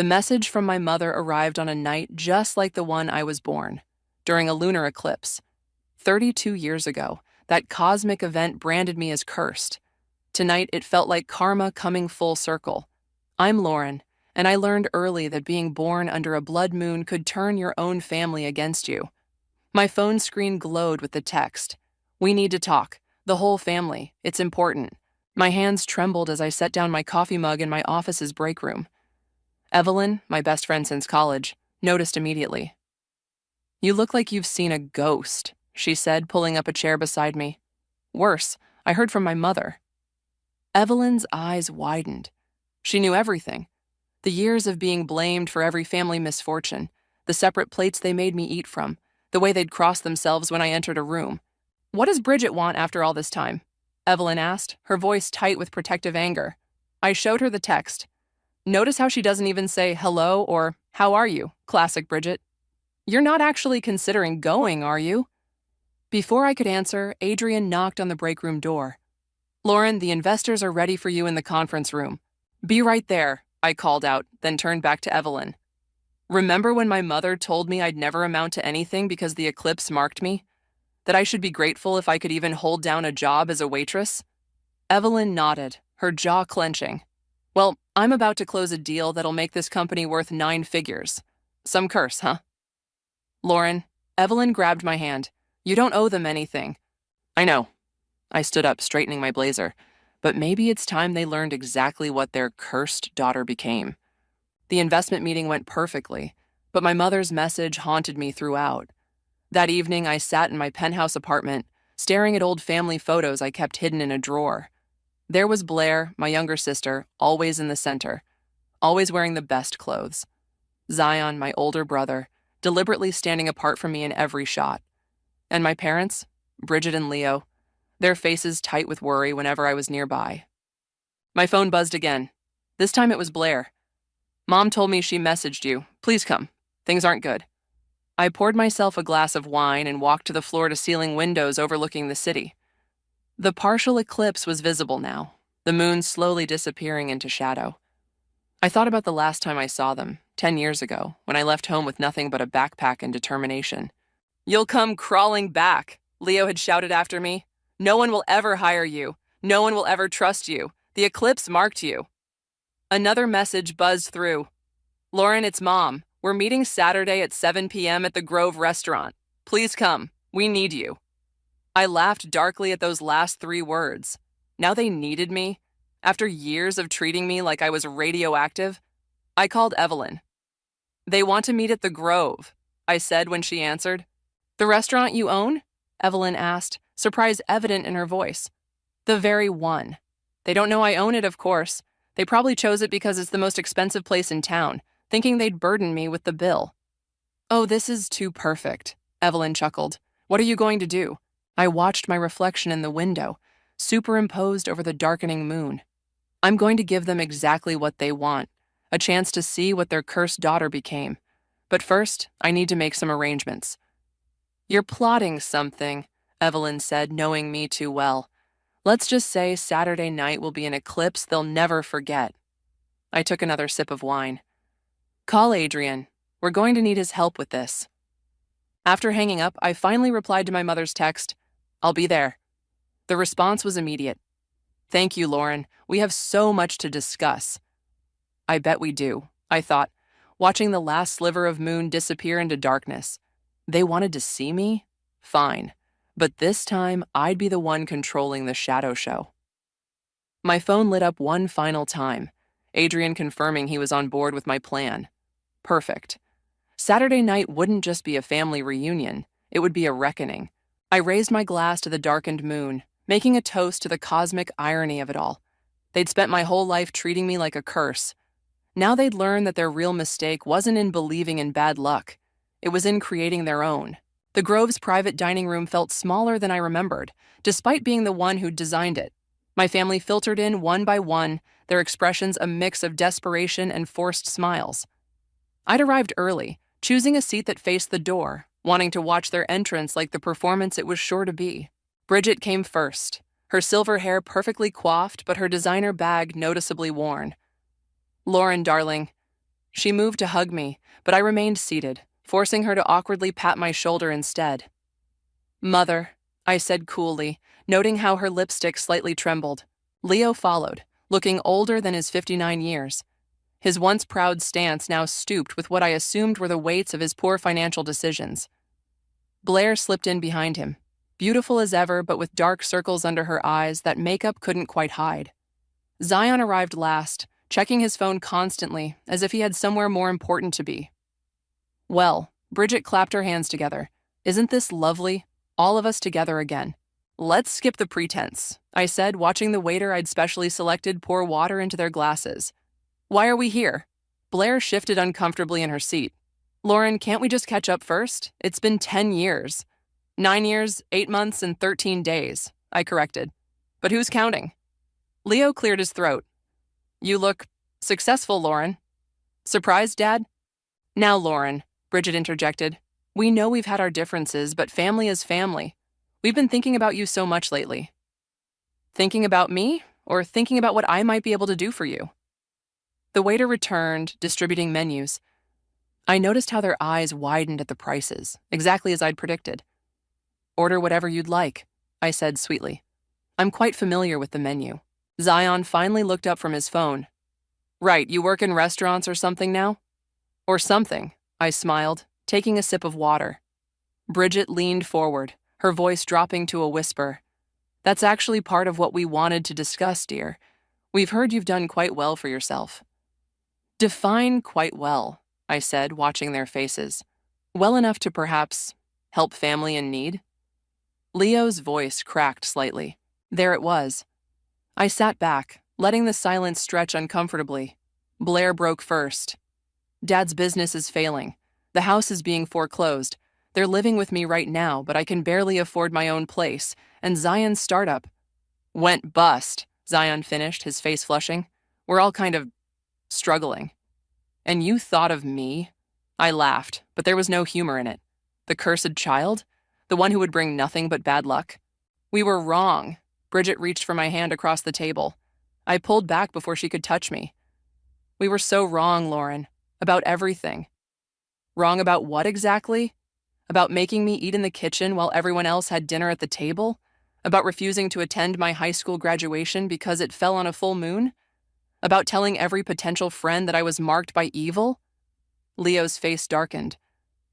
The message from my mother arrived on a night just like the one I was born, during a lunar eclipse. 32 years ago, that cosmic event branded me as cursed. Tonight, it felt like karma coming full circle. I'm Lauren, and I learned early that being born under a blood moon could turn your own family against you. My phone screen glowed with the text, "We need to talk. The whole family. It's important." My hands trembled as I set down my coffee mug in my office's break room. Evelyn, my best friend since college, noticed immediately. "You look like you've seen a ghost," she said, pulling up a chair beside me. "Worse, I heard from my mother." Evelyn's eyes widened. She knew everything. The years of being blamed for every family misfortune, the separate plates they made me eat from, the way they'd cross themselves when I entered a room. "What does Bridget want after all this time?" Evelyn asked, her voice tight with protective anger. I showed her the text. "Notice how she doesn't even say hello or how are you? Classic Bridget. You're not actually considering going, are you?" Before I could answer, Adrian knocked on the break room door. "Lauren, the investors are ready for you in the conference room." "Be right there," I called out, then turned back to Evelyn. "Remember when my mother told me I'd never amount to anything because the eclipse marked me? That I should be grateful if I could even hold down a job as a waitress?" Evelyn nodded, her jaw clenching. "Well, I'm about to close a deal that'll make this company worth 9 figures. Some curse, huh?" "Lauren," Evelyn grabbed my hand. "You don't owe them anything." "I know." I stood up, straightening my blazer. But maybe it's time they learned exactly what their cursed daughter became. The investment meeting went perfectly, but my mother's message haunted me throughout. That evening, I sat in my penthouse apartment, staring at old family photos I kept hidden in a drawer. There was Blair, my younger sister, always in the center, always wearing the best clothes. Zion, my older brother, deliberately standing apart from me in every shot. And my parents, Bridget and Leo, their faces tight with worry whenever I was nearby. My phone buzzed again. This time it was Blair. "Mom told me she messaged you. Please come. Things aren't good." I poured myself a glass of wine and walked to the floor-to-ceiling windows overlooking the city. The partial eclipse was visible now, the moon slowly disappearing into shadow. I thought about the last time I saw them, 10 years ago, when I left home with nothing but a backpack and determination. "You'll come crawling back," Leo had shouted after me. "No one will ever hire you. No one will ever trust you. The eclipse marked you." Another message buzzed through. "Lauren, it's Mom. We're meeting Saturday at 7 p.m. at the Grove restaurant. Please come. We need you." I laughed darkly at those last 3 words. Now they needed me. After years of treating me like I was radioactive, I called Evelyn. "They want to meet at the Grove," I said when she answered. "The restaurant you own?" Evelyn asked, surprise evident in her voice. "The very one. They don't know I own it, of course. They probably chose it because it's the most expensive place in town, thinking they'd burden me with the bill." "Oh, this is too perfect," Evelyn chuckled. "What are you going to do?" I watched my reflection in the window, superimposed over the darkening moon. "I'm going to give them exactly what they want, a chance to see what their cursed daughter became. But first, I need to make some arrangements." "You're plotting something," Evelyn said, knowing me too well. "Let's just say Saturday night will be an eclipse they'll never forget." I took another sip of wine. "Call Adrian. We're going to need his help with this." After hanging up, I finally replied to my mother's text, "I'll be there." The response was immediate. "Thank you, Lauren. We have so much to discuss." I bet we do, I thought, watching the last sliver of moon disappear into darkness. They wanted to see me? Fine. But this time, I'd be the one controlling the shadow show. My phone lit up one final time, Adrian confirming he was on board with my plan. Perfect. Saturday night wouldn't just be a family reunion, it would be a reckoning. I raised my glass to the darkened moon, making a toast to the cosmic irony of it all. They'd spent my whole life treating me like a curse. Now they'd learn that their real mistake wasn't in believing in bad luck. It was in creating their own. The Grove's private dining room felt smaller than I remembered, despite being the one who'd designed it. My family filtered in one by one, their expressions a mix of desperation and forced smiles. I'd arrived early, choosing a seat that faced the door, wanting to watch their entrance like the performance it was sure to be. Bridget came first, her silver hair perfectly coiffed but her designer bag noticeably worn. "Lauren, darling." She moved to hug me, but I remained seated, forcing her to awkwardly pat my shoulder instead. Mother, I said coolly, noting how her lipstick slightly trembled. Leo followed, looking older than his 59 years. His once proud stance now stooped with what I assumed were the weights of his poor financial decisions. Blair slipped in behind him, beautiful as ever but with dark circles under her eyes that makeup couldn't quite hide. Zion arrived last, checking his phone constantly, as if he had somewhere more important to be. Well, Bridget clapped her hands together. Isn't this lovely? All of us together again. Let's skip the pretense, I said, watching the waiter I'd specially selected pour water into their glasses. Why are we here? Blair shifted uncomfortably in her seat. Lauren, can't we just catch up first? It's been 10 years. 9 years, 8 months, and 13 days, I corrected. But who's counting? Leo cleared his throat. You look successful, Lauren. Surprised, Dad? Now, Lauren, Bridget interjected. We know we've had our differences, but family is family. We've been thinking about you so much lately. Thinking about me, or thinking about what I might be able to do for you? The waiter returned, distributing menus. I noticed how their eyes widened at the prices, exactly as I'd predicted. Order whatever you'd like, I said sweetly. I'm quite familiar with the menu. Zion finally looked up from his phone. Right, you work in restaurants or something now? Or something, I smiled, taking a sip of water. Bridget leaned forward, her voice dropping to a whisper. That's actually part of what we wanted to discuss, dear. We've heard you've done quite well for yourself. Define quite well, I said, watching their faces. Well enough to perhaps help family in need? Leo's voice cracked slightly. There it was. I sat back, letting the silence stretch uncomfortably. Blair broke first. Dad's business is failing. The house is being foreclosed. They're living with me right now, but I can barely afford my own place, and Zion's startup went bust, Zion finished, his face flushing. We're all kind of struggling. And you thought of me? I laughed, but there was no humor in it. The cursed child? The one who would bring nothing but bad luck? We were wrong. Bridget reached for my hand across the table. I pulled back before she could touch me. We were so wrong, Lauren. About everything. Wrong about what exactly? About making me eat in the kitchen while everyone else had dinner at the table? About refusing to attend my high school graduation because it fell on a full moon? About telling every potential friend that I was marked by evil? Leo's face darkened.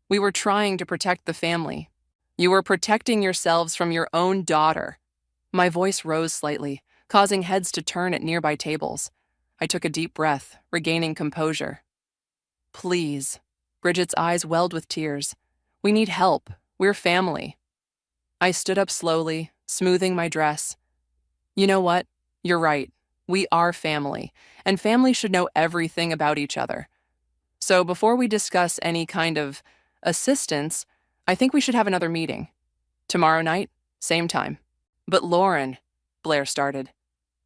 We were trying to protect the family. You were protecting yourselves from your own daughter. My voice rose slightly, causing heads to turn at nearby tables. I took a deep breath, regaining composure. Please. Bridget's eyes welled with tears. We need help. We're family. I stood up slowly, smoothing my dress. You know what? You're right. We are family, and family should know everything about each other. So before we discuss any kind of assistance, I think we should have another meeting. Tomorrow night, same time. But Lauren, Blair started.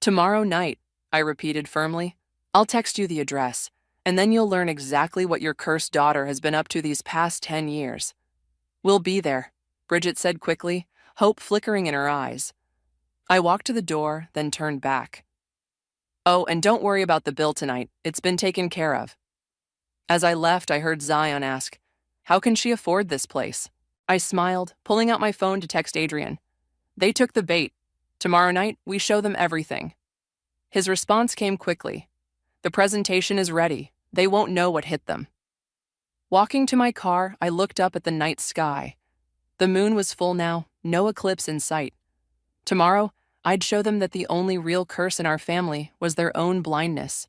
Tomorrow night, I repeated firmly. I'll text you the address, and then you'll learn exactly what your cursed daughter has been up to these past 10 years. We'll be there, Bridget said quickly, hope flickering in her eyes. I walked to the door, then turned back. Oh, and don't worry about the bill tonight. It's been taken care of. As I left, I heard Zion ask, how can she afford this place? I smiled, pulling out my phone to text Adrian. They took the bait. Tomorrow night, we show them everything. His response came quickly. The presentation is ready. They won't know what hit them. Walking to my car, I looked up at the night sky. The moon was full now, no eclipse in sight. Tomorrow, I'd show them that the only real curse in our family was their own blindness.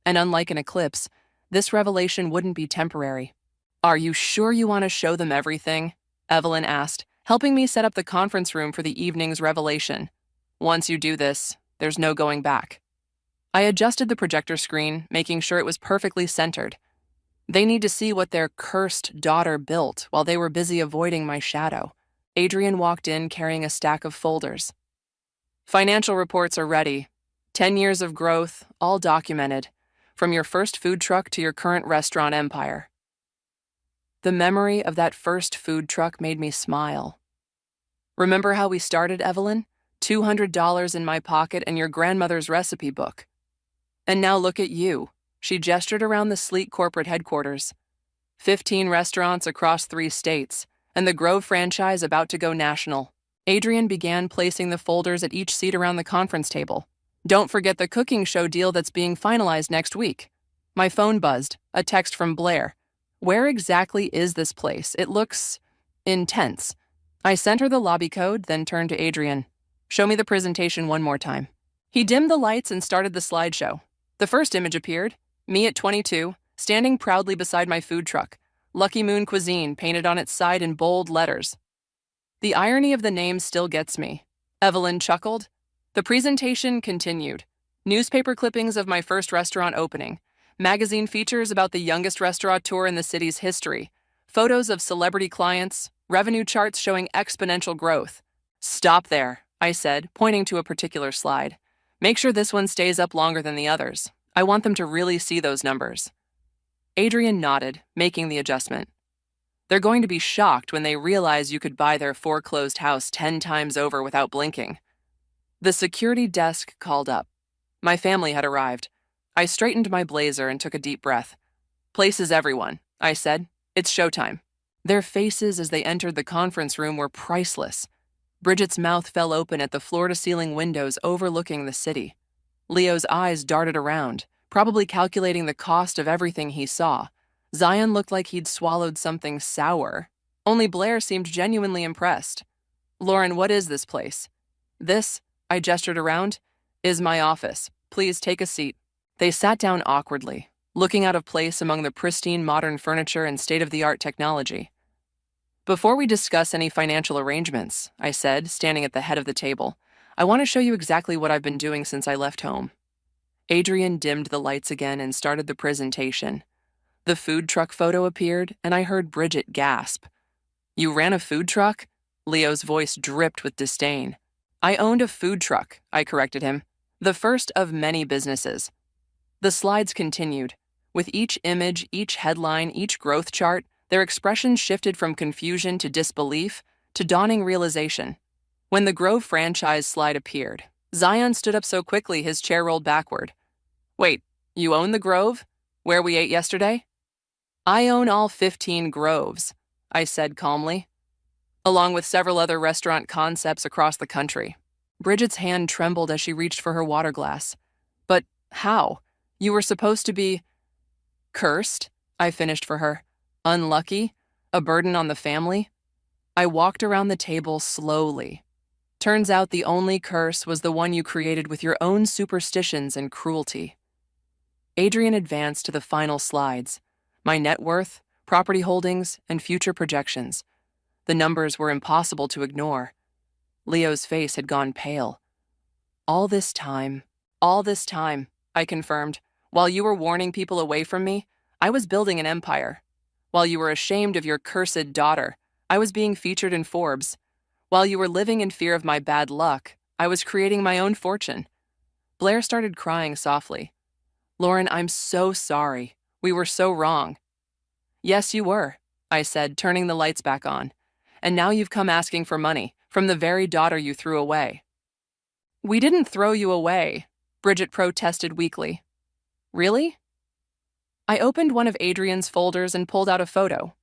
And unlike an eclipse, this revelation wouldn't be temporary. Are you sure you want to show them everything? Evelyn asked, helping me set up the conference room for the evening's revelation. Once you do this, there's no going back. I adjusted the projector screen, making sure it was perfectly centered. They need to see what their cursed daughter built while they were busy avoiding my shadow. Adrian walked in carrying a stack of folders. Financial reports are ready. 10 years of growth, all documented, from your first food truck to your current restaurant empire. The memory of that first food truck made me smile. Remember how we started, Evelyn? $200 in my pocket and your grandmother's recipe book. And now look at you. She gestured around the sleek corporate headquarters. 15 restaurants across 3 states, and the Grove franchise about to go national. Adrian began placing the folders at each seat around the conference table. Don't forget the cooking show deal that's being finalized next week. My phone buzzed, a text from Blair. Where exactly is this place? It looks intense. I sent her the lobby code, then turned to Adrian. Show me the presentation one more time. He dimmed the lights and started the slideshow. The first image appeared, me at 22, standing proudly beside my food truck, Lucky Moon Cuisine painted on its side in bold letters. The irony of the name still gets me. Evelyn chuckled. The presentation continued. Newspaper clippings of my first restaurant opening, magazine features about the youngest restaurateur in the city's history, photos of celebrity clients, revenue charts showing exponential growth. Stop there, I said, pointing to a particular slide. Make sure this one stays up longer than the others. I want them to really see those numbers. Adrian nodded, making the adjustment. They're going to be shocked when they realize you could buy their foreclosed house 10 times over without blinking. The security desk called up. My family had arrived. I straightened my blazer and took a deep breath. Places everyone, I said. It's showtime. Their faces as they entered the conference room were priceless. Bridget's mouth fell open at the floor-to-ceiling windows overlooking the city. Leo's eyes darted around, probably calculating the cost of everything he saw. Zion looked like he'd swallowed something sour. Only Blair seemed genuinely impressed. Lauren, what is this place? This, I gestured around, is my office. Please take a seat. They sat down awkwardly, looking out of place among the pristine modern furniture and state-of-the-art technology. Before we discuss any financial arrangements, I said, standing at the head of the table, I want to show you exactly what I've been doing since I left home. Adrian dimmed the lights again and started the presentation. The food truck photo appeared, and I heard Bridget gasp. You ran a food truck? Leo's voice dripped with disdain. I owned a food truck, I corrected him. The first of many businesses. The slides continued. With each image, each headline, each growth chart, their expressions shifted from confusion to disbelief to dawning realization. When the Grove franchise slide appeared, Zion stood up so quickly his chair rolled backward. Wait, you own the Grove? Where we ate yesterday? I own all 15 Groves, I said calmly, along with several other restaurant concepts across the country. Bridget's hand trembled as she reached for her water glass. But how? You were supposed to be cursed, I finished for her. Unlucky? A burden on the family? I walked around the table slowly. Turns out the only curse was the one you created with your own superstitions and cruelty. Adrian advanced to the final slides. My net worth, property holdings, and future projections. The numbers were impossible to ignore. Leo's face had gone pale. All this time, I confirmed. While you were warning people away from me, I was building an empire. While you were ashamed of your cursed daughter, I was being featured in Forbes. While you were living in fear of my bad luck, I was creating my own fortune. Blair started crying softly. Lauren, I'm so sorry. We were so wrong. Yes, you were, I said, turning the lights back on. And now you've come asking for money from the very daughter you threw away. We didn't throw you away, Bridget protested weakly. Really? I opened one of Adrian's folders and pulled out a photo.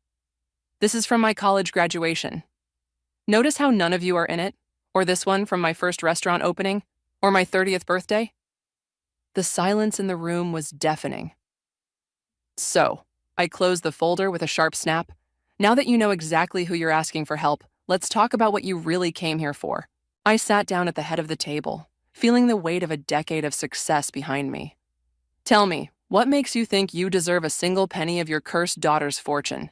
This is from my college graduation. Notice how none of you are in it, or this one from my first restaurant opening, or my 30th birthday? The silence in the room was deafening. So, I closed the folder with a sharp snap. Now that you know exactly who you're asking for help, let's talk about what you really came here for. I sat down at the head of the table, feeling the weight of a decade of success behind me. Tell me, what makes you think you deserve a single penny of your cursed daughter's fortune?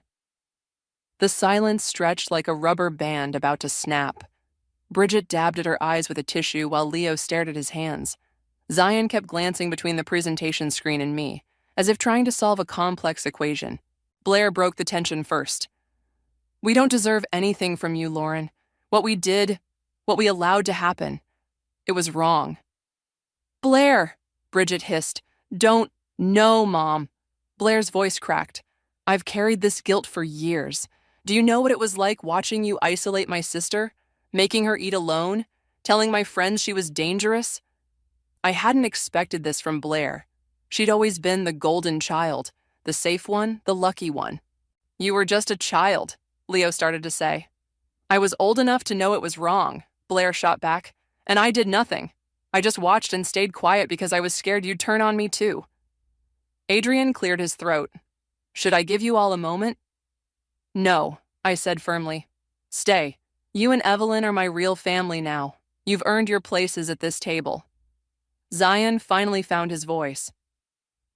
The silence stretched like a rubber band about to snap. Bridget dabbed at her eyes with a tissue while Leo stared at his hands. Zion kept glancing between the presentation screen and me, as if trying to solve a complex equation. Blair broke the tension first. We don't deserve anything from you, Lauren. What we did, what we allowed to happen, it was wrong. Blair, Bridget hissed. No, Mom. Blair's voice cracked. I've carried this guilt for years. Do you know what it was like watching you isolate my sister, making her eat alone, telling my friends she was dangerous? I hadn't expected this from Blair. She'd always been the golden child, the safe one, the lucky one. You were just a child, Leo started to say. I was old enough to know it was wrong, Blair shot back, and I did nothing. I just watched and stayed quiet because I was scared you'd turn on me too. Adrian cleared his throat. Should I give you all a moment? No, I said firmly. Stay. You and Evelyn are my real family now. You've earned your places at this table. Zion finally found his voice.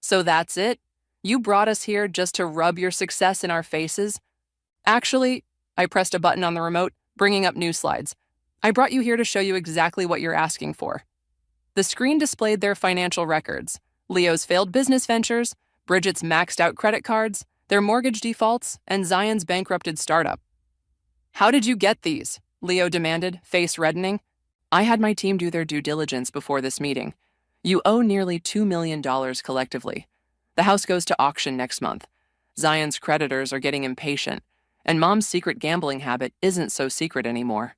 So that's it? You brought us here just to rub your success in our faces? Actually, I pressed a button on the remote, bringing up news slides. I brought you here to show you exactly what you're asking for. The screen displayed their financial records, Leo's failed business ventures, Bridget's maxed out credit cards, their mortgage defaults, and Zion's bankrupted startup. How did you get these? Leo demanded, face reddening. I had my team do their due diligence before this meeting. You owe nearly $2 million collectively. The house goes to auction next month. Zion's creditors are getting impatient, and Mom's secret gambling habit isn't so secret anymore.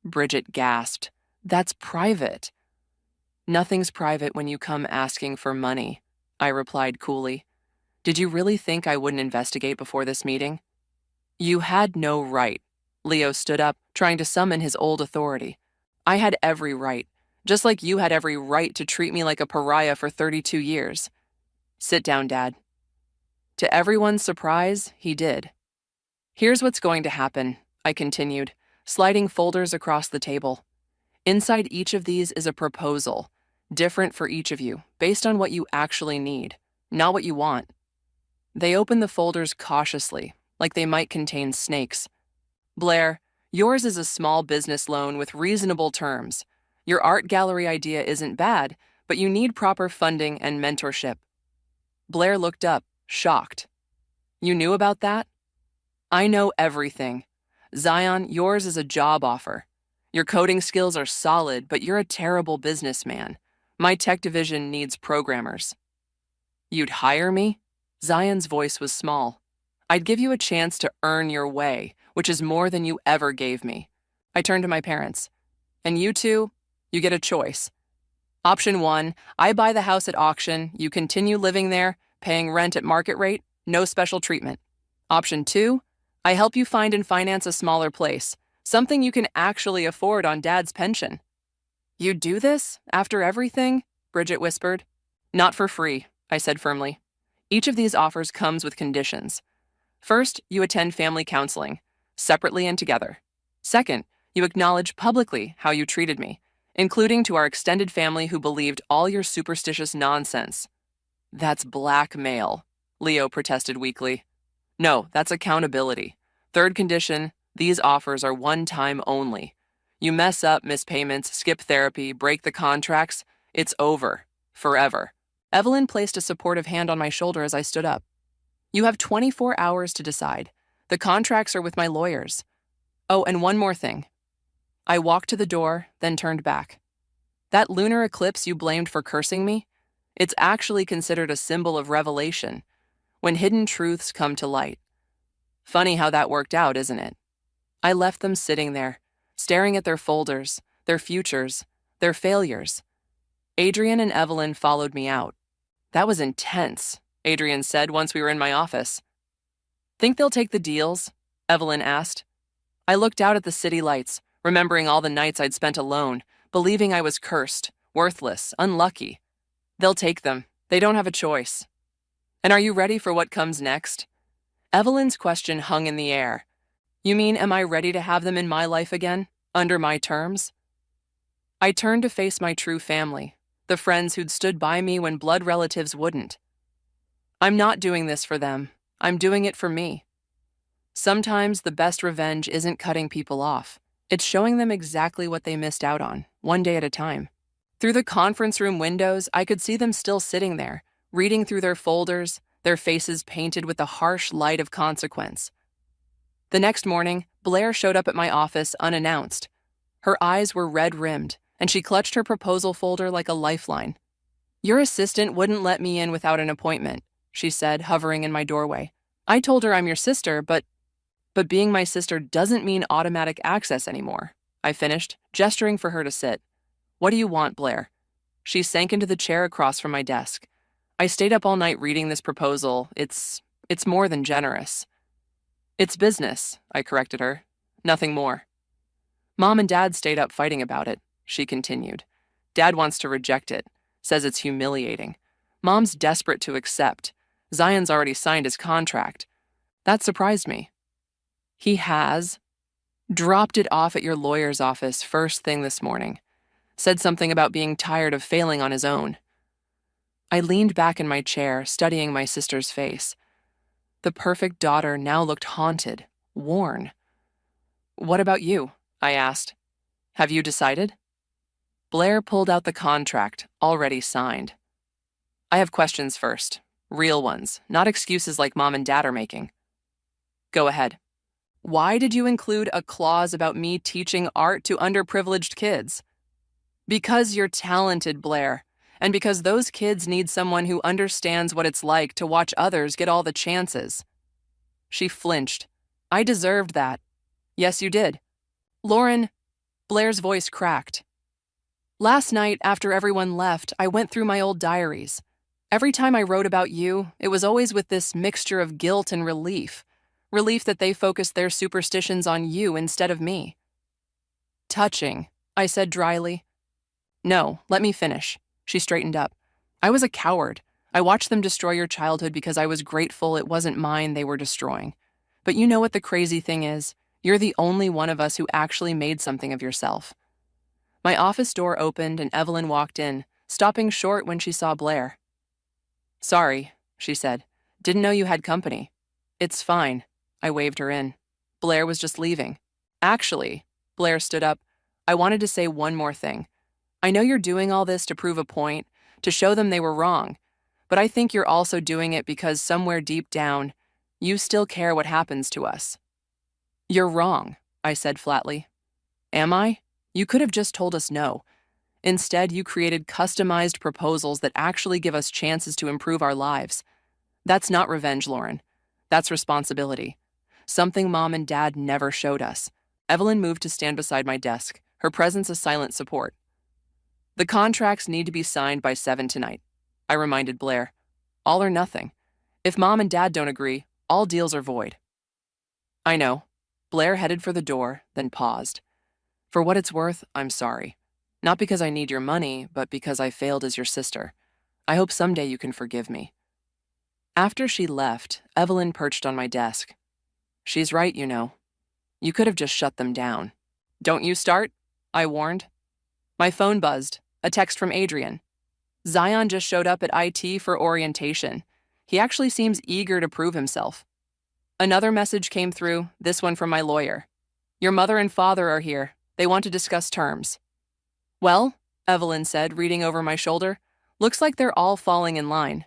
Bridget gasped. That's private. Nothing's private when you come asking for money, I replied coolly. Did you really think I wouldn't investigate before this meeting? You had no right. Leo stood up, trying to summon his old authority. I had every right, just like you had every right to treat me like a pariah for 32 years. Sit down, Dad. To everyone's surprise, he did. Here's what's going to happen, I continued, sliding folders across the table. Inside each of these is a proposal, different for each of you, based on what you actually need, not what you want. They opened the folders cautiously, like they might contain snakes. Blair, yours is a small business loan with reasonable terms. Your art gallery idea isn't bad, but you need proper funding and mentorship. Blair looked up, shocked. You knew about that? I know everything. Zion, yours is a job offer. Your coding skills are solid, but you're a terrible businessman. My tech division needs programmers. You'd hire me? Zion's voice was small. I'd give you a chance to earn your way, which is more than you ever gave me. I turned to my parents. And you two, you get a choice. Option 1, I buy the house at auction, you continue living there, paying rent at market rate, no special treatment. Option 2, I help you find and finance a smaller place, something you can actually afford on Dad's pension. You'd do this, after everything? Bridget whispered. Not for free, I said firmly. Each of these offers comes with conditions. First, you attend family counseling, separately and together. Second, you acknowledge publicly how you treated me, including to our extended family who believed all your superstitious nonsense. That's blackmail, Leo protested weakly. No, that's accountability. Third condition, these offers are one time only. You mess up, miss payments, skip therapy, break the contracts, it's over. Forever. Evelyn placed a supportive hand on my shoulder as I stood up. You have 24 hours to decide. The contracts are with my lawyers. Oh, and one more thing. I walked to the door, then turned back. That lunar eclipse you blamed for cursing me? It's actually considered a symbol of revelation, when hidden truths come to light. Funny how that worked out, isn't it? I left them sitting there, staring at their folders, their futures, their failures. Adrian and Evelyn followed me out. That was intense, Adrian said once we were in my office. Think they'll take the deals? Evelyn asked. I looked out at the city lights, remembering all the nights I'd spent alone, believing I was cursed, worthless, unlucky. They'll take them. They don't have a choice. And are you ready for what comes next? Evelyn's question hung in the air. You mean, am I ready to have them in my life again, under my terms? I turned to face my true family, the friends who'd stood by me when blood relatives wouldn't. I'm not doing this for them. I'm doing it for me. Sometimes the best revenge isn't cutting people off. It's showing them exactly what they missed out on, one day at a time. Through the conference room windows, I could see them still sitting there, reading through their folders, their faces painted with the harsh light of consequence. The next morning, Blair showed up at my office unannounced. Her eyes were red-rimmed, and she clutched her proposal folder like a lifeline. Your assistant wouldn't let me in without an appointment, she said, hovering in my doorway. I told her I'm your sister, but being my sister doesn't mean automatic access anymore, I finished, gesturing for her to sit. What do you want, Blair? She sank into the chair across from my desk. I stayed up all night reading this proposal. It's more than generous. It's business, I corrected her. Nothing more. Mom and Dad stayed up fighting about it, she continued. Dad wants to reject it, says it's humiliating. Mom's desperate to accept. Zion's already signed his contract. That surprised me. He has? Dropped it off at your lawyer's office first thing this morning. Said something about being tired of failing on his own. I leaned back in my chair, studying my sister's face. The perfect daughter now looked haunted, worn. What about you? I asked. Have you decided? Blair pulled out the contract, already signed. I have questions first. Real ones, not excuses like Mom and Dad are making. Go ahead. Why did you include a clause about me teaching art to underprivileged kids? Because you're talented, Blair, and because those kids need someone who understands what it's like to watch others get all the chances. She flinched. I deserved that. Yes, you did. Lauren, Blair's voice cracked. Last night, after everyone left, I went through my old diaries. Every time I wrote about you, it was always with this mixture of guilt and relief. Relief that they focused their superstitions on you instead of me. Touching, I said dryly. No, let me finish. She straightened up. I was a coward. I watched them destroy your childhood because I was grateful it wasn't mine they were destroying. But you know what the crazy thing is? You're the only one of us who actually made something of yourself. My office door opened and Evelyn walked in, stopping short when she saw Blair. Sorry, she said. Didn't know you had company. It's fine. I waved her in. Blair was just leaving. Actually, Blair stood up. I wanted to say one more thing. I know you're doing all this to prove a point, to show them they were wrong, but I think you're also doing it because somewhere deep down, you still care what happens to us. You're wrong, I said flatly. Am I? You could have just told us no. Instead, you created customized proposals that actually give us chances to improve our lives. That's not revenge, Lauren. That's responsibility. Something Mom and Dad never showed us. Evelyn moved to stand beside my desk, her presence a silent support. The contracts need to be signed by 7 tonight, I reminded Blair. All or nothing. If Mom and Dad don't agree, all deals are void. I know. Blair headed for the door, then paused. For what it's worth, I'm sorry. Not because I need your money, but because I failed as your sister. I hope someday you can forgive me. After she left, Evelyn perched on my desk. She's right, you know. You could have just shut them down. Don't you start? I warned. My phone buzzed. A text from Adrian. Zion just showed up at IT for orientation. He actually seems eager to prove himself. Another message came through, this one from my lawyer. Your mother and father are here. They want to discuss terms. Well, Evelyn said, reading over my shoulder, looks like they're all falling in line.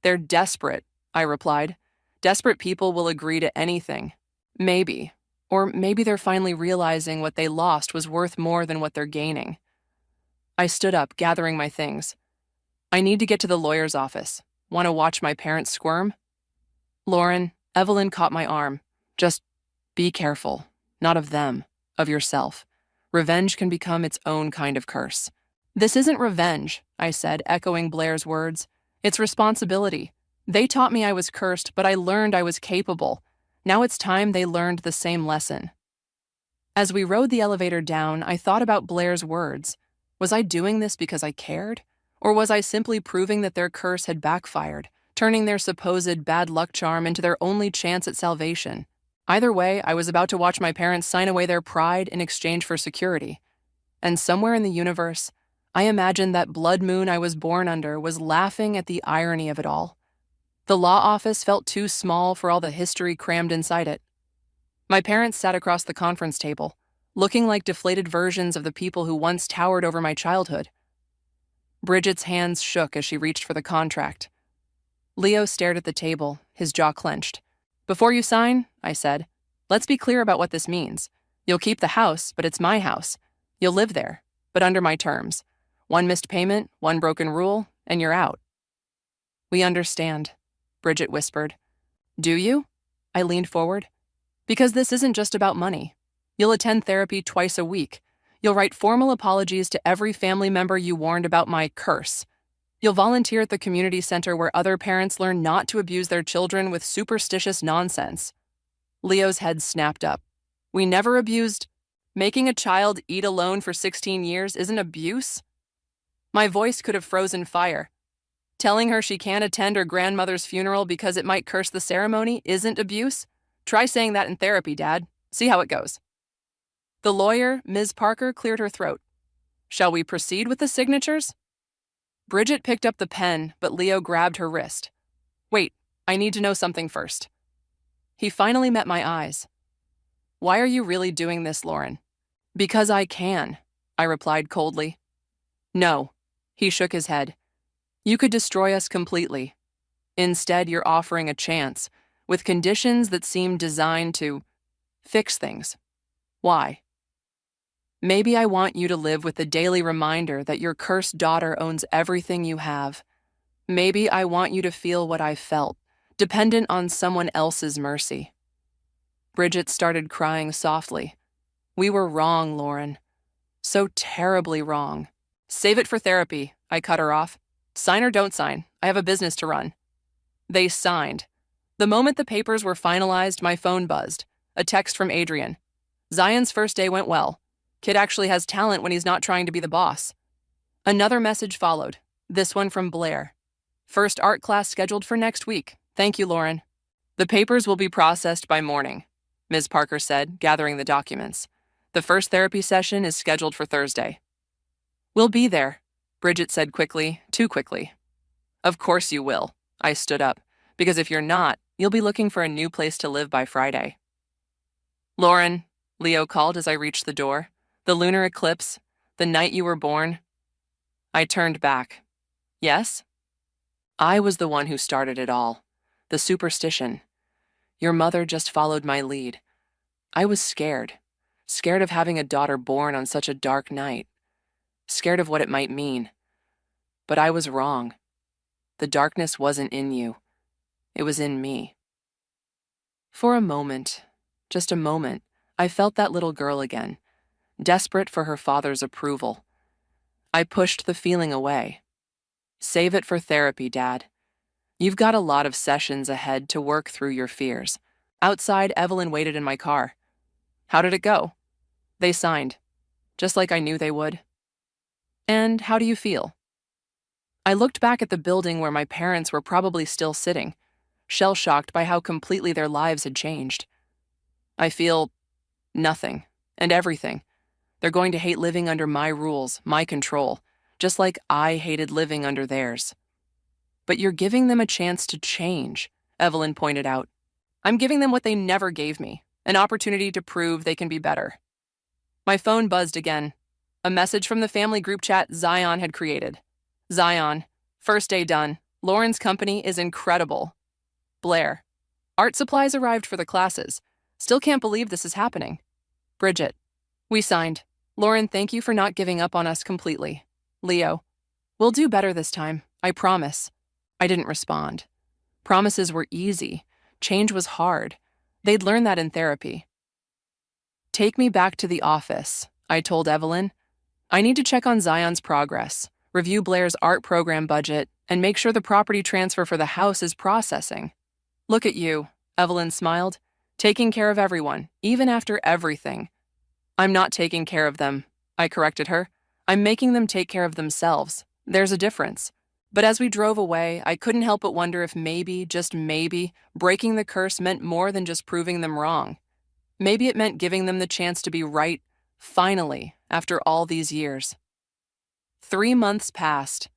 They're desperate, I replied. Desperate people will agree to anything. Maybe. Or maybe they're finally realizing what they lost was worth more than what they're gaining. I stood up, gathering my things. I need to get to the lawyer's office. Want to watch my parents squirm? Lauren, Evelyn caught my arm. Just be careful. Not of them, of yourself. Revenge can become its own kind of curse. This isn't revenge, I said, echoing Blair's words. It's responsibility. They taught me I was cursed, but I learned I was capable. Now it's time they learned the same lesson. As we rode the elevator down, I thought about Blair's words. Was I doing this because I cared? Or was I simply proving that their curse had backfired, turning their supposed bad luck charm into their only chance at salvation? Either way, I was about to watch my parents sign away their pride in exchange for security. And somewhere in the universe, I imagined that blood moon I was born under was laughing at the irony of it all. The law office felt too small for all the history crammed inside it. My parents sat across the conference table, looking like deflated versions of the people who once towered over my childhood. Bridget's hands shook as she reached for the contract. Leo stared at the table, his jaw clenched. Before you sign, I said, let's be clear about what this means. You'll keep the house, but it's my house. You'll live there, but under my terms. One missed payment, one broken rule, and you're out. We understand, Bridget whispered. Do you? I leaned forward. Because this isn't just about money. You'll attend therapy twice a week. You'll write formal apologies to every family member you warned about my curse. You'll volunteer at the community center where other parents learn not to abuse their children with superstitious nonsense. Leo's head snapped up. We never abused. Making a child eat alone for 16 years isn't abuse? My voice could have frozen fire. Telling her she can't attend her grandmother's funeral because it might curse the ceremony isn't abuse? Try saying that in therapy, Dad. See how it goes. The lawyer, Ms. Parker, cleared her throat. Shall we proceed with the signatures? Bridget picked up the pen, but Leo grabbed her wrist. Wait, I need to know something first. He finally met my eyes. Why are you really doing this, Lauren? Because I can, I replied coldly. No, he shook his head. You could destroy us completely. Instead, you're offering a chance, with conditions that seem designed to fix things. Why? Maybe I want you to live with the daily reminder that your cursed daughter owns everything you have. Maybe I want you to feel what I felt, dependent on someone else's mercy. Bridget started crying softly. We were wrong, Lauren. So terribly wrong. Save it for therapy, I cut her off. Sign or don't sign. I have a business to run. They signed. The moment the papers were finalized, my phone buzzed. A text from Adrian. Zion's first day went well. Kid actually has talent when he's not trying to be the boss. Another message followed, this one from Blair. First art class scheduled for next week. Thank you, Lauren. The papers will be processed by morning, Ms. Parker said, gathering the documents. The first therapy session is scheduled for Thursday. We'll be there, Bridget said quickly, too quickly. Of course you will, I stood up, because if you're not, you'll be looking for a new place to live by Friday. Lauren, Leo called as I reached the door. The lunar eclipse, the night you were born. I turned back. Yes? I was the one who started it all. The superstition. Your mother just followed my lead. I was scared. Scared of having a daughter born on such a dark night. Scared of what it might mean. But I was wrong. The darkness wasn't in you. It was in me. For a moment, just a moment, I felt that little girl again. Desperate for her father's approval. I pushed the feeling away. Save it for therapy, Dad. You've got a lot of sessions ahead to work through your fears. Outside, Evelyn waited in my car. How did it go? They signed, just like I knew they would. And how do you feel? I looked back at the building where my parents were probably still sitting, shell-shocked by how completely their lives had changed. I feel nothing and everything. They're going to hate living under my rules, my control, just like I hated living under theirs. But you're giving them a chance to change, Evelyn pointed out. I'm giving them what they never gave me, an opportunity to prove they can be better. My phone buzzed again. A message from the family group chat Zion had created. Zion, first day done. Lauren's company is incredible. Blair, art supplies arrived for the classes. Still can't believe this is happening. Bridget, we signed. Lauren, thank you for not giving up on us completely. Leo, we'll do better this time, I promise. I didn't respond. Promises were easy. Change was hard. They'd learn that in therapy. Take me back to the office, I told Evelyn. I need to check on Zion's progress, review Blair's art program budget, and make sure the property transfer for the house is processing. Look at you, Evelyn smiled, taking care of everyone, even after everything. I'm not taking care of them, I corrected her. I'm making them take care of themselves. There's a difference. But as we drove away, I couldn't help but wonder if maybe, just maybe, breaking the curse meant more than just proving them wrong. Maybe it meant giving them the chance to be right, finally, after all these years. 3 months passed.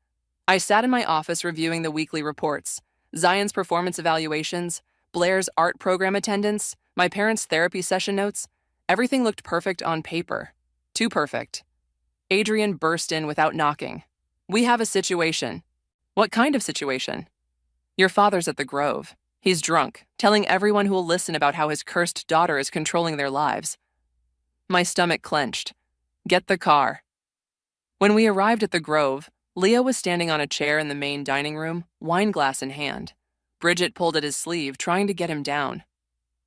I sat in my office reviewing the weekly reports, Zion's performance evaluations, Blair's art program attendance, my parents' therapy session notes. Everything looked perfect on paper. Too perfect. Adrian burst in without knocking. We have a situation. What kind of situation? Your father's at the Grove. He's drunk, telling everyone who will listen about how his cursed daughter is controlling their lives. My stomach clenched. Get the car. When we arrived at the Grove, Leo was standing on a chair in the main dining room, wine glass in hand. Bridget pulled at his sleeve, trying to get him down.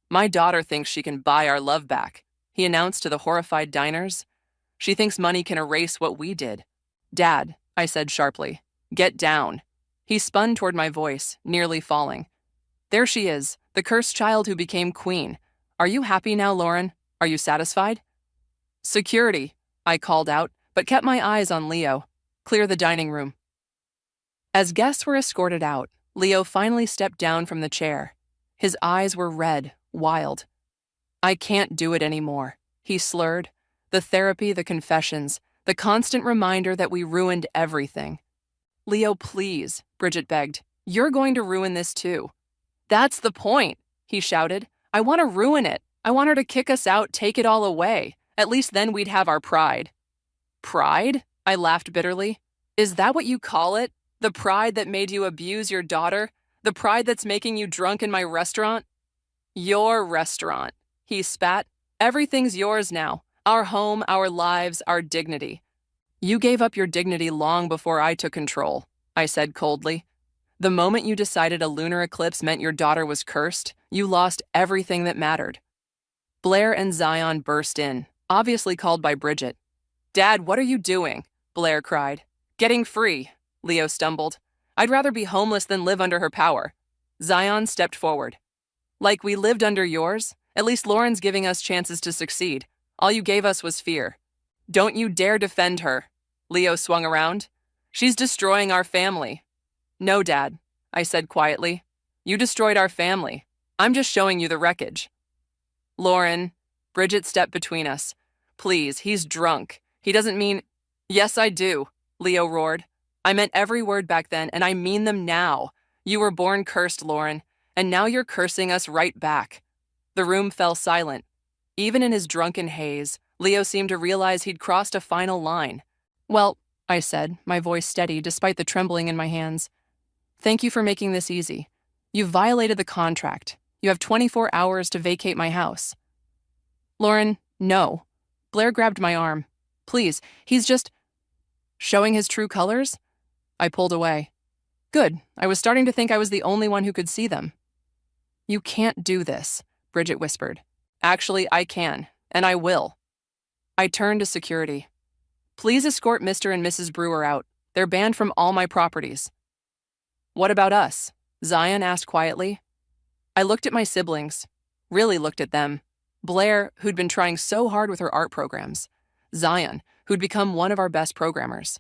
My daughter thinks she can buy our love back, he announced to the horrified diners. She thinks money can erase what we did. Dad, I said sharply. Get down. He spun toward my voice, nearly falling. There she is, the cursed child who became queen. Are you happy now, Lauren? Are you satisfied? Security, I called out, but kept my eyes on Leo. Clear the dining room. As guests were escorted out, Leo finally stepped down from the chair. His eyes were red, wild. I can't do it anymore, he slurred. The therapy, the confessions, the constant reminder that we ruined everything. Leo, please, Bridget begged. You're going to ruin this too. That's the point, he shouted. I want to ruin it. I want her to kick us out, take it all away. At least then we'd have our pride. Pride? I laughed bitterly. Is that what you call it? The pride that made you abuse your daughter? The pride that's making you drunk in my restaurant? Your restaurant, he spat. Everything's yours now. Our home, our lives, our dignity. You gave up your dignity long before I took control, I said coldly. The moment you decided a lunar eclipse meant your daughter was cursed, you lost everything that mattered. Blair and Zion burst in, obviously called by Bridget. Dad, what are you doing? Blair cried. Getting free, Leo stumbled. I'd rather be homeless than live under her power. Zion stepped forward. Like we lived under yours? At least Lauren's giving us chances to succeed. All you gave us was fear. Don't you dare defend her. Leo swung around. She's destroying our family. No, Dad, I said quietly. You destroyed our family. I'm just showing you the wreckage. Lauren, Bridget stepped between us. Please, he's drunk. He doesn't mean... Yes, I do, Leo roared. I meant every word back then, and I mean them now. You were born cursed, Lauren, and now you're cursing us right back. The room fell silent. Even in his drunken haze, Leo seemed to realize he'd crossed a final line. Well, I said, my voice steady despite the trembling in my hands. Thank you for making this easy. You've violated the contract. You have 24 hours to vacate my house. Lauren, no. Blair grabbed my arm. Please, he's just... Showing his true colors? I pulled away. Good, I was starting to think I was the only one who could see them. You can't do this, Bridget whispered. Actually, I can, and I will. I turned to security. Please escort Mr. and Mrs. Brewer out. They're banned from all my properties. What about us? Zion asked quietly. I looked at my siblings, really looked at them. Blair, who'd been trying so hard with her art programs. Zion, who'd become one of our best programmers.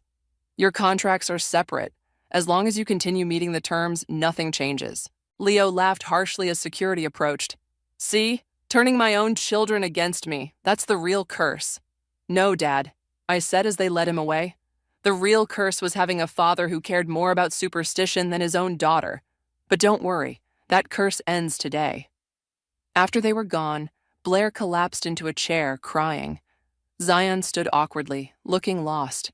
Your contracts are separate. As long as you continue meeting the terms, nothing changes. Leo laughed harshly as security approached. See? Turning my own children against me. That's the real curse. No, Dad, I said as they led him away. The real curse was having a father who cared more about superstition than his own daughter. But don't worry, that curse ends today. After they were gone, Blair collapsed into a chair, crying. Zion stood awkwardly, looking lost.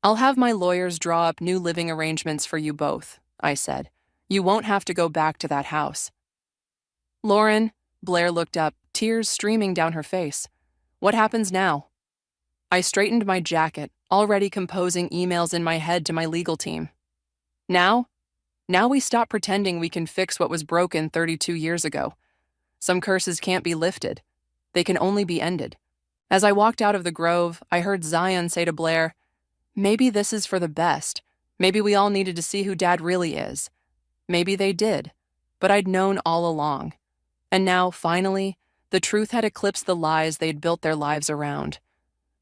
I'll have my lawyers draw up new living arrangements for you both, I said. You won't have to go back to that house. Lauren, Blair looked up, tears streaming down her face. What happens now? I straightened my jacket, already composing emails in my head to my legal team. Now we stop pretending we can fix what was broken 32 years ago. Some curses can't be lifted. They can only be ended. As I walked out of the grove, I heard Zion say to Blair, maybe this is for the best. Maybe we all needed to see who Dad really is. Maybe they did, but I'd known all along. And now, finally, the truth had eclipsed the lies they'd built their lives around.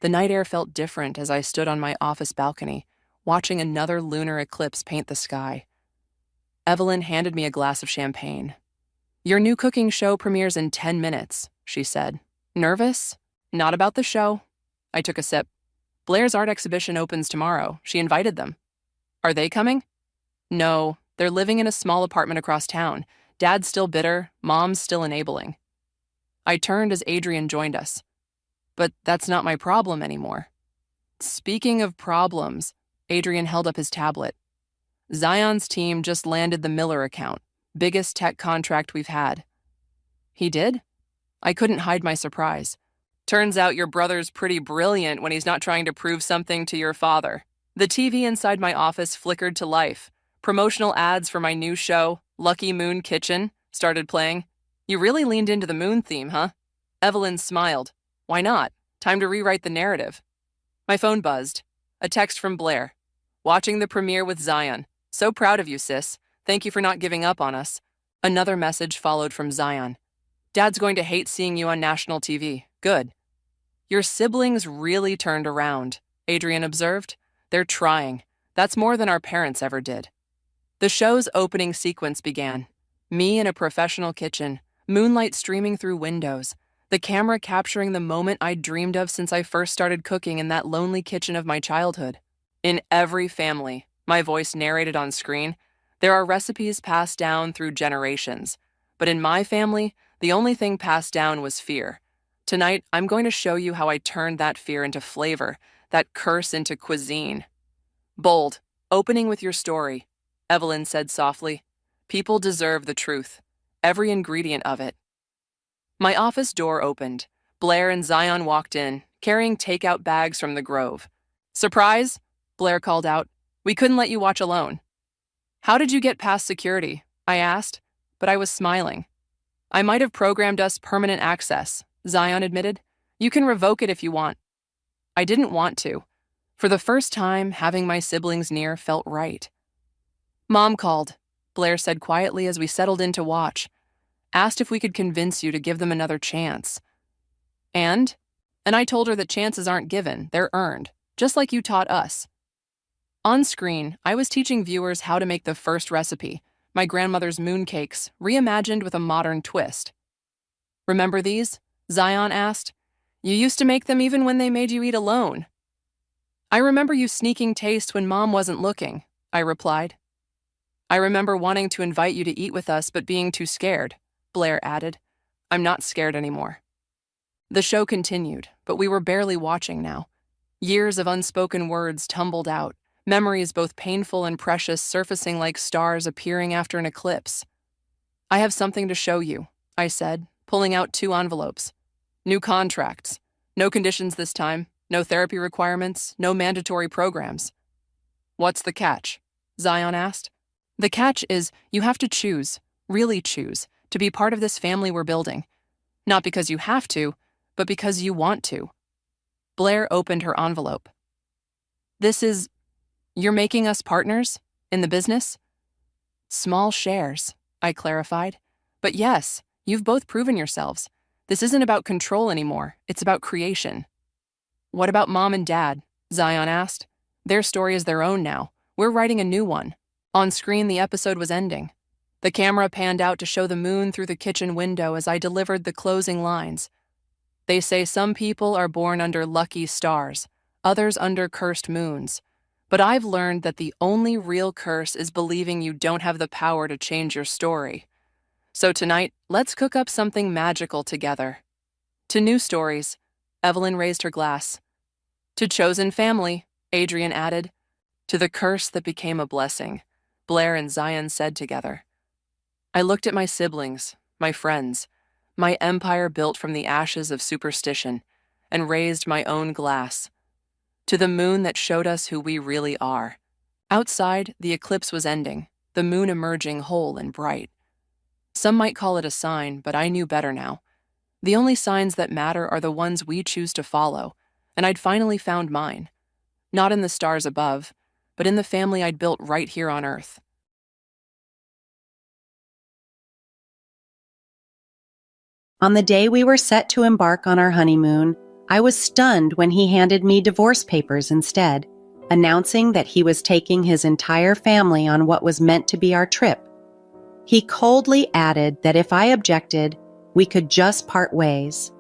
The night air felt different as I stood on my office balcony, watching another lunar eclipse paint the sky. Evelyn handed me a glass of champagne. Your new cooking show premieres in 10 minutes, she said. Nervous? Not about the show. I took a sip. Blair's art exhibition opens tomorrow. She invited them. Are they coming? No, they're living in a small apartment across town. Dad's still bitter, Mom's still enabling. I turned as Adrian joined us. But that's not my problem anymore. Speaking of problems, Adrian held up his tablet. Zion's team just landed the Miller account, biggest tech contract we've had. He did? I couldn't hide my surprise. Turns out your brother's pretty brilliant when he's not trying to prove something to your father. The TV inside my office flickered to life. Promotional ads for my new show, Lucky Moon Kitchen, started playing. You really leaned into the moon theme, huh? Evelyn smiled. Why not? Time to rewrite the narrative. My phone buzzed. A text from Blair. Watching the premiere with Zion. So proud of you, sis. Thank you for not giving up on us. Another message followed from Zion. Dad's going to hate seeing you on national TV. Good. Your siblings really turned around, Adrian observed. They're trying. That's more than our parents ever did. The show's opening sequence began. Me in a professional kitchen, moonlight streaming through windows, the camera capturing the moment I'd dreamed of since I first started cooking in that lonely kitchen of my childhood. In every family, my voice narrated on screen, there are recipes passed down through generations. But in my family, the only thing passed down was fear. Tonight, I'm going to show you how I turned that fear into flavor, that curse into cuisine. Bold, opening with your story, Evelyn said softly. People deserve the truth, every ingredient of it. My office door opened. Blair and Zion walked in, carrying takeout bags from the Grove. Surprise? Blair called out. We couldn't let you watch alone. How did you get past security? I asked, but I was smiling. I might have programmed us permanent access, Zion admitted. You can revoke it if you want. I didn't want to. For the first time, having my siblings near felt right. Mom called, Blair said quietly as we settled in to watch. Asked if we could convince you to give them another chance. And I told her that chances aren't given, they're earned, just like you taught us. On screen, I was teaching viewers how to make the first recipe, my grandmother's mooncakes, reimagined with a modern twist. Remember these? Zion asked. You used to make them even when they made you eat alone. I remember you sneaking taste when Mom wasn't looking, I replied. I remember wanting to invite you to eat with us but being too scared, Blair added. I'm not scared anymore. The show continued, but we were barely watching now. Years of unspoken words tumbled out, memories both painful and precious surfacing like stars appearing after an eclipse. I have something to show you, I said, pulling out 2 envelopes. New contracts. No conditions this time, no therapy requirements, no mandatory programs. What's the catch? Zion asked. The catch is you have to choose, really choose, to be part of this family we're building. Not because you have to, but because you want to. Blair opened her envelope. You're making us partners in the business? Small shares, I clarified. But yes, you've both proven yourselves. This isn't about control anymore, it's about creation. What about Mom and Dad? Zion asked. Their story is their own now. We're writing a new one. On screen, the episode was ending. The camera panned out to show the moon through the kitchen window as I delivered the closing lines. They say some people are born under lucky stars, others under cursed moons. But I've learned that the only real curse is believing you don't have the power to change your story. So tonight, let's cook up something magical together. To new stories, Evelyn raised her glass. To chosen family, Adrian added. To the curse that became a blessing, Blair and Zion said together. I looked at my siblings, my friends, my empire built from the ashes of superstition, and raised my own glass. To the moon that showed us who we really are. Outside, the eclipse was ending, the moon emerging whole and bright. Some might call it a sign, but I knew better now. The only signs that matter are the ones we choose to follow, and I'd finally found mine. Not in the stars above, but in the family I'd built right here on Earth. On the day we were set to embark on our honeymoon, I was stunned when he handed me divorce papers instead, announcing that he was taking his entire family on what was meant to be our trip. He coldly added that if I objected, we could just part ways.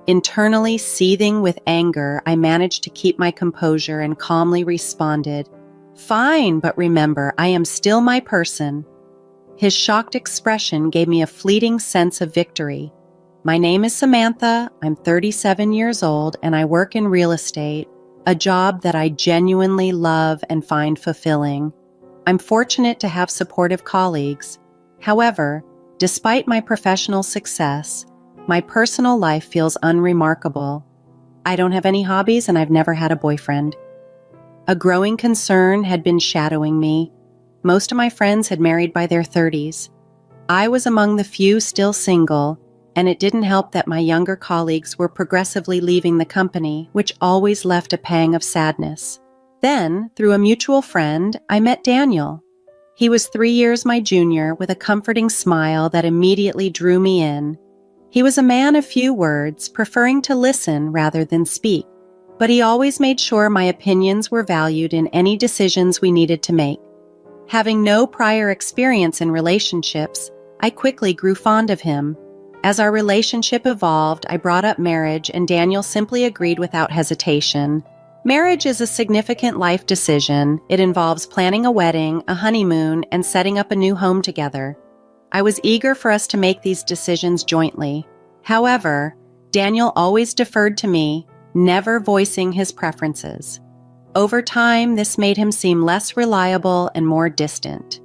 Internally seething with anger, I managed to keep my composure and calmly responded, "Fine, but remember, I am still my person." His shocked expression gave me a fleeting sense of victory. My name is Samantha, I'm 37 years old, and I work in real estate, a job that I genuinely love and find fulfilling. I'm fortunate to have supportive colleagues. However, despite my professional success, my personal life feels unremarkable. I don't have any hobbies and I've never had a boyfriend. A growing concern had been shadowing me. Most of my friends had married by their 30s. I was among the few still single, and it didn't help that my younger colleagues were progressively leaving the company, which always left a pang of sadness. Then, through a mutual friend, I met Daniel. He was 3 years my junior with a comforting smile that immediately drew me in. He was a man of few words, preferring to listen rather than speak, but he always made sure my opinions were valued in any decisions we needed to make. Having no prior experience in relationships, I quickly grew fond of him. As our relationship evolved, I brought up marriage, and Daniel simply agreed without hesitation. Marriage is a significant life decision. It involves planning a wedding, a honeymoon, and setting up a new home together. I was eager for us to make these decisions jointly. However, Daniel always deferred to me, never voicing his preferences. Over time, this made him seem less reliable and more distant.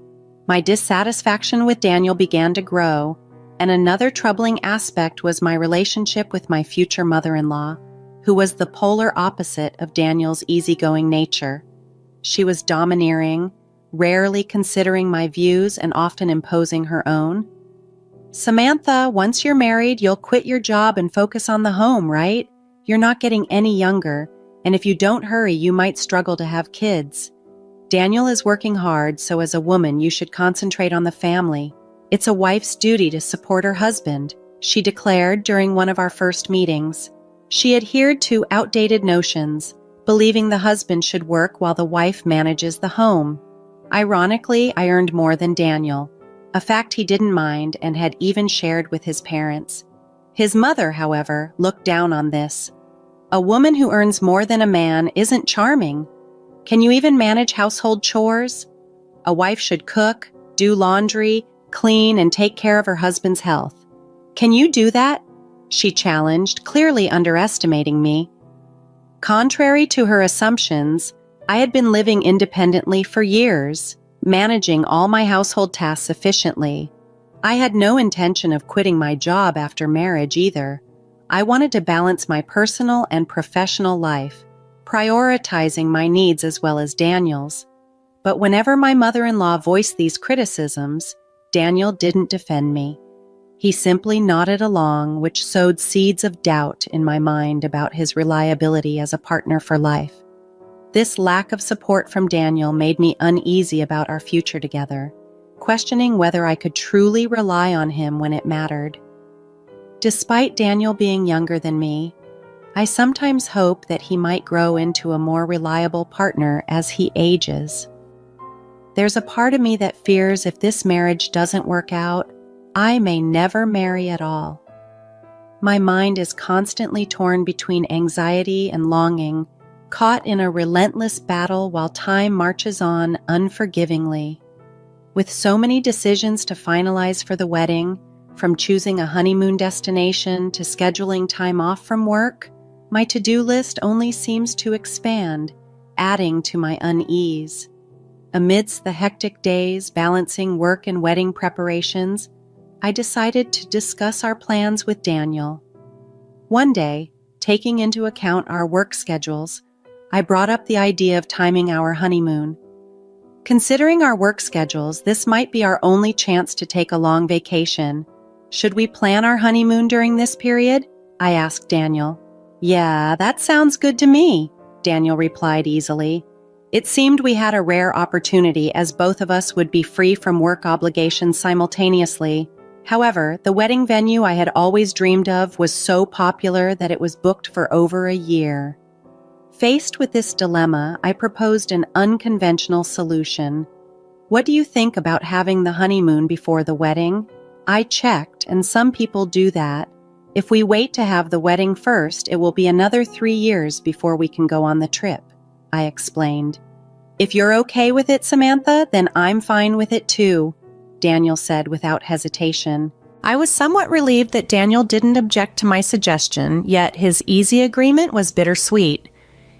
My dissatisfaction with Daniel began to grow, and another troubling aspect was my relationship with my future mother-in-law, who was the polar opposite of Daniel's easygoing nature. She was domineering, rarely considering my views and often imposing her own. "Samantha, once you're married, you'll quit your job and focus on the home, right? You're not getting any younger, and if you don't hurry, you might struggle to have kids. Daniel is working hard, so as a woman, you should concentrate on the family. It's a wife's duty to support her husband," she declared during one of our first meetings. She adhered to outdated notions, believing the husband should work while the wife manages the home. Ironically, I earned more than Daniel, a fact he didn't mind and had even shared with his parents. His mother, however, looked down on this. "A woman who earns more than a man isn't charming. Can you even manage household chores? A wife should cook, do laundry, clean, and take care of her husband's health. Can you do that?" she challenged, clearly underestimating me. Contrary to her assumptions, I had been living independently for years, managing all my household tasks efficiently. I had no intention of quitting my job after marriage either. I wanted to balance my personal and professional life, prioritizing my needs as well as Daniel's. But whenever my mother-in-law voiced these criticisms, Daniel didn't defend me. He simply nodded along, which sowed seeds of doubt in my mind about his reliability as a partner for life. This lack of support from Daniel made me uneasy about our future together, questioning whether I could truly rely on him when it mattered. Despite Daniel being younger than me, I sometimes hope that he might grow into a more reliable partner as he ages. There's a part of me that fears if this marriage doesn't work out, I may never marry at all. My mind is constantly torn between anxiety and longing, caught in a relentless battle while time marches on unforgivingly. With so many decisions to finalize for the wedding, from choosing a honeymoon destination to scheduling time off from work, my to-do list only seems to expand, adding to my unease. Amidst the hectic days balancing work and wedding preparations, I decided to discuss our plans with Daniel. One day, taking into account our work schedules, I brought up the idea of timing our honeymoon. Considering our work schedules, this might be our only chance to take a long vacation. Should we plan our honeymoon during this period? I asked Daniel. "Yeah, that sounds good to me," Daniel replied easily. It seemed we had a rare opportunity as both of us would be free from work obligations simultaneously. However, the wedding venue I had always dreamed of was so popular that it was booked for over a year. Faced with this dilemma, I proposed an unconventional solution. "What do you think about having the honeymoon before the wedding?" I checked, and some people do that. If we wait to have the wedding first, it will be another 3 years before we can go on the trip, I explained. "If you're okay with it, Samantha, then I'm fine with it too," Daniel said without hesitation. I was somewhat relieved that Daniel didn't object to my suggestion, yet his easy agreement was bittersweet.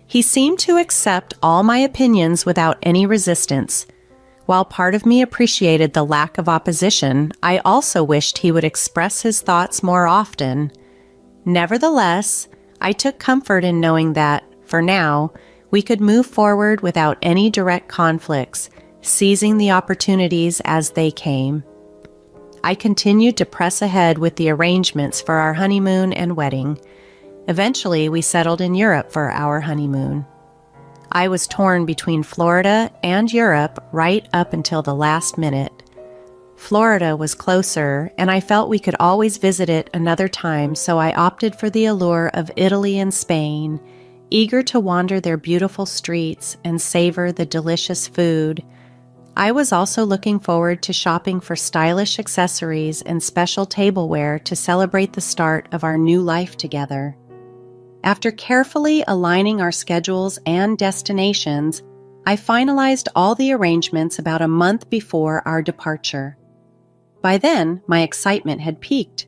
He seemed to accept all my opinions without any resistance. While part of me appreciated the lack of opposition, I also wished he would express his thoughts more often. Nevertheless, I took comfort in knowing that, for now, we could move forward without any direct conflicts, seizing the opportunities as they came. I continued to press ahead with the arrangements for our honeymoon and wedding. Eventually, we settled in Europe for our honeymoon. I was torn between Florida and Europe right up until the last minute. Florida was closer, and I felt we could always visit it another time, so I opted for the allure of Italy and Spain, eager to wander their beautiful streets and savor the delicious food. I was also looking forward to shopping for stylish accessories and special tableware to celebrate the start of our new life together. After carefully aligning our schedules and destinations, I finalized all the arrangements about a month before our departure. By then, my excitement had peaked.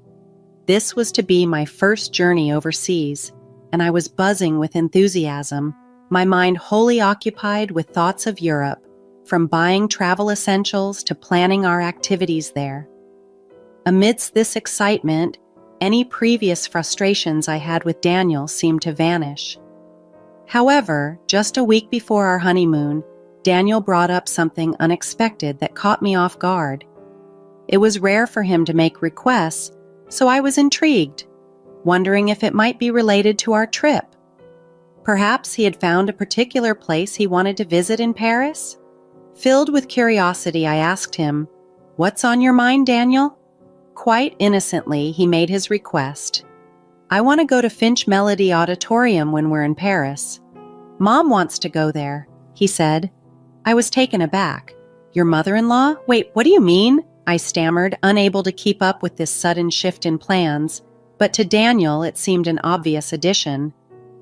This was to be my first journey overseas, and I was buzzing with enthusiasm, my mind wholly occupied with thoughts of Europe, from buying travel essentials to planning our activities there. Amidst this excitement, any previous frustrations I had with Daniel seemed to vanish. However, just a week before our honeymoon, Daniel brought up something unexpected that caught me off guard. It was rare for him to make requests, so I was intrigued, wondering if it might be related to our trip. Perhaps he had found a particular place he wanted to visit in Paris? Filled with curiosity, I asked him, "What's on your mind, Daniel?" Quite innocently, he made his request. "I want to go to Finch Melody Auditorium when we're in Paris. Mom wants to go there," he said. I was taken aback. "Your mother-in-law? Wait, what do you mean?" I stammered, unable to keep up with this sudden shift in plans, but to Daniel it seemed an obvious addition.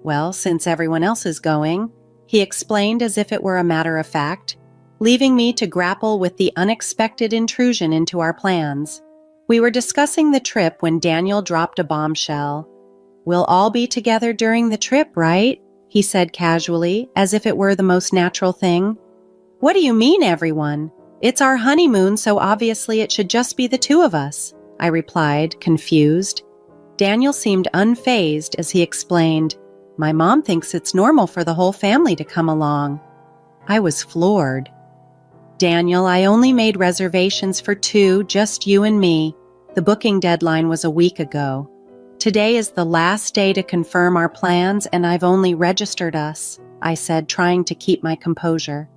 "Well, since everyone else is going," he explained as if it were a matter of fact, leaving me to grapple with the unexpected intrusion into our plans. We were discussing the trip when Daniel dropped a bombshell. "We'll all be together during the trip, right?" he said casually, as if it were the most natural thing. "What do you mean, everyone? It's our honeymoon, so obviously it should just be the two of us," I replied, confused. Daniel seemed unfazed as he explained, "My mom thinks it's normal for the whole family to come along." I was floored. "Daniel, I only made reservations for two, just you and me. The booking deadline was a week ago. Today is the last day to confirm our plans, and I've only registered us," I said, trying to keep my composure.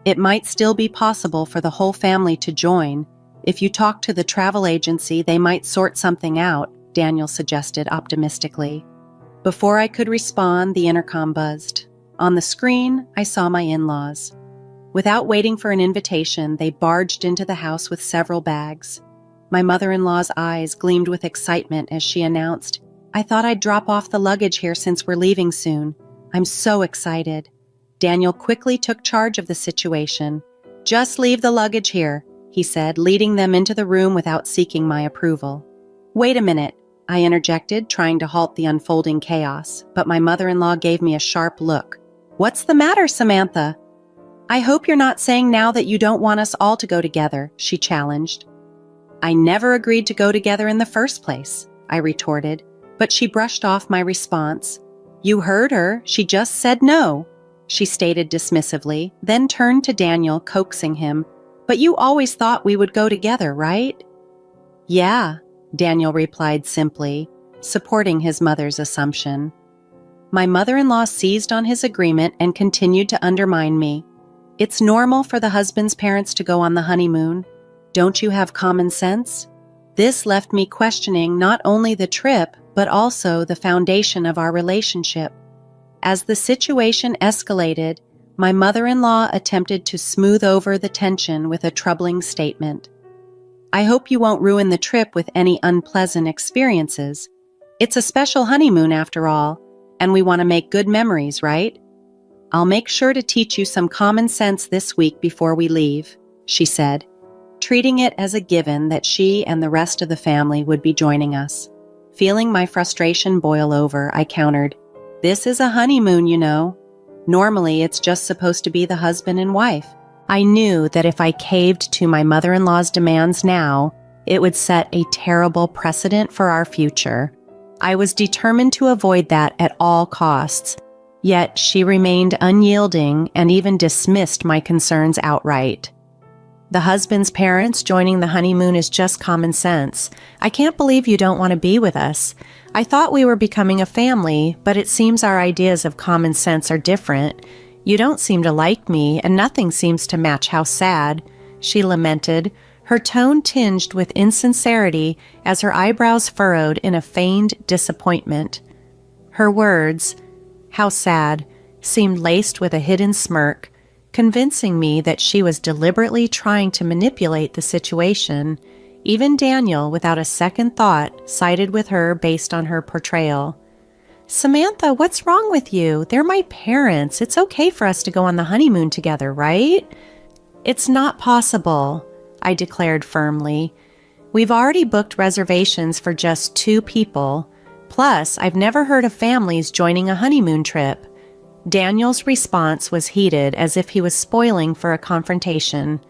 "It might still be possible for the whole family to join. If you talk to the travel agency, they might sort something out," Daniel suggested optimistically. Before I could respond, the intercom buzzed. On the screen, I saw my in-laws. Without waiting for an invitation, they barged into the house with several bags. My mother-in-law's eyes gleamed with excitement as she announced, "I thought I'd drop off the luggage here since we're leaving soon. I'm so excited." Daniel quickly took charge of the situation. "Just leave the luggage here," he said, leading them into the room without seeking my approval. "Wait a minute," I interjected, trying to halt the unfolding chaos, but my mother-in-law gave me a sharp look. "What's the matter, Samantha?" "I hope you're not saying now that you don't want us all to go together," she challenged. "I never agreed to go together in the first place," I retorted, but she brushed off my response. "You heard her, she just said no," she stated dismissively, then turned to Daniel, coaxing him. "But you always thought we would go together, right?" "Yeah," Daniel replied simply, supporting his mother's assumption. My mother-in-law seized on his agreement and continued to undermine me. "It's normal for the husband's parents to go on the honeymoon. Don't you have common sense?" This left me questioning not only the trip, but also the foundation of our relationship. As the situation escalated, my mother-in-law attempted to smooth over the tension with a troubling statement. "I hope you won't ruin the trip with any unpleasant experiences. It's a special honeymoon after all, and we want to make good memories, right? I'll make sure to teach you some common sense this week before we leave," she said, treating it as a given that she and the rest of the family would be joining us. Feeling my frustration boil over, I countered, "This is a honeymoon, you know. Normally, it's just supposed to be the husband and wife." I knew that if I caved to my mother-in-law's demands now, it would set a terrible precedent for our future. I was determined to avoid that at all costs, yet she remained unyielding and even dismissed my concerns outright. "The husband's parents joining the honeymoon is just common sense. I can't believe you don't want to be with us. I thought we were becoming a family, but it seems our ideas of common sense are different. "You don't seem to like me, and nothing seems to match how sad," she lamented, her tone tinged with insincerity as her eyebrows furrowed in a feigned disappointment. Her words, "how sad," seemed laced with a hidden smirk, convincing me that she was deliberately trying to manipulate the situation. Even Daniel, without a second thought, sided with her based on her portrayal. "Samantha, what's wrong with you? They're my parents. It's okay for us to go on the honeymoon together, right?" "It's not possible," I declared firmly. "We've already booked reservations for just 2 people. Plus, I've never heard of families joining a honeymoon trip." Daniel's response was heated, as if he was spoiling for a confrontation.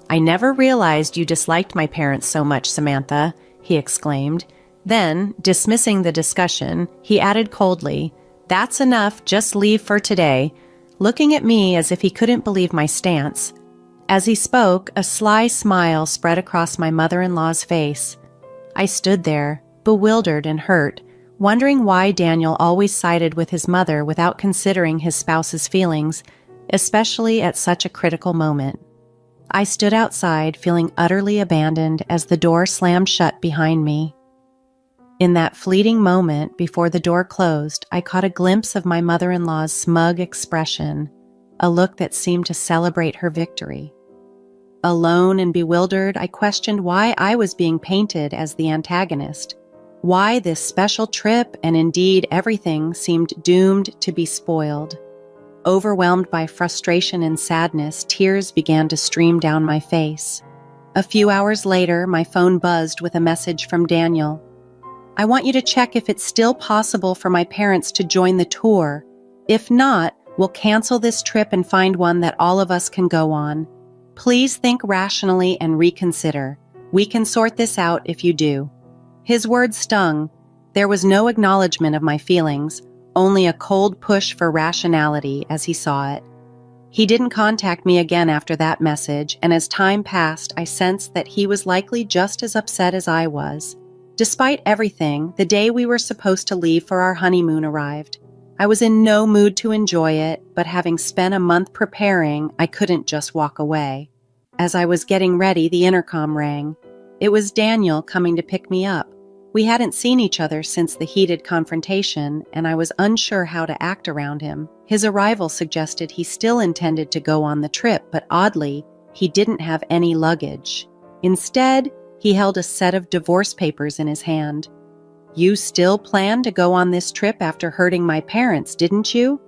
"I never realized you disliked my parents so much, Samantha," he exclaimed. Then, dismissing the discussion, he added coldly, "That's enough, just leave for today," looking at me as if he couldn't believe my stance. As he spoke, a sly smile spread across my mother-in-law's face. I stood there, bewildered and hurt, wondering why Daniel always sided with his mother without considering his spouse's feelings, especially at such a critical moment. I stood outside, feeling utterly abandoned as the door slammed shut behind me. In that fleeting moment before the door closed, I caught a glimpse of my mother-in-law's smug expression, a look that seemed to celebrate her victory. Alone and bewildered, I questioned why I was being painted as the antagonist, why this special trip and indeed everything seemed doomed to be spoiled. Overwhelmed by frustration and sadness, tears began to stream down my face. A few hours later, my phone buzzed with a message from Daniel. "I want you to check if it's still possible for my parents to join the tour. If not, we'll cancel this trip and find one that all of us can go on. Please think rationally and reconsider. We can sort this out if you do." His words stung. There was no acknowledgement of my feelings, only a cold push for rationality as he saw it. He didn't contact me again after that message, and as time passed, I sensed that he was likely just as upset as I was. Despite everything, the day we were supposed to leave for our honeymoon arrived. I was in no mood to enjoy it, but having spent a month preparing, I couldn't just walk away. As I was getting ready, the intercom rang. It was Daniel coming to pick me up. We hadn't seen each other since the heated confrontation, and I was unsure how to act around him. His arrival suggested he still intended to go on the trip, but oddly, he didn't have any luggage. Instead, he held a set of divorce papers in his hand. "You still plan to go on this trip after hurting my parents, didn't you?"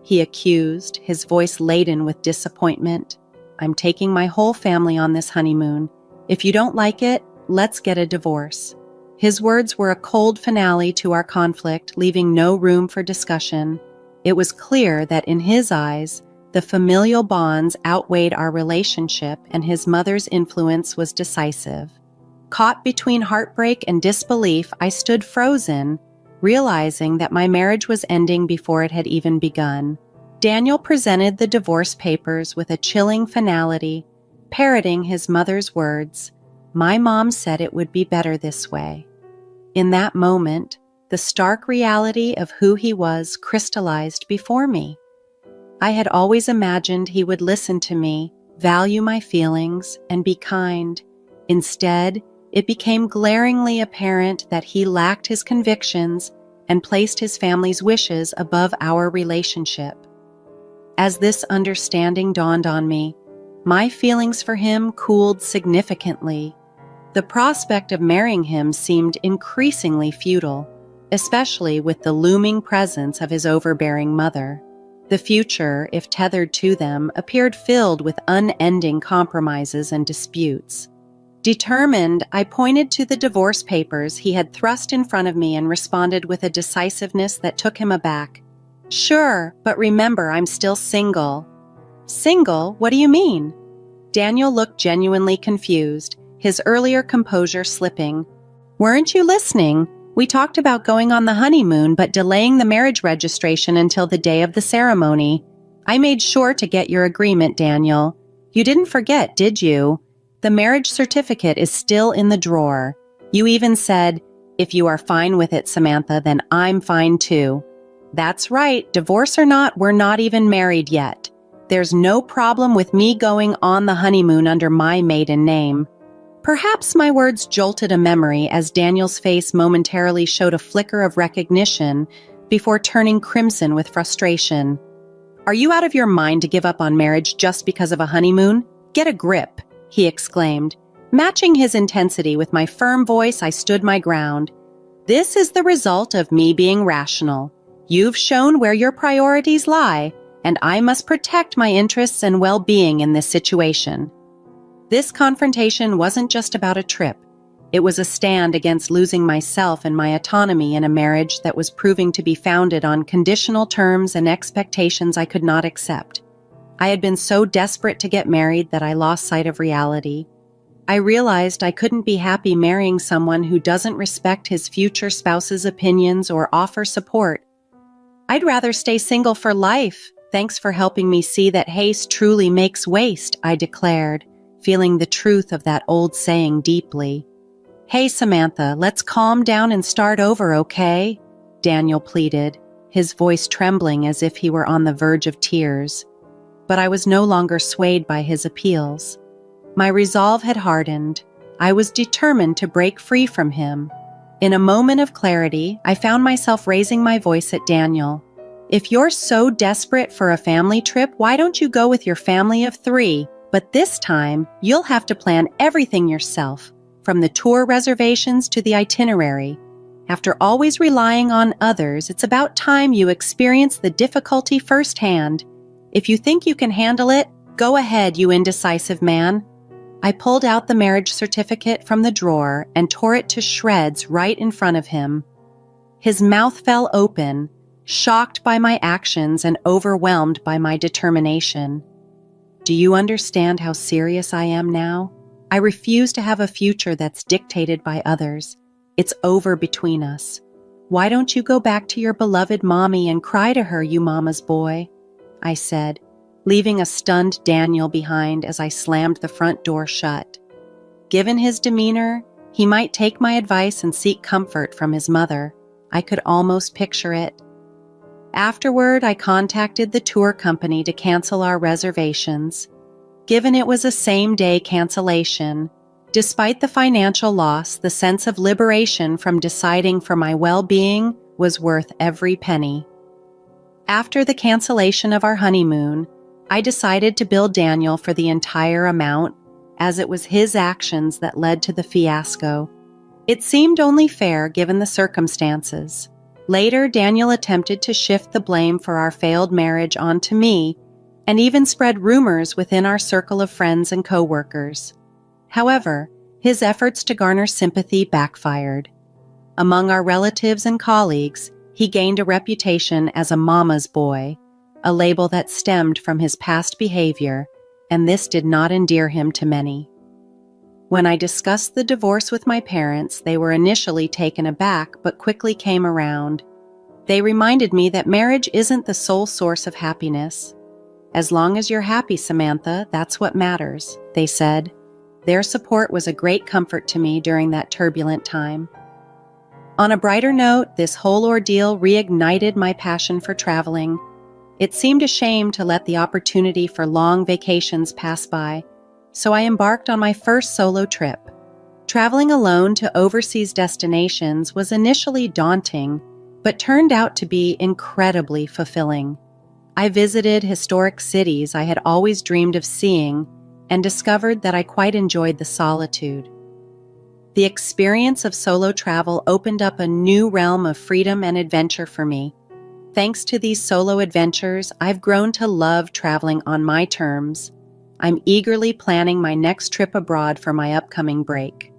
he accused, his voice laden with disappointment. "I'm taking my whole family on this honeymoon. If you don't like it, let's get a divorce." His words were a cold finale to our conflict, leaving no room for discussion. It was clear that in his eyes, the familial bonds outweighed our relationship, and his mother's influence was decisive. Caught between heartbreak and disbelief, I stood frozen, realizing that my marriage was ending before it had even begun. Daniel presented the divorce papers with a chilling finality, parroting his mother's words, "My mom said it would be better this way." In that moment, the stark reality of who he was crystallized before me. I had always imagined he would listen to me, value my feelings, and be kind. Instead, it became glaringly apparent that he lacked his convictions and placed his family's wishes above our relationship. As this understanding dawned on me, my feelings for him cooled significantly. The prospect of marrying him seemed increasingly futile, especially with the looming presence of his overbearing mother. The future, if tethered to them, appeared filled with unending compromises and disputes. Determined, I pointed to the divorce papers he had thrust in front of me and responded with a decisiveness that took him aback. "Sure, but remember, I'm still single." "Single? What do you mean?" Daniel looked genuinely confused, his earlier composure slipping. "Weren't you listening? We talked about going on the honeymoon but delaying the marriage registration until the day of the ceremony. I made sure to get your agreement, Daniel. You didn't forget, did you? The marriage certificate is still in the drawer. You even said, 'If you are fine with it, Samantha, then I'm fine too.'" That's right, divorce or not, we're not even married yet. There's no problem with me going on the honeymoon under my maiden name. Perhaps my words jolted a memory as Daniel's face momentarily showed a flicker of recognition before turning crimson with frustration. Are you out of your mind to give up on marriage just because of a honeymoon? Get a grip, he exclaimed. Matching his intensity with my firm voice, I stood my ground. This is the result of me being rational. You've shown where your priorities lie, and I must protect my interests and well-being in this situation. This confrontation wasn't just about a trip. It was a stand against losing myself and my autonomy in a marriage that was proving to be founded on conditional terms and expectations I could not accept. I had been so desperate to get married that I lost sight of reality. I realized I couldn't be happy marrying someone who doesn't respect his future spouse's opinions or offer support. I'd rather stay single for life. Thanks for helping me see that haste truly makes waste, I declared, feeling the truth of that old saying deeply. Hey, Samantha, let's calm down and start over, okay? Daniel pleaded, his voice trembling as if he were on the verge of tears. But I was no longer swayed by his appeals. My resolve had hardened. I was determined to break free from him. In a moment of clarity, I found myself raising my voice at Daniel. If you're so desperate for a family trip, why don't you go with your family of 3? But this time, you'll have to plan everything yourself, from the tour reservations to the itinerary. After always relying on others, it's about time you experience the difficulty firsthand. If you think you can handle it, go ahead, you indecisive man. I pulled out the marriage certificate from the drawer and tore it to shreds right in front of him. His mouth fell open, shocked by my actions and overwhelmed by my determination. Do you understand how serious I am now? I refuse to have a future that's dictated by others. It's over between us. Why don't you go back to your beloved mommy and cry to her, you mama's boy? I said, leaving a stunned Daniel behind as I slammed the front door shut. Given his demeanor, he might take my advice and seek comfort from his mother. I could almost picture it. Afterward, I contacted the tour company to cancel our reservations. Given it was a same-day cancellation, despite the financial loss, the sense of liberation from deciding for my well-being was worth every penny. After the cancellation of our honeymoon, I decided to bill Daniel for the entire amount, as it was his actions that led to the fiasco. It seemed only fair given the circumstances. Later, Daniel attempted to shift the blame for our failed marriage onto me, and even spread rumors within our circle of friends and coworkers. However, his efforts to garner sympathy backfired. Among our relatives and colleagues, he gained a reputation as a mama's boy, a label that stemmed from his past behavior, and this did not endear him to many. When I discussed the divorce with my parents, they were initially taken aback but quickly came around. They reminded me that marriage isn't the sole source of happiness. As long as you're happy, Samantha, that's what matters, they said. Their support was a great comfort to me during that turbulent time. On a brighter note, this whole ordeal reignited my passion for traveling. It seemed a shame to let the opportunity for long vacations pass by, so I embarked on my first solo trip. Traveling alone to overseas destinations was initially daunting, but turned out to be incredibly fulfilling. I visited historic cities I had always dreamed of seeing and discovered that I quite enjoyed the solitude. The experience of solo travel opened up a new realm of freedom and adventure for me. Thanks to these solo adventures, I've grown to love traveling on my terms. I'm eagerly planning my next trip abroad for my upcoming break.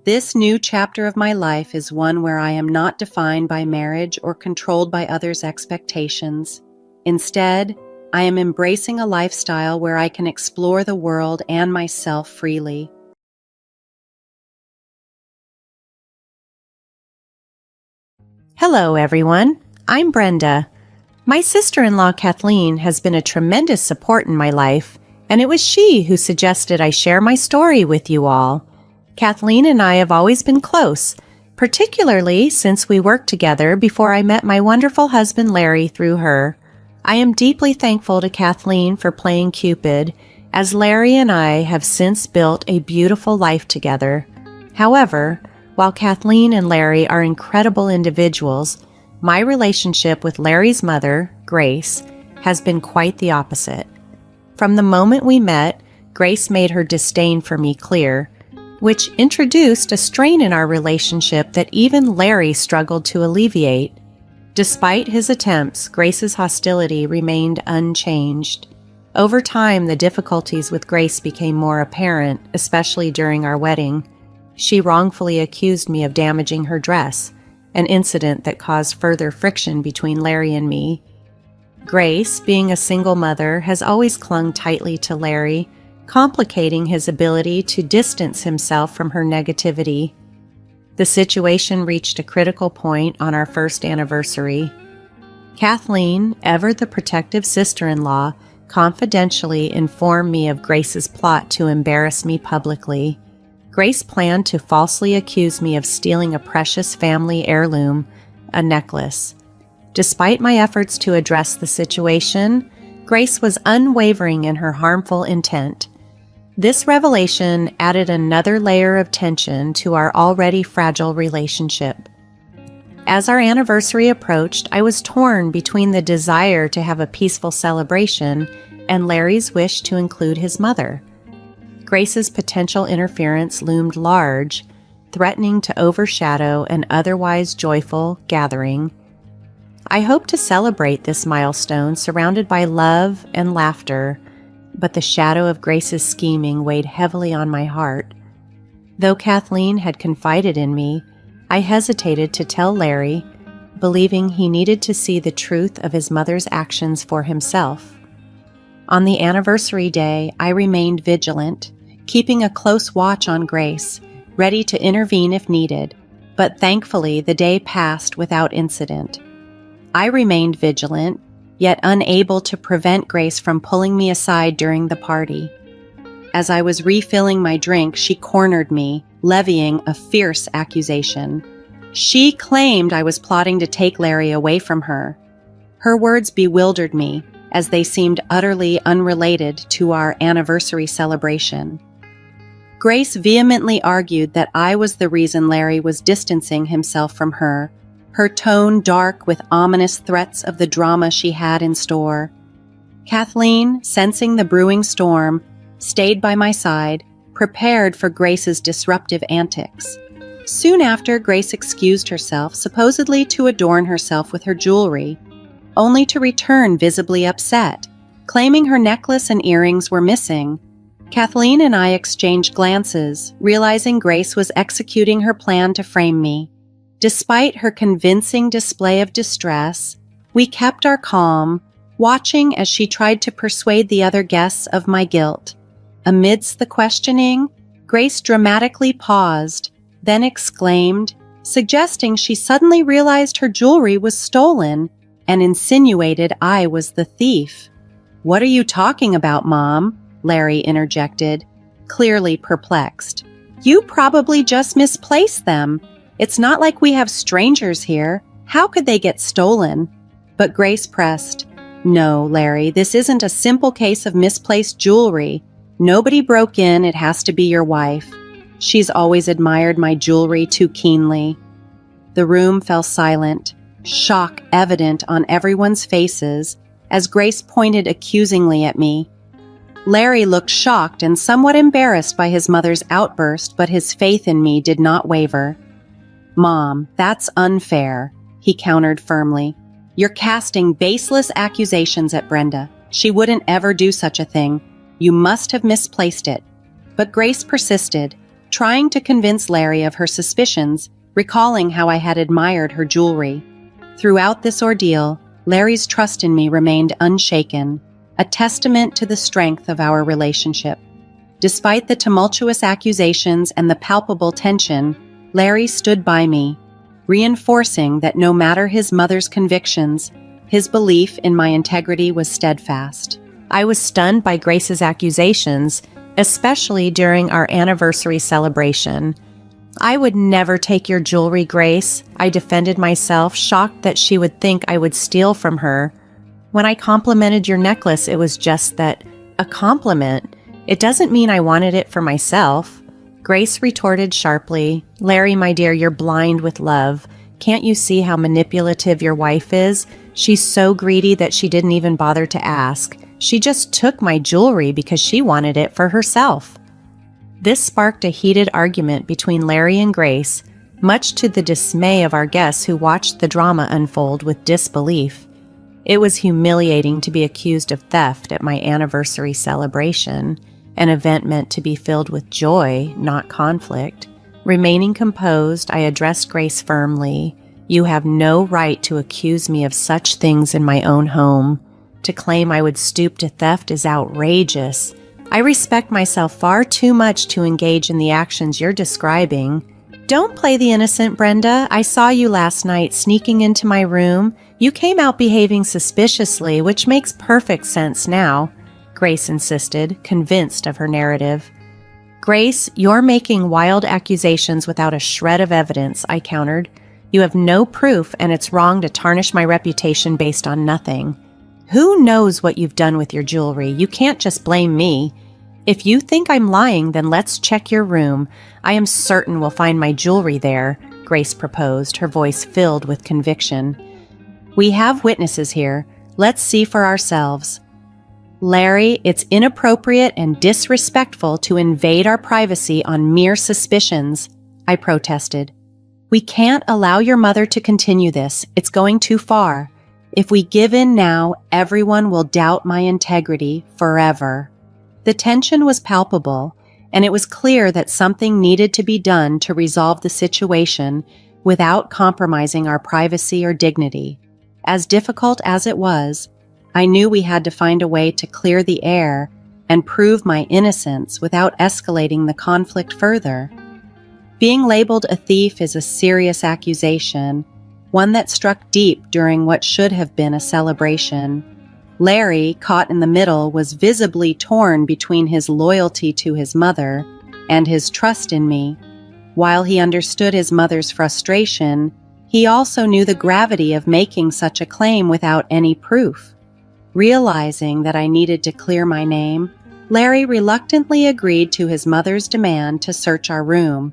This new chapter of my life is one where I am not defined by marriage or controlled by others' expectations. Instead, I am embracing a lifestyle where I can explore the world and myself freely. Hello, everyone. I'm Brenda. My sister-in-law, Kathleen, has been a tremendous support in my life, and it was she who suggested I share my story with you all. Kathleen and I have always been close, particularly since we worked together before I met my wonderful husband Larry through her. I am deeply thankful to Kathleen for playing Cupid, as Larry and I have since built a beautiful life together. However, while Kathleen and Larry are incredible individuals, my relationship with Larry's mother, Grace, has been quite the opposite. From the moment we met, Grace made her disdain for me clear, which introduced a strain in our relationship that even Larry struggled to alleviate. Despite his attempts, Grace's hostility remained unchanged. Over time, the difficulties with Grace became more apparent, especially during our wedding. She wrongfully accused me of damaging her dress, an incident that caused further friction between Larry and me. Grace, being a single mother, has always clung tightly to Larry, complicating his ability to distance himself from her negativity. The situation reached a critical point on our first anniversary. Kathleen, ever the protective sister-in-law, confidentially informed me of Grace's plot to embarrass me publicly. Grace planned to falsely accuse me of stealing a precious family heirloom, a necklace. Despite my efforts to address the situation, Grace was unwavering in her harmful intent. This revelation added another layer of tension to our already fragile relationship. As our anniversary approached, I was torn between the desire to have a peaceful celebration and Larry's wish to include his mother. Grace's potential interference loomed large, threatening to overshadow an otherwise joyful gathering. I hoped to celebrate this milestone surrounded by love and laughter, but the shadow of Grace's scheming weighed heavily on my heart. Though Kathleen had confided in me, I hesitated to tell Larry, believing he needed to see the truth of his mother's actions for himself. On the anniversary day, I remained vigilant, keeping a close watch on Grace, ready to intervene if needed, but thankfully the day passed without incident. I remained vigilant, yet unable to prevent Grace from pulling me aside during the party. As I was refilling my drink, she cornered me, levying a fierce accusation. She claimed I was plotting to take Larry away from her. Her words bewildered me, as they seemed utterly unrelated to our anniversary celebration. Grace vehemently argued that I was the reason Larry was distancing himself from her, her tone dark with ominous threats of the drama she had in store. Kathleen, sensing the brewing storm, stayed by my side, prepared for Grace's disruptive antics. Soon after, Grace excused herself, supposedly to adorn herself with her jewelry, only to return visibly upset, claiming her necklace and earrings were missing. Kathleen and I exchanged glances, realizing Grace was executing her plan to frame me. Despite her convincing display of distress, we kept our calm, watching as she tried to persuade the other guests of my guilt. Amidst the questioning, Grace dramatically paused, then exclaimed, suggesting she suddenly realized her jewelry was stolen and insinuated I was the thief. "What are you talking about, Mom?" Larry interjected, clearly perplexed. "You probably just misplaced them. It's not like we have strangers here. How could they get stolen?" But Grace pressed, "No, Larry, this isn't a simple case of misplaced jewelry. Nobody broke in, it has to be your wife. She's always admired my jewelry too keenly." The room fell silent, shock evident on everyone's faces as Grace pointed accusingly at me. Larry looked shocked and somewhat embarrassed by his mother's outburst, but his faith in me did not waver. "Mom, that's unfair," he countered firmly. "You're casting baseless accusations at Brenda. She wouldn't ever do such a thing. You must have misplaced it." But Grace persisted, trying to convince Larry of her suspicions, recalling how I had admired her jewelry. Throughout this ordeal, Larry's trust in me remained unshaken, a testament to the strength of our relationship. Despite the tumultuous accusations and the palpable tension, Larry stood by me, reinforcing that no matter his mother's convictions, his belief in my integrity was steadfast. I was stunned by Grace's accusations, especially during our anniversary celebration. I would never take your jewelry, Grace. I defended myself, shocked that she would think I would steal from her. When I complimented your necklace, it was just that, a compliment. It doesn't mean I wanted it for myself. Grace retorted sharply, Larry, my dear, you're blind with love. Can't you see how manipulative your wife is? She's so greedy that she didn't even bother to ask. She just took my jewelry because she wanted it for herself. This sparked a heated argument between Larry and Grace, much to the dismay of our guests who watched the drama unfold with disbelief. It was humiliating to be accused of theft at my anniversary celebration, an event meant to be filled with joy, not conflict. Remaining composed, I addressed Grace firmly. You have no right to accuse me of such things in my own home. To claim I would stoop to theft is outrageous. I respect myself far too much to engage in the actions you're describing. Don't play the innocent, Brenda. I saw you last night sneaking into my room. You came out behaving suspiciously, which makes perfect sense now, Grace insisted, convinced of her narrative. Grace, you're making wild accusations without a shred of evidence, I countered. You have no proof, and it's wrong to tarnish my reputation based on nothing. Who knows what you've done with your jewelry? You can't just blame me. If you think I'm lying, then let's check your room. I am certain we'll find my jewelry there, Grace proposed, her voice filled with conviction. We have witnesses here. Let's see for ourselves. Larry, it's inappropriate and disrespectful to invade our privacy on mere suspicions, I protested. We can't allow your mother to continue this. It's going too far. If we give in now, everyone will doubt my integrity forever. The tension was palpable, and it was clear that something needed to be done to resolve the situation without compromising our privacy or dignity. As difficult as it was, I knew we had to find a way to clear the air and prove my innocence without escalating the conflict further. Being labeled a thief is a serious accusation, one that struck deep during what should have been a celebration. Larry, caught in the middle, was visibly torn between his loyalty to his mother and his trust in me. While he understood his mother's frustration, he also knew the gravity of making such a claim without any proof. Realizing that I needed to clear my name, Larry reluctantly agreed to his mother's demand to search our room.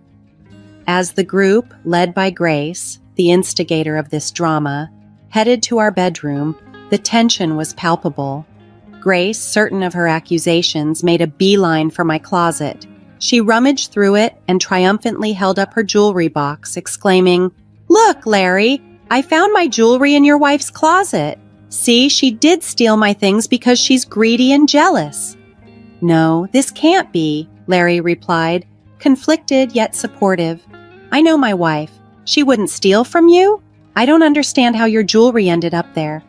As the group, led by Grace, the instigator of this drama, headed to our bedroom, the tension was palpable. Grace, certain of her accusations, made a beeline for my closet. She rummaged through it and triumphantly held up her jewelry box, exclaiming, "Look, Larry, I found my jewelry in your wife's closet. See, she did steal my things because she's greedy and jealous." "No, this can't be," Larry replied, conflicted yet supportive. "I know my wife. She wouldn't steal from you? I don't understand how your jewelry ended up there.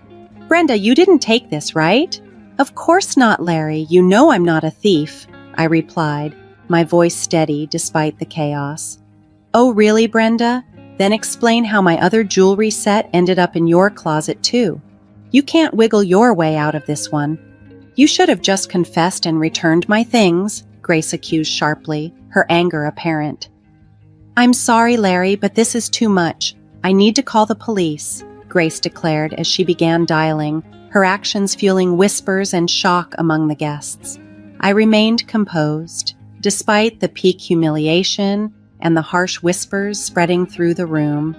Brenda, you didn't take this, right?" "Of course not, Larry. You know I'm not a thief," I replied, my voice steady despite the chaos. "Oh, really, Brenda? Then explain how my other jewelry set ended up in your closet, too. You can't wiggle your way out of this one." "You should have just confessed and returned my things," Grace accused sharply, her anger apparent. "I'm sorry, Larry, but this is too much. I need to call the police," Grace declared as she began dialing, her actions fueling whispers and shock among the guests. I remained composed, despite the peak humiliation and the harsh whispers spreading through the room.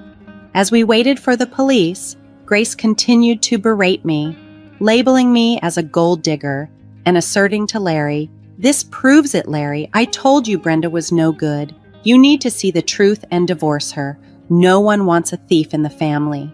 As we waited for the police, Grace continued to berate me, labeling me as a gold digger and asserting to Larry, "This proves it, Larry. I told you Brenda was no good. You need to see the truth and divorce her. No one wants a thief in the family."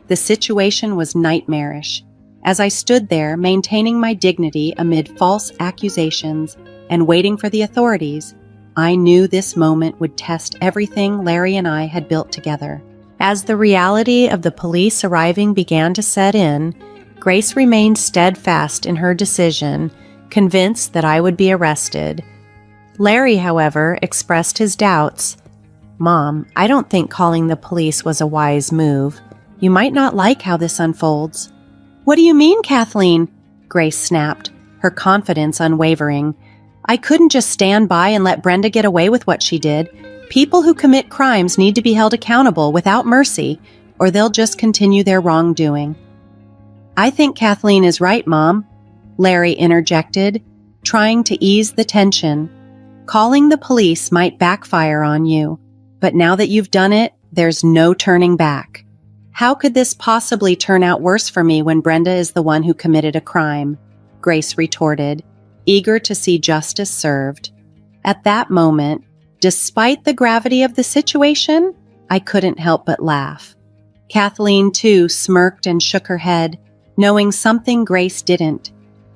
The situation was nightmarish. As I stood there, maintaining my dignity amid false accusations and waiting for the authorities, I knew this moment would test everything Larry and I had built together. As the reality of the police arriving began to set in, Grace remained steadfast in her decision, convinced that I would be arrested. Larry, however, expressed his doubts. "Mom, I don't think calling the police was a wise move. You might not like how this unfolds." "What do you mean, Kathleen?" Grace snapped, her confidence unwavering. "I couldn't just stand by and let Brenda get away with what she did. People who commit crimes need to be held accountable without mercy, or they'll just continue their wrongdoing. I think Kathleen is right, Mom, Larry interjected, trying to ease the tension. Calling the police might backfire on you, but now that you've done it, there's no turning back. How could this possibly turn out worse for me when Brenda is the one who committed a crime? Grace retorted, eager to see justice served. At that moment, despite the gravity of the situation, I couldn't help but laugh. Kathleen, too, smirked and shook her head, knowing something Grace didn't.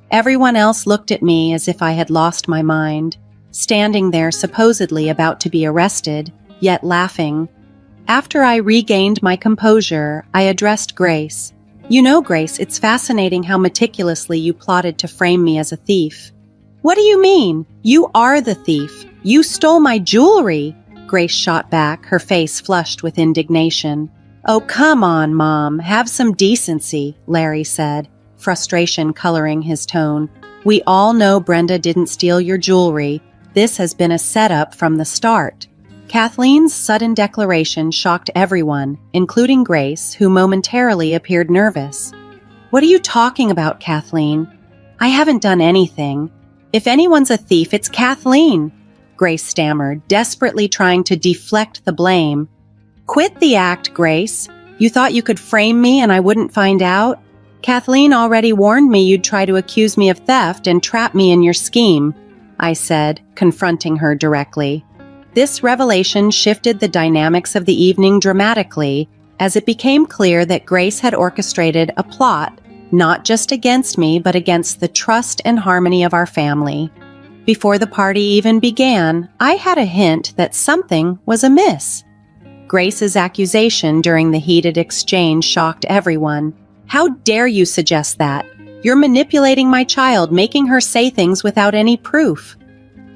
Everyone else looked at me as if I had lost my mind, standing there supposedly about to be arrested, yet laughing. After I regained my composure, I addressed Grace. You know, Grace, it's fascinating how meticulously you plotted to frame me as a thief. What do you mean? You are the thief. You stole my jewelry, Grace shot back, her face flushed with indignation. Oh, come on, Mom, have some decency, Larry said, frustration coloring his tone. We all know Brenda didn't steal your jewelry. This has been a setup from the start. Kathleen's sudden declaration shocked everyone, including Grace, who momentarily appeared nervous. What are you talking about, Kathleen? I haven't done anything. If anyone's a thief, it's Kathleen, Grace stammered, desperately trying to deflect the blame. Quit the act, Grace. You thought you could frame me and I wouldn't find out? Kathleen already warned me you'd try to accuse me of theft and trap me in your scheme, I said, confronting her directly. This revelation shifted the dynamics of the evening dramatically, as it became clear that Grace had orchestrated a plot, not just against me, but against the trust and harmony of our family. Before the party even began, I had a hint that something was amiss. Grace's accusation during the heated exchange shocked everyone. How dare you suggest that? You're manipulating my child, making her say things without any proof.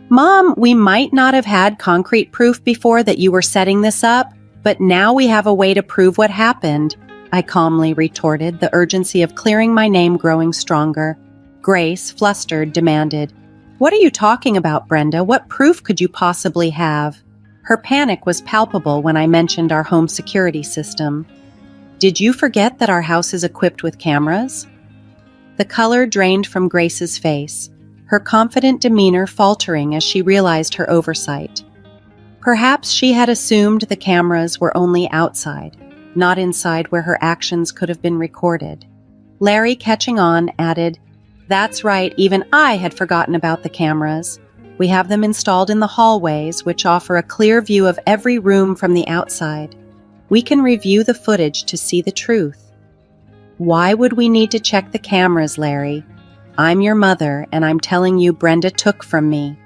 Mom, we might not have had concrete proof before that you were setting this up, but now we have a way to prove what happened, I calmly retorted, the urgency of clearing my name growing stronger. Grace, flustered, demanded, What are you talking about, Brenda? What proof could you possibly have? Her panic was palpable when I mentioned our home security system. Did you forget that our house is equipped with cameras? The color drained from Grace's face, her confident demeanor faltering as she realized her oversight. Perhaps she had assumed the cameras were only outside, not inside where her actions could have been recorded. Larry, catching on, added, That's right, even I had forgotten about the cameras. We have them installed in the hallways, which offer a clear view of every room from the outside. We can review the footage to see the truth. Why would we need to check the cameras, Larry? I'm your mother, and I'm telling you Brenda took from me.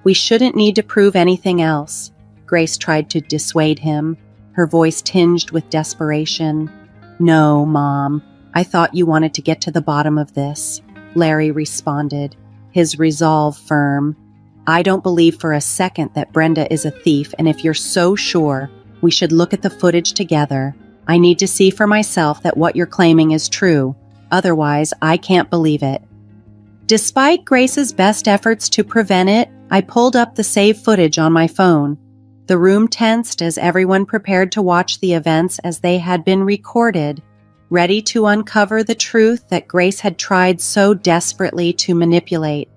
We shouldn't need to prove anything else. Grace tried to dissuade him, her voice tinged with desperation. No, Mom, I thought you wanted to get to the bottom of this, Larry responded, his resolve firm. I don't believe for a second that Brenda is a thief, and if you're so sure, we should look at the footage together. I need to see for myself that what you're claiming is true. Otherwise, I can't believe it. Despite Grace's best efforts to prevent it, I pulled up the saved footage on my phone. The room tensed as everyone prepared to watch the events as they had been recorded, ready to uncover the truth that Grace had tried so desperately to manipulate.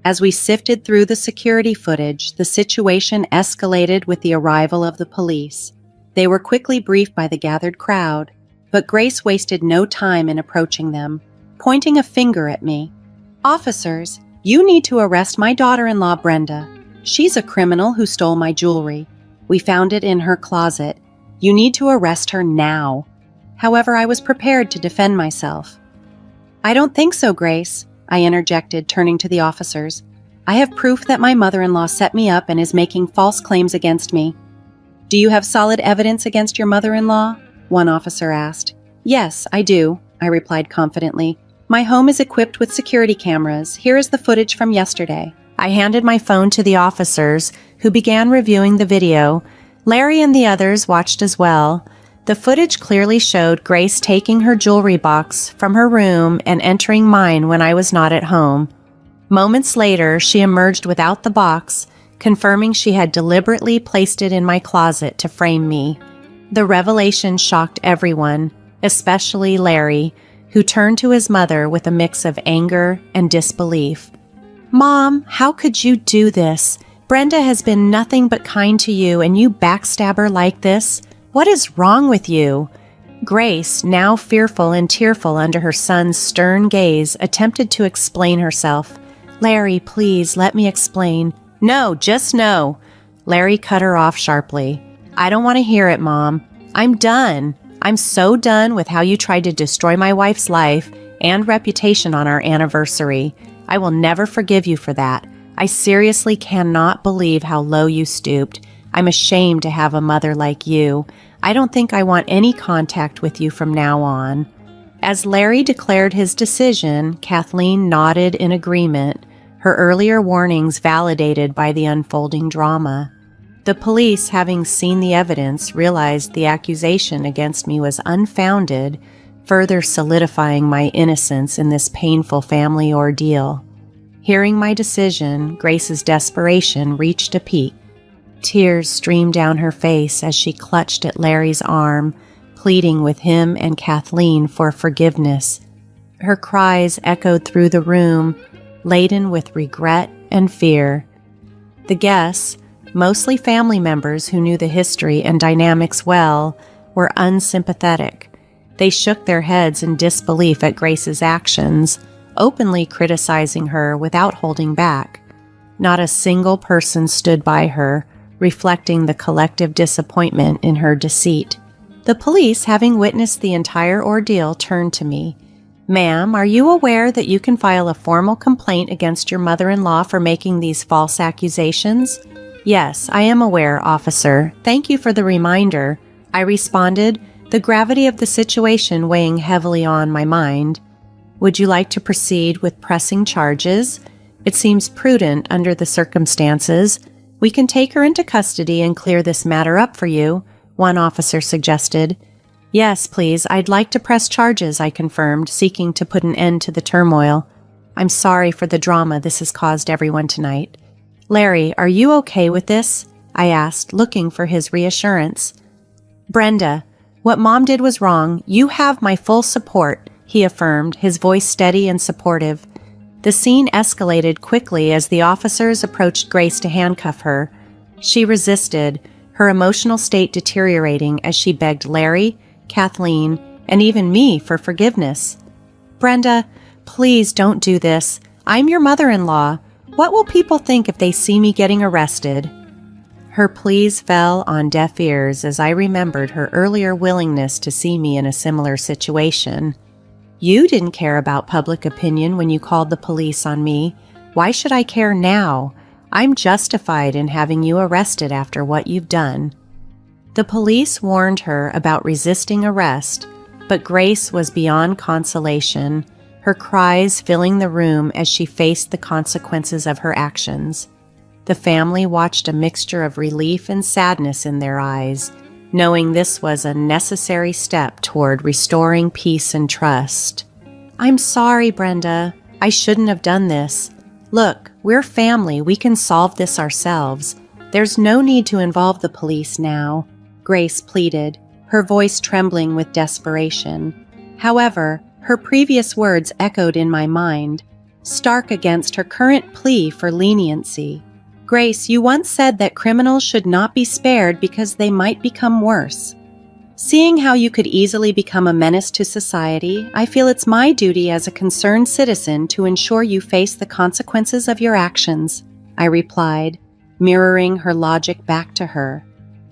As we sifted through the security footage, the situation escalated with the arrival of the police. They were quickly briefed by the gathered crowd, but Grace wasted no time in approaching them, pointing a finger at me. Officers, you need to arrest my daughter-in-law, Brenda. She's a criminal who stole my jewelry. We found it in her closet. You need to arrest her now. However, I was prepared to defend myself. I don't think so, Grace, I interjected, turning to the officers. I have proof that my mother-in-law set me up and is making false claims against me. Do you have solid evidence against your mother-in-law? One officer asked. Yes, I do, I replied confidently. My home is equipped with security cameras. Here is the footage from yesterday. I handed my phone to the officers, who began reviewing the video. Larry and the others watched as well. The footage clearly showed Grace taking her jewelry box from her room and entering mine when I was not at home. Moments later, she emerged without the box, confirming she had deliberately placed it in my closet to frame me. The revelation shocked everyone, especially Larry, who turned to his mother with a mix of anger and disbelief. "Mom, how could you do this? Brenda has been nothing but kind to you, and you backstab her like this? What is wrong with you?" Grace, now fearful and tearful under her son's stern gaze, attempted to explain herself. "Larry, please, let me explain." "No, just no." Larry cut her off sharply. "I don't want to hear it, Mom. I'm done. I'm so done with how you tried to destroy my wife's life and reputation on our anniversary. I will never forgive you for that. I seriously cannot believe how low you stooped. I'm ashamed to have a mother like you. I don't think I want any contact with you from now on." As Larry declared his decision, Kathleen nodded in agreement, her earlier warnings validated by the unfolding drama. The police, having seen the evidence, realized the accusation against me was unfounded, further solidifying my innocence in this painful family ordeal. Hearing my decision, Grace's desperation reached a peak. Tears streamed down her face as she clutched at Larry's arm, pleading with him and Kathleen for forgiveness. Her cries echoed through the room, laden with regret and fear. The guests, mostly family members who knew the history and dynamics well, were unsympathetic. They shook their heads in disbelief at Grace's actions, openly criticizing her without holding back. Not a single person stood by her, reflecting the collective disappointment in her deceit. The police, having witnessed the entire ordeal, turned to me. "Ma'am, are you aware that you can file a formal complaint against your mother-in-law for making these false accusations?" "Yes, I am aware, officer. Thank you for the reminder," I responded, the gravity of the situation weighing heavily on my mind. "Would you like to proceed with pressing charges? It seems prudent under the circumstances. We can take her into custody and clear this matter up for you," one officer suggested. "Yes, please, I'd like to press charges," I confirmed, seeking to put an end to the turmoil. "I'm sorry for the drama this has caused everyone tonight." "Larry, are you okay with this?" I asked, looking for his reassurance. "Brenda, what Mom did was wrong. You have my full support," he affirmed, his voice steady and supportive. The scene escalated quickly as the officers approached Grace to handcuff her. She resisted, her emotional state deteriorating as she begged Larry, Kathleen, and even me for forgiveness. "Brenda, please don't do this. I'm your mother-in-law. What will people think if they see me getting arrested?" Her pleas fell on deaf ears as I remembered her earlier willingness to see me in a similar situation. "You didn't care about public opinion when you called the police on me. Why should I care now? I'm justified in having you arrested after what you've done." The police warned her about resisting arrest, but Grace was beyond consolation, her cries filling the room as she faced the consequences of her actions. The family watched a mixture of relief and sadness in their eyes, knowing this was a necessary step toward restoring peace and trust. "I'm sorry, Brenda. I shouldn't have done this. Look, we're family. We can solve this ourselves. There's no need to involve the police now," Grace pleaded, her voice trembling with desperation. However, her previous words echoed in my mind, stark against her current plea for leniency. "Grace, you once said that criminals should not be spared because they might become worse. Seeing how you could easily become a menace to society, I feel it's my duty as a concerned citizen to ensure you face the consequences of your actions," I replied, mirroring her logic back to her.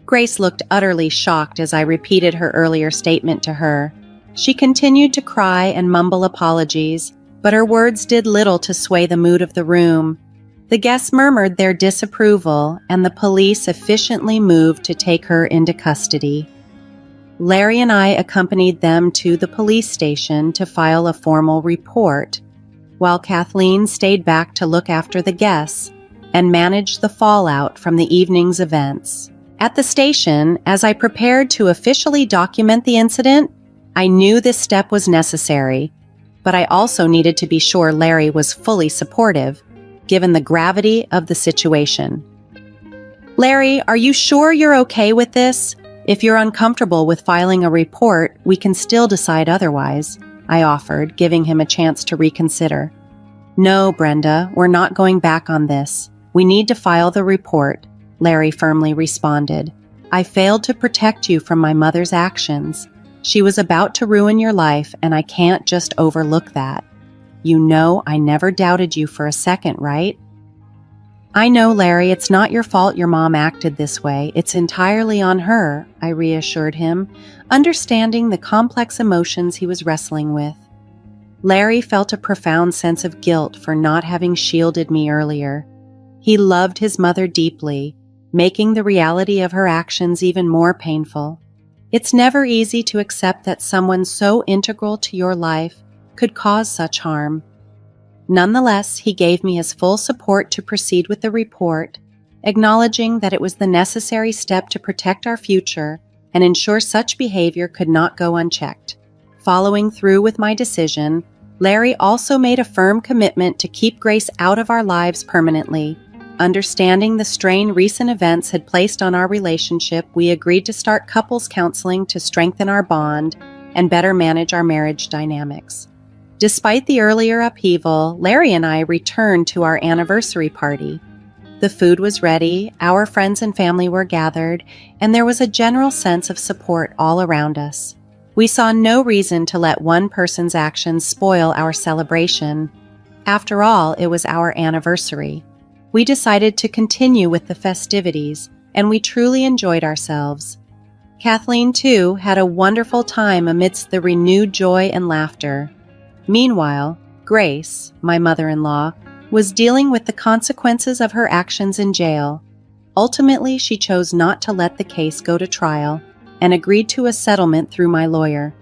Grace looked utterly shocked as I repeated her earlier statement to her. She continued to cry and mumble apologies, but her words did little to sway the mood of the room. The guests murmured their disapproval, and the police efficiently moved to take her into custody. Larry and I accompanied them to the police station to file a formal report, while Kathleen stayed back to look after the guests and manage the fallout from the evening's events. At the station, as I prepared to officially document the incident, I knew this step was necessary, but I also needed to be sure Larry was fully supportive, given the gravity of the situation. Larry, are you sure you're okay with this? If you're uncomfortable with filing a report, we can still decide otherwise, I offered, giving him a chance to reconsider. No, Brenda, we're not going back on this. We need to file the report, Larry firmly responded. I failed to protect you from my mother's actions. She was about to ruin your life, and I can't just overlook that. You know I never doubted you for a second, right? I know, Larry, it's not your fault your mom acted this way. It's entirely on her, I reassured him, understanding the complex emotions he was wrestling with. Larry felt a profound sense of guilt for not having shielded me earlier. He loved his mother deeply, making the reality of her actions even more painful. It's never easy to accept that someone so integral to your life could cause such harm. Nonetheless, he gave me his full support to proceed with the report, acknowledging that it was the necessary step to protect our future and ensure such behavior could not go unchecked. Following through with my decision, Larry also made a firm commitment to keep Grace out of our lives permanently. Understanding the strain recent events had placed on our relationship, we agreed to start couples counseling to strengthen our bond and better manage our marriage dynamics. Despite the earlier upheaval, Larry and I returned to our anniversary party. The food was ready, our friends and family were gathered, and there was a general sense of support all around us. We saw no reason to let one person's actions spoil our celebration. After all, it was our anniversary. We decided to continue with the festivities, and we truly enjoyed ourselves. Kathleen, too, had a wonderful time amidst the renewed joy and laughter. Meanwhile, Grace, my mother-in-law, was dealing with the consequences of her actions in jail. Ultimately, she chose not to let the case go to trial and agreed to a settlement through my lawyer.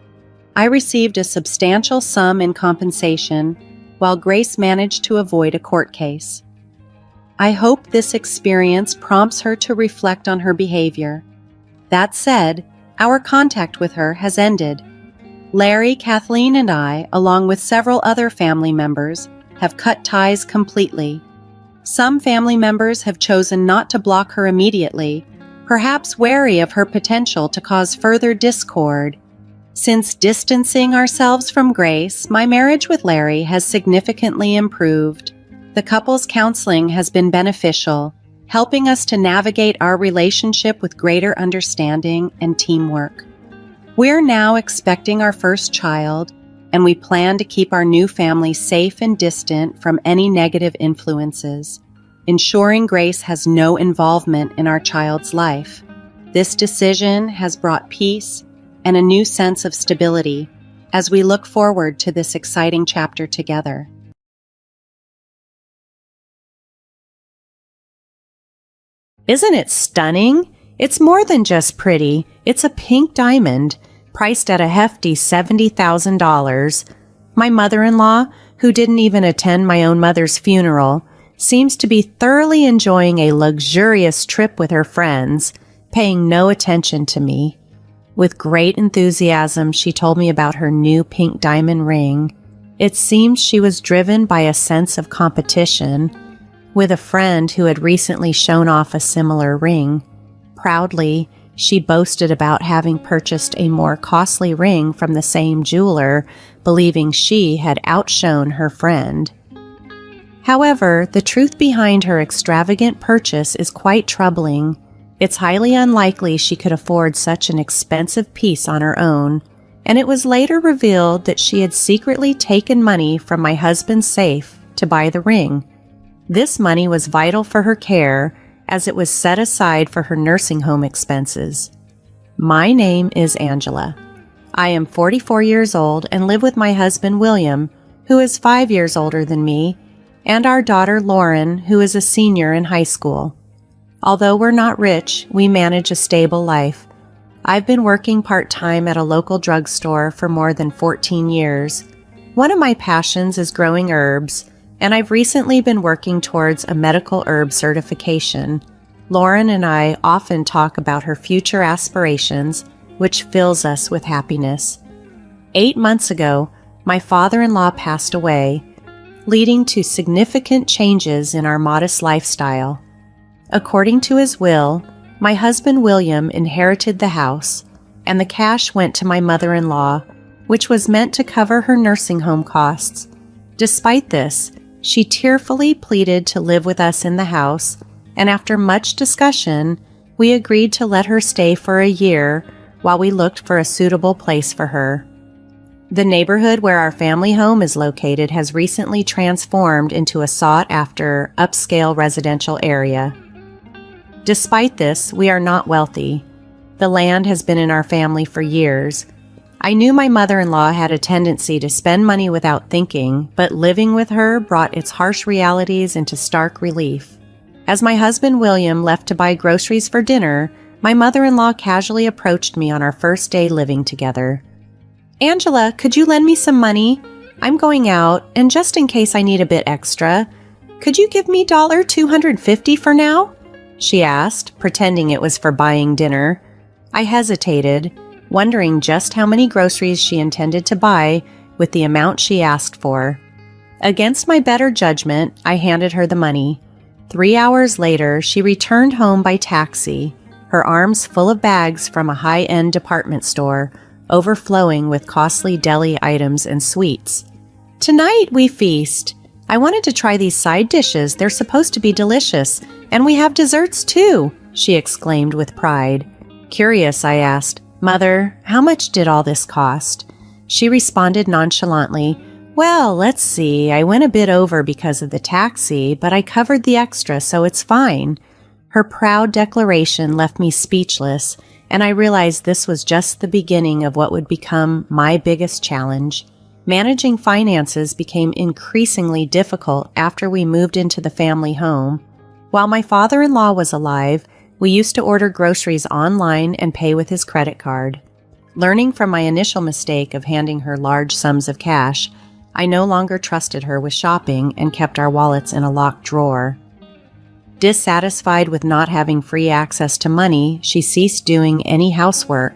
I received a substantial sum in compensation, while Grace managed to avoid a court case. I hope this experience prompts her to reflect on her behavior. That said, our contact with her has ended. Larry, Kathleen, and I, along with several other family members, have cut ties completely. Some family members have chosen not to block her immediately, perhaps wary of her potential to cause further discord. Since distancing ourselves from Grace, my marriage with Larry has significantly improved. The couple's counseling has been beneficial, helping us to navigate our relationship with greater understanding and teamwork. We're now expecting our first child, and we plan to keep our new family safe and distant from any negative influences, ensuring Grace has no involvement in our child's life. This decision has brought peace and a new sense of stability as we look forward to this exciting chapter together. Isn't it stunning? It's more than just pretty. It's a pink diamond, priced at a hefty $70,000. My mother-in-law, who didn't even attend my own mother's funeral, seems to be thoroughly enjoying a luxurious trip with her friends, paying no attention to me. With great enthusiasm, she told me about her new pink diamond ring. It seems she was driven by a sense of competition with a friend who had recently shown off a similar ring. Proudly, she boasted about having purchased a more costly ring from the same jeweler, believing she had outshone her friend. However, the truth behind her extravagant purchase is quite troubling. It's highly unlikely she could afford such an expensive piece on her own, and it was later revealed that she had secretly taken money from my husband's safe to buy the ring. This money was vital for her care, as it was set aside for her nursing home expenses. My name is Angela. I am 44 years old and live with my husband William, who is 5 years older than me, and our daughter Lauren, who is a senior in high school. Although we're not rich, we manage a stable life. I've been working part-time at a local drugstore for more than 14 years. One of my passions is growing herbs, and I've recently been working towards a medical herb certification. Lauren and I often talk about her future aspirations, which fills us with happiness. 8 months ago, my father-in-law passed away, leading to significant changes in our modest lifestyle. According to his will, my husband William inherited the house, and the cash went to my mother-in-law, which was meant to cover her nursing home costs. Despite this, she tearfully pleaded to live with us in the house, and after much discussion, we agreed to let her stay for a year while we looked for a suitable place for her. The neighborhood where our family home is located has recently transformed into a sought-after, upscale residential area. Despite this, we are not wealthy. The land has been in our family for years. I knew my mother-in-law had a tendency to spend money without thinking, but living with her brought its harsh realities into stark relief. As my husband William left to buy groceries for dinner, my mother-in-law casually approached me on our first day living together. "Angela, could you lend me some money? I'm going out, and just in case I need a bit extra, could you give me $250 for now?" she asked, pretending it was for buying dinner. I hesitated, wondering just how many groceries she intended to buy with the amount she asked for. Against my better judgment, I handed her the money. 3 hours later, she returned home by taxi, her arms full of bags from a high-end department store, overflowing with costly deli items and sweets. "Tonight we feast. I wanted to try these side dishes. They're supposed to be delicious, and we have desserts too," she exclaimed with pride. Curious, I asked, "Mother, how much did all this cost?" She responded nonchalantly, "Well, let's see. I went a bit over because of the taxi, but I covered the extra, so it's fine." Her proud declaration left me speechless, and I realized this was just the beginning of what would become my biggest challenge. Managing finances became increasingly difficult after we moved into the family home. While my father-in-law was alive, we used to order groceries online and pay with his credit card. Learning from my initial mistake of handing her large sums of cash, I no longer trusted her with shopping and kept our wallets in a locked drawer. Dissatisfied with not having free access to money, she ceased doing any housework,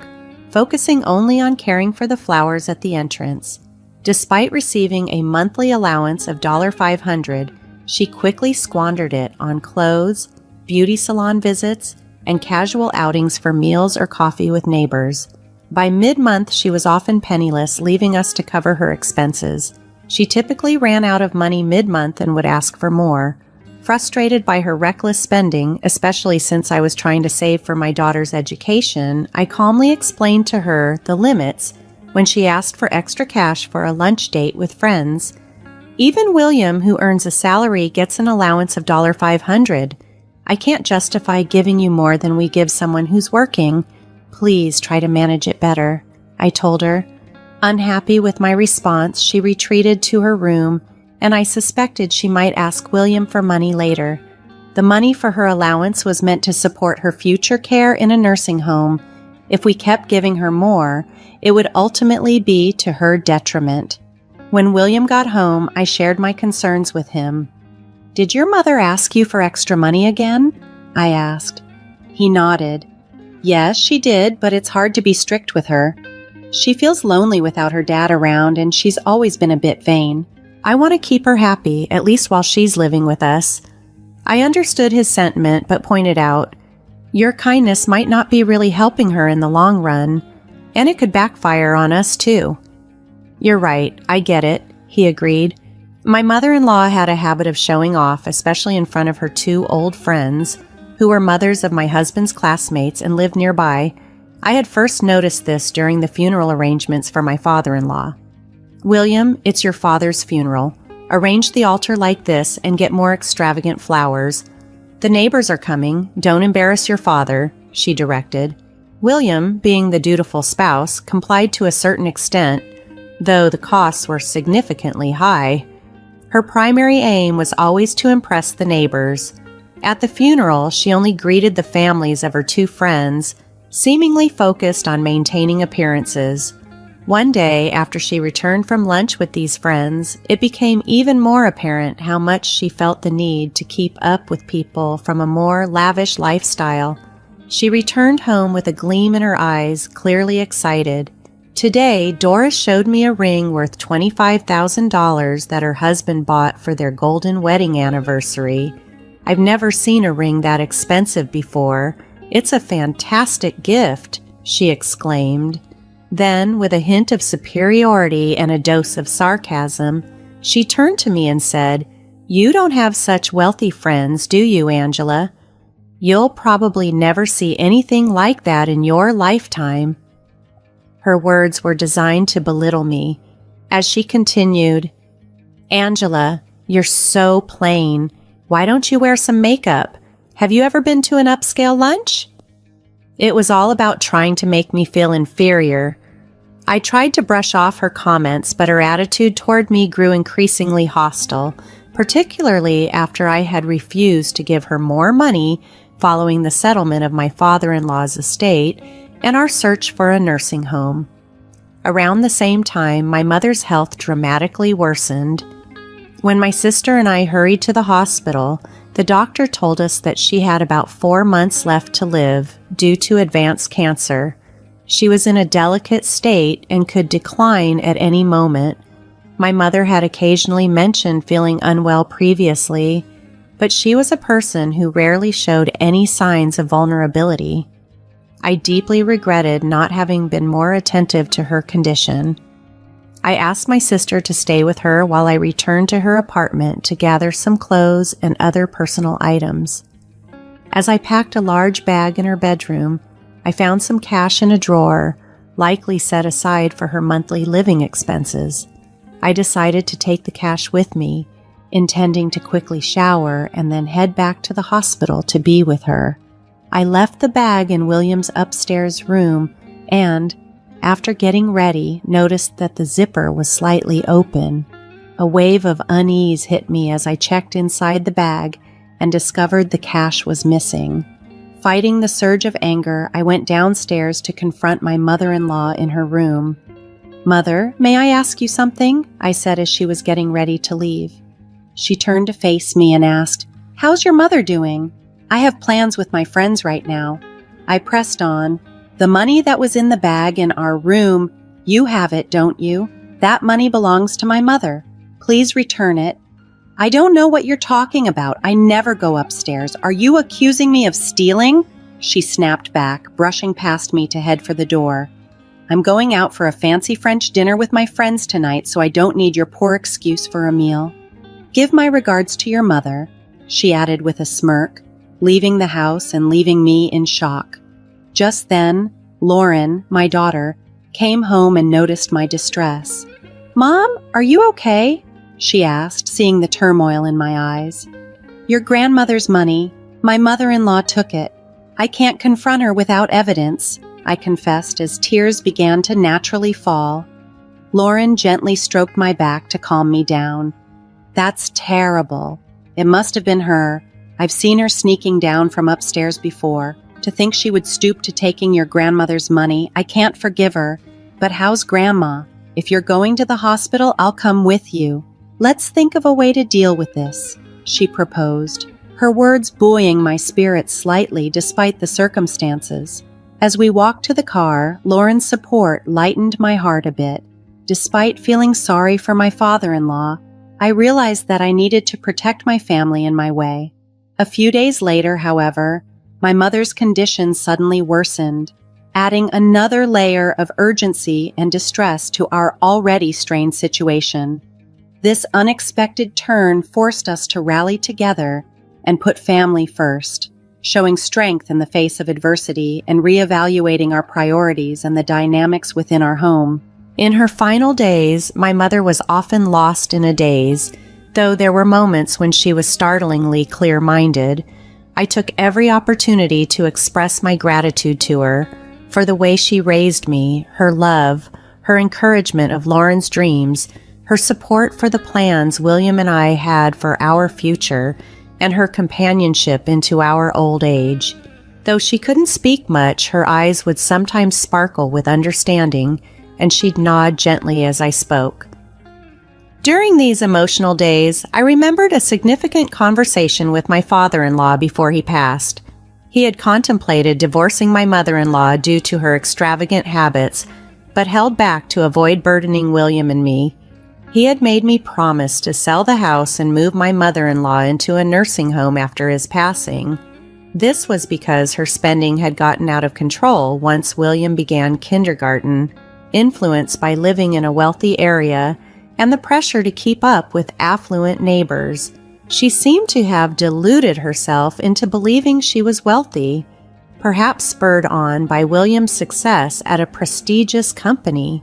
focusing only on caring for the flowers at the entrance. Despite receiving a monthly allowance of $500, she quickly squandered it on clothes, beauty salon visits, and casual outings for meals or coffee with neighbors. By mid-month, she was often penniless, leaving us to cover her expenses. She typically ran out of money mid-month and would ask for more. Frustrated by her reckless spending, especially since I was trying to save for my daughter's education, I calmly explained to her the limits when she asked for extra cash for a lunch date with friends. Even William, who earns a salary, gets an allowance of $500. I can't justify giving you more than we give someone who's working. Please try to manage it better, I told her. Unhappy with my response, she retreated to her room, and I suspected she might ask William for money later. The money for her allowance was meant to support her future care in a nursing home. If we kept giving her more, it would ultimately be to her detriment. When William got home, I shared my concerns with him. "Did your mother ask you for extra money again?" I asked. He nodded. "Yes, she did, but it's hard to be strict with her. She feels lonely without her dad around, and she's always been a bit vain. I want to keep her happy, at least while she's living with us." I understood his sentiment, but pointed out, "Your kindness might not be really helping her in the long run, and it could backfire on us too." "You're right, I get it," he agreed. My mother-in-law had a habit of showing off, especially in front of her 2 old friends, who were mothers of my husband's classmates and lived nearby. I had first noticed this during the funeral arrangements for my father-in-law. "William, it's your father's funeral. Arrange the altar like this and get more extravagant flowers. The neighbors are coming. Don't embarrass your father," she directed. William, being the dutiful spouse, complied to a certain extent, though the costs were significantly high. Her primary aim was always to impress the neighbors. At the funeral, she only greeted the families of her 2 friends, seemingly focused on maintaining appearances. One day, after she returned from lunch with these friends, it became even more apparent how much she felt the need to keep up with people from a more lavish lifestyle. She returned home with a gleam in her eyes, clearly excited. Today, Doris showed me a ring worth $25,000 that her husband bought for their golden wedding anniversary. I've never seen a ring that expensive before. It's a fantastic gift," she exclaimed. Then, with a hint of superiority and a dose of sarcasm, she turned to me and said, "You don't have such wealthy friends, do you, Angela? You'll probably never see anything like that in your lifetime." Her words were designed to belittle me. As she continued, "Angela, you're so plain. Why don't you wear some makeup? Have you ever been to an upscale lunch?" It was all about trying to make me feel inferior. I tried to brush off her comments, but her attitude toward me grew increasingly hostile, particularly after I had refused to give her more money following the settlement of my father-in-law's estate and our search for a nursing home. Around the same time, my mother's health dramatically worsened. When my sister and I hurried to the hospital, the doctor told us that she had about 4 months left to live due to advanced cancer. She was in a delicate state and could decline at any moment. My mother had occasionally mentioned feeling unwell previously, but she was a person who rarely showed any signs of vulnerability. I deeply regretted not having been more attentive to her condition. I asked my sister to stay with her while I returned to her apartment to gather some clothes and other personal items. As I packed a large bag in her bedroom, I found some cash in a drawer, likely set aside for her monthly living expenses. I decided to take the cash with me, intending to quickly shower and then head back to the hospital to be with her. I left the bag in William's upstairs room and, after getting ready, noticed that the zipper was slightly open. A wave of unease hit me as I checked inside the bag and discovered the cash was missing. Fighting the surge of anger, I went downstairs to confront my mother-in-law in her room. "Mother, may I ask you something?" I said as she was getting ready to leave. She turned to face me and asked, "How's your mother doing?" "I have plans with my friends right now." I pressed on, "The money that was in the bag in our room, you have it, don't you? That money belongs to my mother. Please return it." "I don't know what you're talking about. I never go upstairs. Are you accusing me of stealing?" She snapped back, brushing past me to head for the door. "I'm going out for a fancy French dinner with my friends tonight, so I don't need your poor excuse for a meal. Give my regards to your mother," she added with a smirk, leaving the house and leaving me in shock. Just then, Lauren, my daughter, came home and noticed my distress. "Mom, are you okay?" she asked, seeing the turmoil in my eyes. "Your grandmother's money. My mother-in-law took it. I can't confront her without evidence," I confessed as tears began to naturally fall. Lauren gently stroked my back to calm me down. "That's terrible. It must have been her. I've seen her sneaking down from upstairs before. To think she would stoop to taking your grandmother's money, I can't forgive her. But how's Grandma? If you're going to the hospital, I'll come with you. Let's think of a way to deal with this," she proposed, her words buoying my spirits slightly despite the circumstances. As we walked to the car, Lauren's support lightened my heart a bit. Despite feeling sorry for my father-in-law, I realized that I needed to protect my family in my way. A few days later, however, my mother's condition suddenly worsened, adding another layer of urgency and distress to our already strained situation. This unexpected turn forced us to rally together and put family first, showing strength in the face of adversity and reevaluating our priorities and the dynamics within our home. In her final days, my mother was often lost in a daze, though there were moments when she was startlingly clear-minded. I took every opportunity to express my gratitude to her for the way she raised me, her love, her encouragement of Lauren's dreams, her support for the plans William and I had for our future, and her companionship into our old age. Though she couldn't speak much, her eyes would sometimes sparkle with understanding, and she'd nod gently as I spoke. During these emotional days, I remembered a significant conversation with my father-in-law before he passed. He had contemplated divorcing my mother-in-law due to her extravagant habits, but held back to avoid burdening William and me. He had made me promise to sell the house and move my mother-in-law into a nursing home after his passing. This was because her spending had gotten out of control once William began kindergarten, influenced by living in a wealthy area and the pressure to keep up with affluent neighbors. She seemed to have deluded herself into believing she was wealthy, perhaps spurred on by William's success at a prestigious company.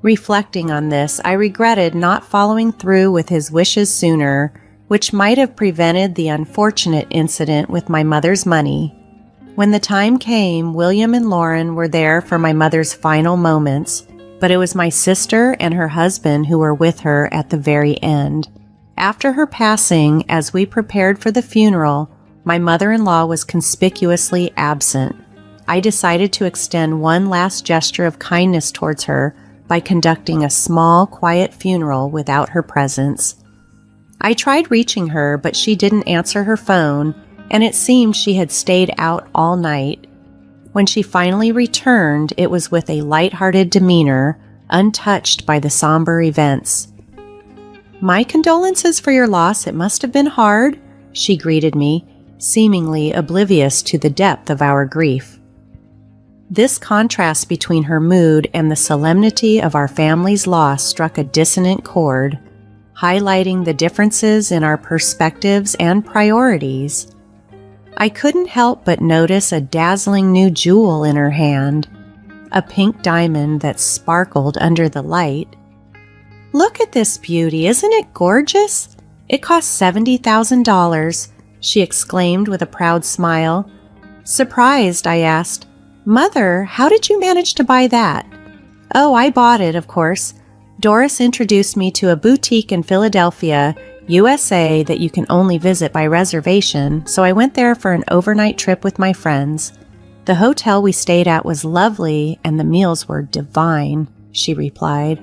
Reflecting on this, I regretted not following through with his wishes sooner, which might have prevented the unfortunate incident with my mother's money. When the time came, William and Lauren were there for my mother's final moments, but it was my sister and her husband who were with her at the very end. After her passing, as we prepared for the funeral, my mother-in-law was conspicuously absent. I decided to extend one last gesture of kindness towards her by conducting a small, quiet funeral without her presence. I tried reaching her, but she didn't answer her phone, and it seemed she had stayed out all night. When she finally returned, it was with a light-hearted demeanor, untouched by the somber events. "My condolences for your loss. It must have been hard," she greeted me, seemingly oblivious to the depth of our grief. This contrast between her mood and the solemnity of our family's loss struck a dissonant chord, highlighting the differences in our perspectives and priorities. I couldn't help but notice a dazzling new jewel in her hand, a pink diamond that sparkled under the light. "Look at this beauty, isn't it gorgeous? It cost $70,000, she exclaimed with a proud smile. Surprised, I asked, "Mother, how did you manage to buy that?" "Oh, I bought it, of course. Doris introduced me to a boutique in Philadelphia, USA that you can only visit by reservation, so I went there for an overnight trip with my friends. The hotel we stayed at was lovely and the meals were divine," she replied.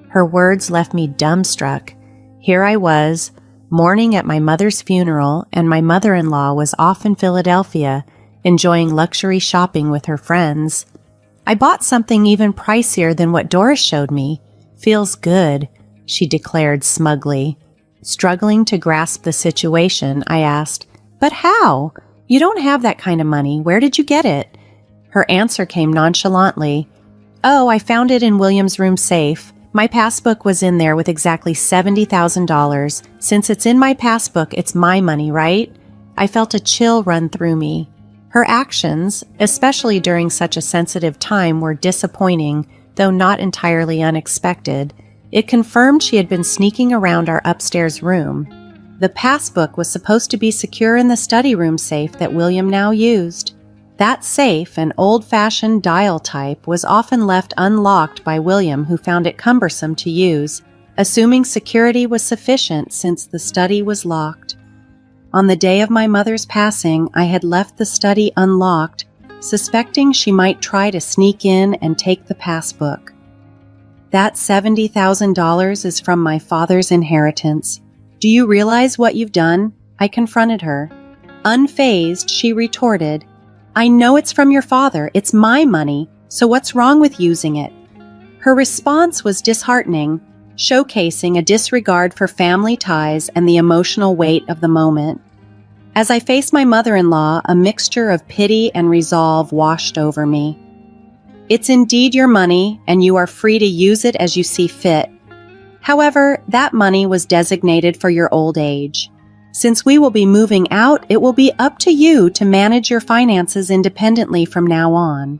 Her words left me dumbstruck. Here I was, mourning at my mother's funeral, and my mother-in-law was off in Philadelphia, enjoying luxury shopping with her friends. "I bought something even pricier than what Doris showed me. Feels good," she declared smugly. Struggling to grasp the situation, I asked, "But how? You don't have that kind of money. Where did you get it?" Her answer came nonchalantly. "Oh, I found it in William's room safe. My passbook was in there with exactly $70,000. Since it's in my passbook, it's my money, right?" I felt a chill run through me. Her actions, especially during such a sensitive time, were disappointing, though not entirely unexpected. It confirmed she had been sneaking around our upstairs room. The passbook was supposed to be secure in the study room safe that William now used. That safe, an old-fashioned dial type, was often left unlocked by William, who found it cumbersome to use, assuming security was sufficient since the study was locked. On the day of my mother's passing, I had left the study unlocked, suspecting she might try to sneak in and take the passbook. "That $70,000 is from my father's inheritance. Do you realize what you've done?" I confronted her. Unfazed, she retorted, "I know it's from your father. It's my money, so what's wrong with using it?" Her response was disheartening, showcasing a disregard for family ties and the emotional weight of the moment. As I faced my mother-in-law, a mixture of pity and resolve washed over me. "It's indeed your money, and you are free to use it as you see fit. However, that money was designated for your old age. Since we will be moving out, it will be up to you to manage your finances independently from now on."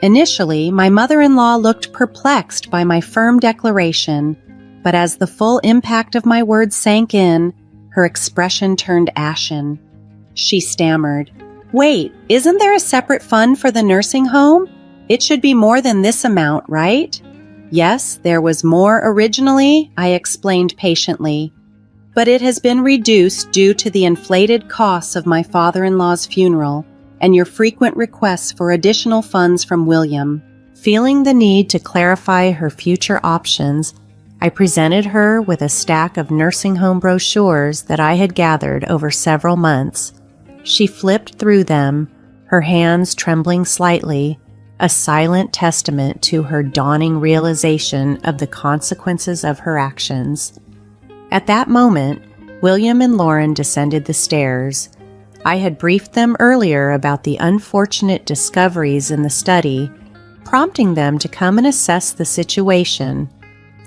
Initially, my mother-in-law looked perplexed by my firm declaration, but as the full impact of my words sank in, her expression turned ashen. She stammered, "Wait, isn't there a separate fund for the nursing home? It should be more than this amount, right?" "Yes, there was more originally," I explained patiently, "but it has been reduced due to the inflated costs of my father-in-law's funeral and your frequent requests for additional funds from William." Feeling the need to clarify her future options, I presented her with a stack of nursing home brochures that I had gathered over several months. She flipped through them, her hands trembling slightly, a silent testament to her dawning realization of the consequences of her actions. At that moment, William and Lauren descended the stairs. I had briefed them earlier about the unfortunate discoveries in the study, prompting them to come and assess the situation.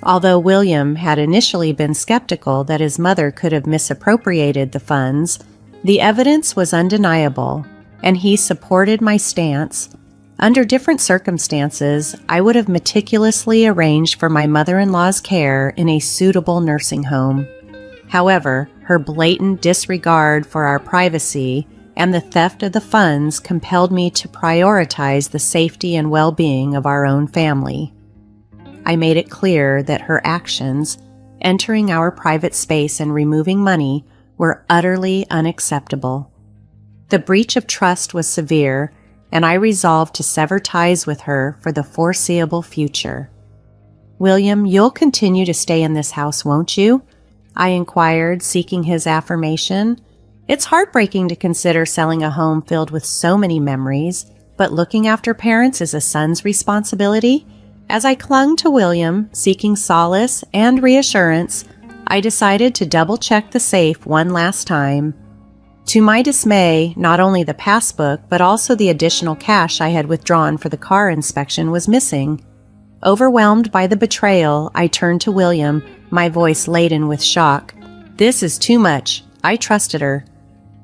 Although William had initially been skeptical that his mother could have misappropriated the funds, the evidence was undeniable, and he supported my stance. Under different circumstances, I would have meticulously arranged for my mother-in-law's care in a suitable nursing home. However, her blatant disregard for our privacy and the theft of the funds compelled me to prioritize the safety and well-being of our own family. I made it clear that her actions, entering our private space and removing money, were utterly unacceptable. The breach of trust was severe, and I resolved to sever ties with her for the foreseeable future. "William, you'll continue to stay in this house, won't you?" I inquired, seeking his affirmation. It's heartbreaking to consider selling a home filled with so many memories, but looking after parents is a son's responsibility. As I clung to William, seeking solace and reassurance, I decided to double-check the safe one last time. To my dismay, not only the passbook, but also the additional cash I had withdrawn for the car inspection was missing. Overwhelmed by the betrayal, I turned to William, my voice laden with shock. "This is too much. I trusted her."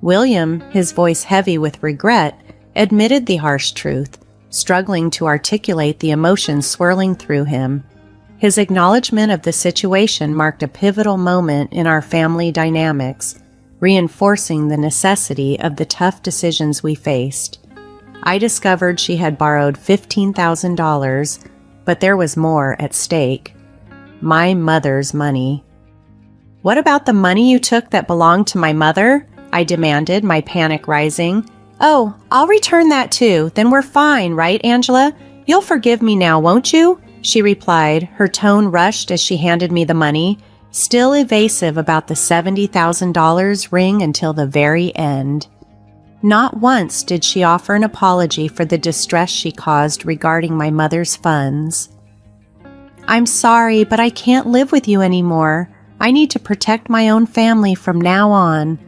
William, his voice heavy with regret, admitted the harsh truth, struggling to articulate the emotions swirling through him. His acknowledgement of the situation marked a pivotal moment in our family dynamics, reinforcing the necessity of the tough decisions we faced. I discovered she had borrowed $15,000, but there was more at stake. My mother's money. "What about the money you took that belonged to my mother?" I demanded, my panic rising. "Oh, I'll return that too. Then we're fine, right, Angela? You'll forgive me now, won't you?" she replied, her tone rushed as she handed me the money, still evasive about the $70,000 ring until the very end. Not once did she offer an apology for the distress she caused regarding my mother's funds. "I'm sorry, but I can't live with you anymore. I need to protect my own family from now on,"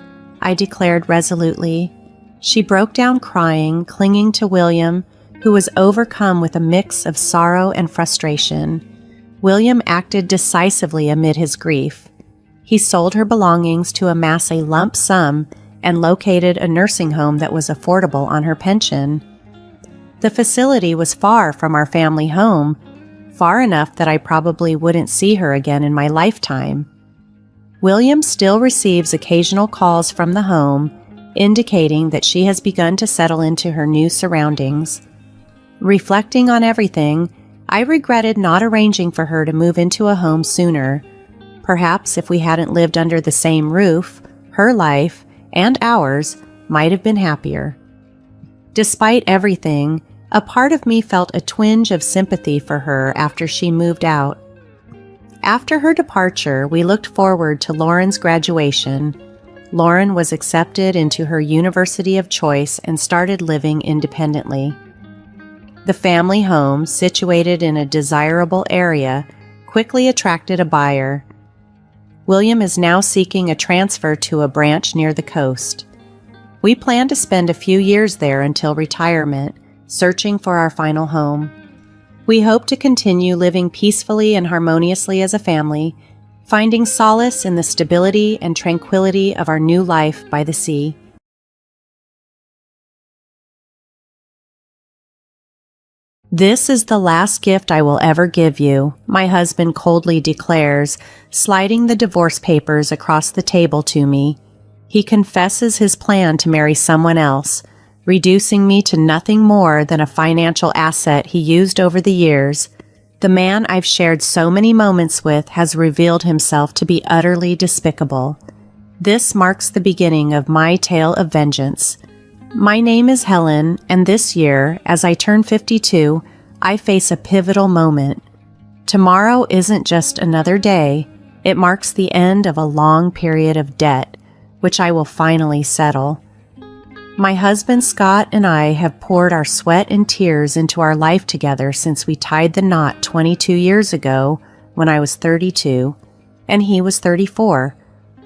I declared resolutely. She broke down crying, clinging to William, who was overcome with a mix of sorrow and frustration. William acted decisively amid his grief. He sold her belongings to amass a lump sum and located a nursing home that was affordable on her pension. The facility was far from our family home, far enough that I probably wouldn't see her again in my lifetime. William still receives occasional calls from the home, indicating that she has begun to settle into her new surroundings. Reflecting on everything, I regretted not arranging for her to move into a home sooner. Perhaps if we hadn't lived under the same roof, her life, and ours, might have been happier. Despite everything, a part of me felt a twinge of sympathy for her after she moved out. After her departure, we looked forward to Lauren's graduation. Lauren was accepted into her university of choice and started living independently. The family home, situated in a desirable area, quickly attracted a buyer. William is now seeking a transfer to a branch near the coast. We plan to spend a few years there until retirement, searching for our final home. We hope to continue living peacefully and harmoniously as a family, finding solace in the stability and tranquility of our new life by the sea. "This is the last gift I will ever give you," my husband coldly declares, sliding the divorce papers across the table to me. He confesses his plan to marry someone else, reducing me to nothing more than a financial asset he used over the years. The man I've shared so many moments with has revealed himself to be utterly despicable. This marks the beginning of my tale of vengeance. My name is Helen, and this year, as I turn 52, I face a pivotal moment. Tomorrow isn't just another day, it marks the end of a long period of debt, which I will finally settle. My husband Scott and I have poured our sweat and tears into our life together since we tied the knot 22 years ago when I was 32 and he was 34.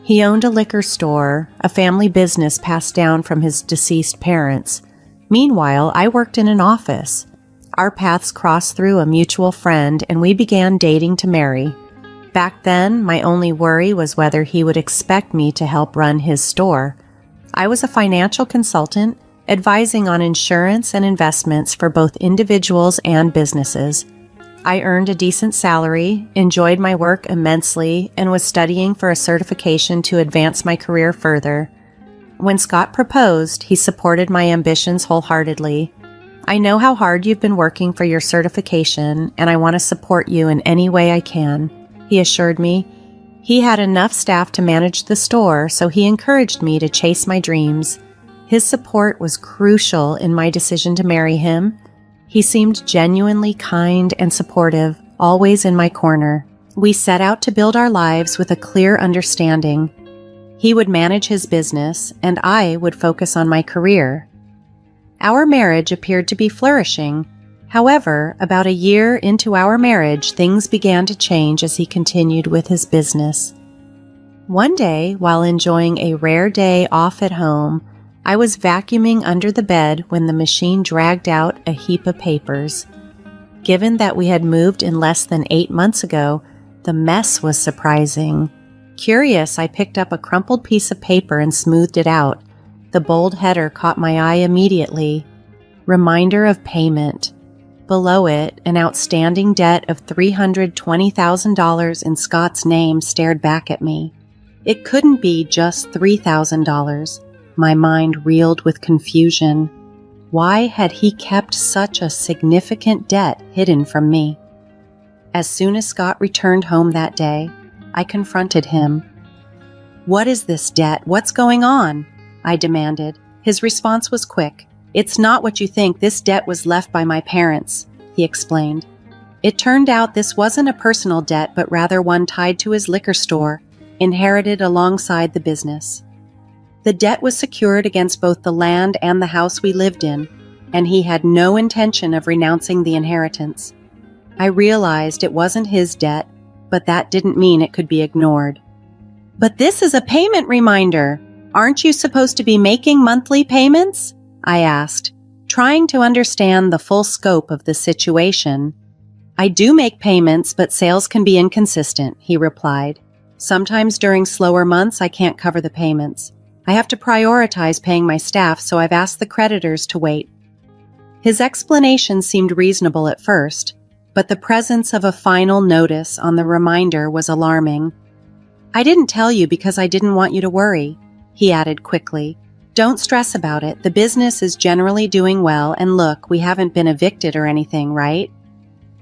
He owned a liquor store, a family business passed down from his deceased parents. Meanwhile, I worked in an office. Our paths crossed through a mutual friend and we began dating to marry. Back then, my only worry was whether he would expect me to help run his store. I was a financial consultant, advising on insurance and investments for both individuals and businesses. I earned a decent salary, enjoyed my work immensely, and was studying for a certification to advance my career further. When Scott proposed, he supported my ambitions wholeheartedly. I know how hard you've been working for your certification, and I want to support you in any way I can, he assured me. He had enough staff to manage the store, so he encouraged me to chase my dreams. His support was crucial in my decision to marry him. He seemed genuinely kind and supportive, always in my corner. We set out to build our lives with a clear understanding. He would manage his business, and I would focus on my career. Our marriage appeared to be flourishing. However, about a year into our marriage, things began to change as he continued with his business. One day, while enjoying a rare day off at home, I was vacuuming under the bed when the machine dragged out a heap of papers. Given that we had moved in less than 8 months ago, the mess was surprising. Curious, I picked up a crumpled piece of paper and smoothed it out. The bold header caught my eye immediately. Reminder of payment. Below it, an outstanding debt of $320,000 in Scott's name stared back at me. It couldn't be just $3,000. My mind reeled with confusion. Why had he kept such a significant debt hidden from me? As soon as Scott returned home that day, I confronted him. "What is this debt? What's going on?" I demanded. His response was quick. "It's not what you think. This debt was left by my parents," he explained. It turned out this wasn't a personal debt, but rather one tied to his liquor store, inherited alongside the business. The debt was secured against both the land and the house we lived in, and he had no intention of renouncing the inheritance. I realized it wasn't his debt, but that didn't mean it could be ignored. "But this is a payment reminder. Aren't you supposed to be making monthly payments?" I asked, trying to understand the full scope of the situation. "I do make payments, but sales can be inconsistent," he replied. "Sometimes during slower months, I can't cover the payments. I have to prioritize paying my staff, so I've asked the creditors to wait." His explanation seemed reasonable at first, but the presence of a final notice on the reminder was alarming. "I didn't tell you because I didn't want you to worry," he added quickly. "Don't stress about it. The business is generally doing well, and look, we haven't been evicted or anything, right?"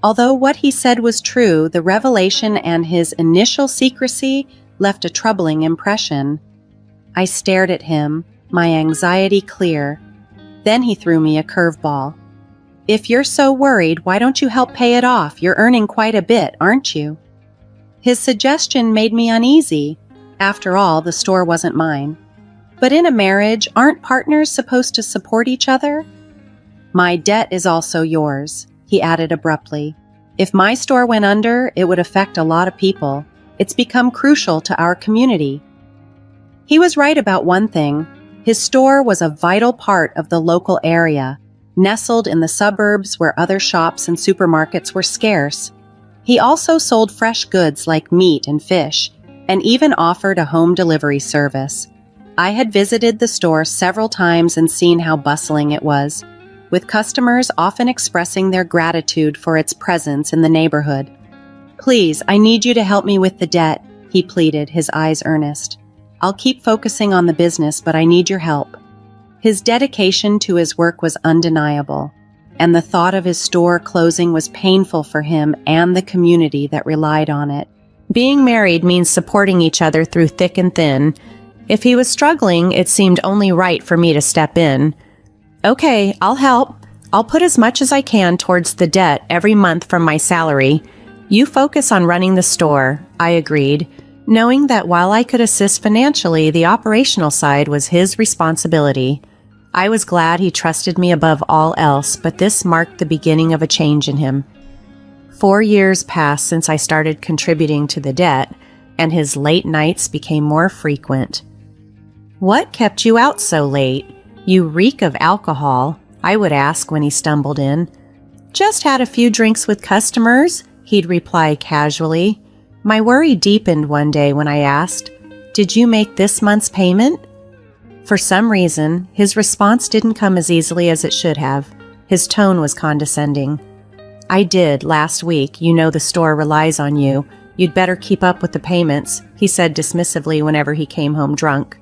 Although what he said was true, the revelation and his initial secrecy left a troubling impression. I stared at him, my anxiety clear. Then he threw me a curveball. "If you're so worried, why don't you help pay it off? You're earning quite a bit, aren't you?" His suggestion made me uneasy. After all, the store wasn't mine. But in a marriage, aren't partners supposed to support each other? "My debt is also yours," he added abruptly. "If my store went under, it would affect a lot of people. It's become crucial to our community." He was right about one thing. His store was a vital part of the local area, nestled in the suburbs where other shops and supermarkets were scarce. He also sold fresh goods like meat and fish, and even offered a home delivery service. I had visited the store several times and seen how bustling it was, with customers often expressing their gratitude for its presence in the neighborhood. "Please, I need you to help me with the debt," he pleaded, his eyes earnest. "I'll keep focusing on the business, but I need your help." His dedication to his work was undeniable, and the thought of his store closing was painful for him and the community that relied on it. Being married means supporting each other through thick and thin. If he was struggling, it seemed only right for me to step in. "Okay, I'll help. I'll put as much as I can towards the debt every month from my salary. You focus on running the store," I agreed, knowing that while I could assist financially, the operational side was his responsibility. I was glad he trusted me above all else, but this marked the beginning of a change in him. 4 years passed since I started contributing to the debt, and his late nights became more frequent. "What kept you out so late? You reek of alcohol," I would ask when he stumbled in. "Just had a few drinks with customers," he'd reply casually. My worry deepened one day when I asked, "Did you make this month's payment?" For some reason, his response didn't come as easily as it should have. His tone was condescending. "I did, last week. You know the store relies on you. You'd better keep up with the payments," he said dismissively whenever he came home drunk.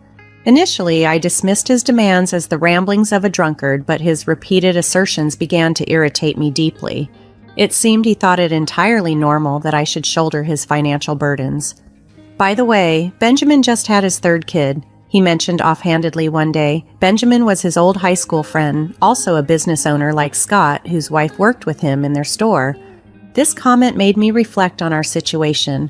Initially, I dismissed his demands as the ramblings of a drunkard, but his repeated assertions began to irritate me deeply. It seemed he thought it entirely normal that I should shoulder his financial burdens. "By the way, Benjamin just had his third kid," he mentioned offhandedly one day. Benjamin was his old high school friend, also a business owner like Scott, whose wife worked with him in their store. This comment made me reflect on our situation.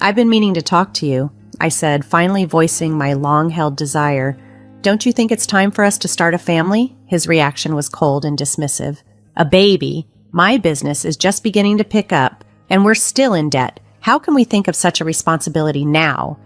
"I've been meaning to talk to you," I said, finally voicing my long-held desire. "Don't you think it's time for us to start a family?" His reaction was cold and dismissive. "A baby? My business is just beginning to pick up, and we're still in debt. How can we think of such a responsibility now?"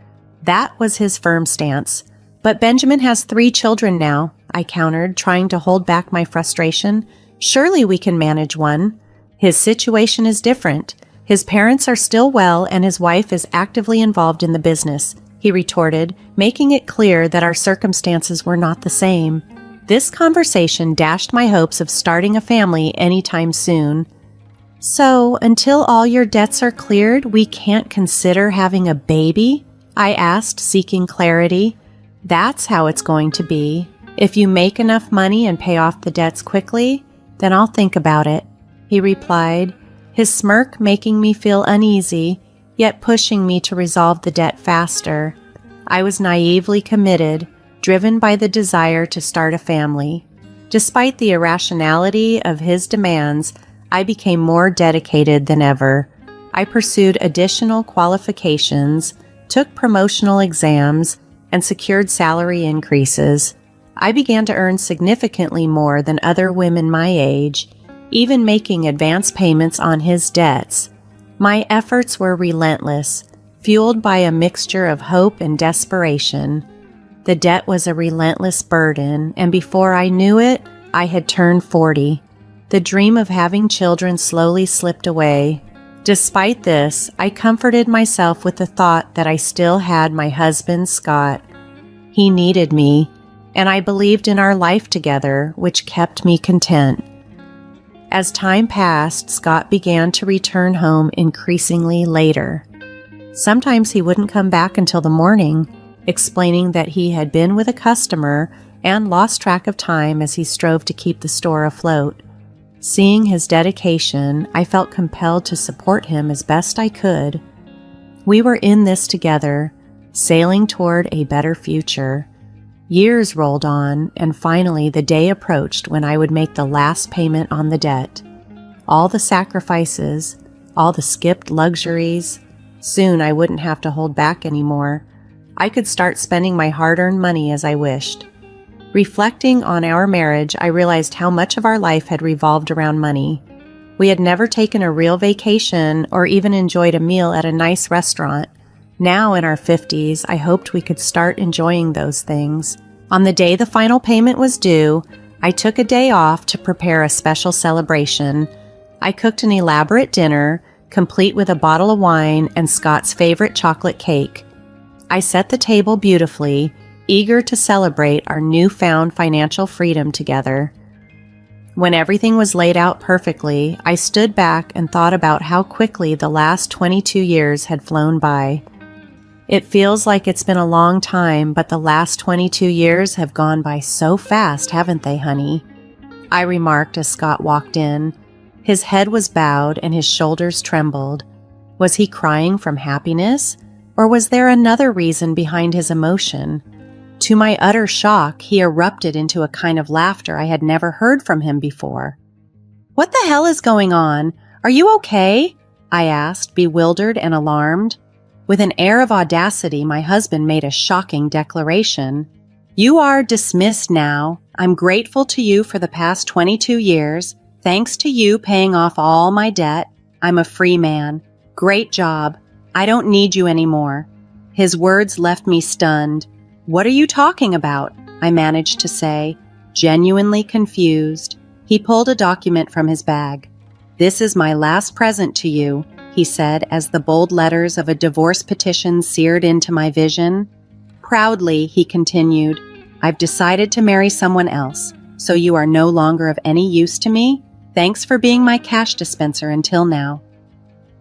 That was his firm stance. "But Benjamin has 3 children now," I countered, trying to hold back my frustration. "Surely we can manage one." "His situation is different. His parents are still well, and his wife is actively involved in the business," he retorted, making it clear that our circumstances were not the same. This conversation dashed my hopes of starting a family anytime soon. "So, until all your debts are cleared, we can't consider having a baby?" I asked, seeking clarity. "That's how it's going to be. If you make enough money and pay off the debts quickly, then I'll think about it," he replied, his smirk making me feel uneasy, yet pushing me to resolve the debt faster. I was naively committed, driven by the desire to start a family. Despite the irrationality of his demands, I became more dedicated than ever. I pursued additional qualifications, took promotional exams, and secured salary increases. I began to earn significantly more than other women my age, even making advance payments on his debts. My efforts were relentless, fueled by a mixture of hope and desperation. The debt was a relentless burden, and before I knew it, I had turned 40. The dream of having children slowly slipped away. Despite this, I comforted myself with the thought that I still had my husband, Scott. He needed me, and I believed in our life together, which kept me content. As time passed, Scott began to return home increasingly later. Sometimes he wouldn't come back until the morning, explaining that he had been with a customer and lost track of time as he strove to keep the store afloat. Seeing his dedication, I felt compelled to support him as best I could. We were in this together, sailing toward a better future. Years rolled on, and finally the day approached when I would make the last payment on the debt. All the sacrifices, all the skipped luxuries. Soon I wouldn't have to hold back anymore. I could start spending my hard-earned money as I wished. Reflecting on our marriage, I realized how much of our life had revolved around money. We had never taken a real vacation or even enjoyed a meal at a nice restaurant. Now, in our 50s, I hoped we could start enjoying those things. On the day the final payment was due, I took a day off to prepare a special celebration. I cooked an elaborate dinner, complete with a bottle of wine and Scott's favorite chocolate cake. I set the table beautifully, eager to celebrate our newfound financial freedom together. When everything was laid out perfectly, I stood back and thought about how quickly the last 22 years had flown by. It feels like it's been a long time, but the last 22 years have gone by so fast, haven't they, honey? I remarked as Scott walked in. His head was bowed and his shoulders trembled. Was he crying from happiness, or was there another reason behind his emotion? To my utter shock, he erupted into a kind of laughter I had never heard from him before. "What the hell is going on? Are you okay?" I asked, bewildered and alarmed. With an air of audacity, my husband made a shocking declaration. "You are dismissed now. I'm grateful to you for the past 22 years. Thanks to you paying off all my debt, I'm a free man. Great job. I don't need you anymore." His words left me stunned. "What are you talking about?" I managed to say, genuinely confused. He pulled a document from his bag. "This is my last present to you," he said as the bold letters of a divorce petition seared into my vision. Proudly, he continued, "I've decided to marry someone else, so you are no longer of any use to me. Thanks for being my cash dispenser until now."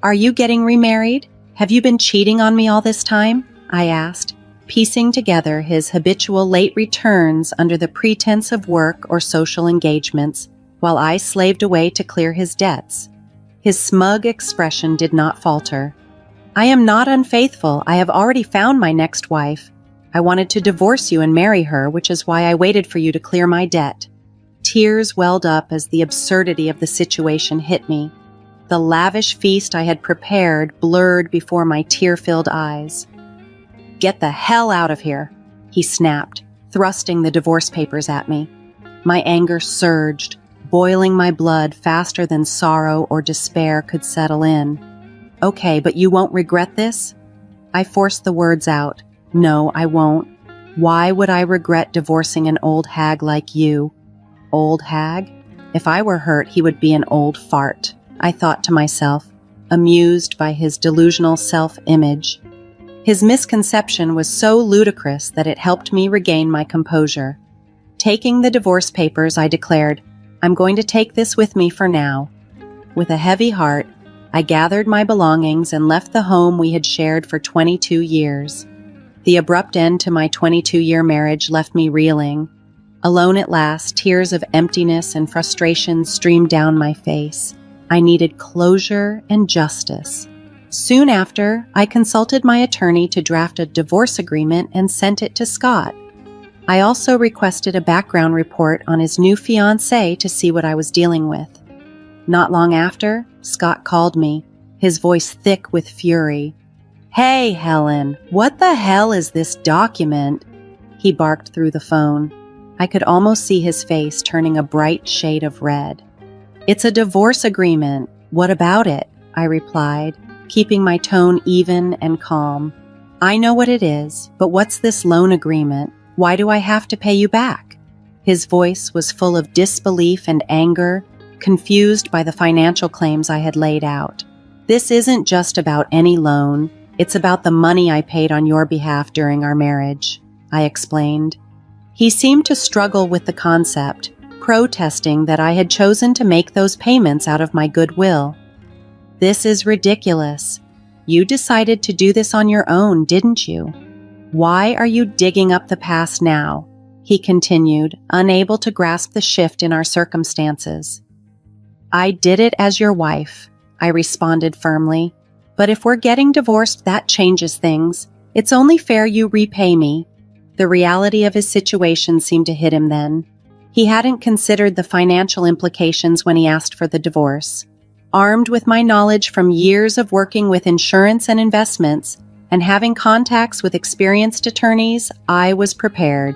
"Are you getting remarried? Have you been cheating on me all this time?" I asked, piecing together his habitual late returns under the pretense of work or social engagements, while I slaved away to clear his debts. His smug expression did not falter. "I am not unfaithful. I have already found my next wife. I wanted to divorce you and marry her, which is why I waited for you to clear my debt." Tears welled up as the absurdity of the situation hit me. The lavish feast I had prepared blurred before my tear-filled eyes. "Get the hell out of here," he snapped, thrusting the divorce papers at me. My anger surged, boiling my blood faster than sorrow or despair could settle in. "Okay, but you won't regret this?" I forced the words out. "No, I won't. Why would I regret divorcing an old hag like you?" Old hag? If I were hurt, he would be an old fart, I thought to myself, amused by his delusional self-image. His misconception was so ludicrous that it helped me regain my composure. Taking the divorce papers, I declared, "I'm going to take this with me for now." With a heavy heart, I gathered my belongings and left the home we had shared for 22 years. The abrupt end to my 22-year marriage left me reeling. Alone at last, tears of emptiness and frustration streamed down my face. I needed closure and justice. Soon after, I consulted my attorney to draft a divorce agreement and sent it to Scott. I also requested a background report on his new fiancée to see what I was dealing with. Not long after, Scott called me, his voice thick with fury. "Hey, Helen, what the hell is this document?" He barked through the phone. I could almost see his face turning a bright shade of red. "It's a divorce agreement. What about it?" I replied, keeping my tone even and calm. "I know what it is, but what's this loan agreement? Why do I have to pay you back?" His voice was full of disbelief and anger, confused by the financial claims I had laid out. "This isn't just about any loan. It's about the money I paid on your behalf during our marriage," I explained. He seemed to struggle with the concept, protesting that I had chosen to make those payments out of my goodwill. "This is ridiculous. You decided to do this on your own, didn't you? Why are you digging up the past now?" he continued, unable to grasp the shift in our circumstances. "I did it as your wife," I responded firmly. "But if we're getting divorced, that changes things. It's only fair you repay me." The reality of his situation seemed to hit him then. He hadn't considered the financial implications when he asked for the divorce. Armed with my knowledge from years of working with insurance and investments, and having contacts with experienced attorneys, I was prepared.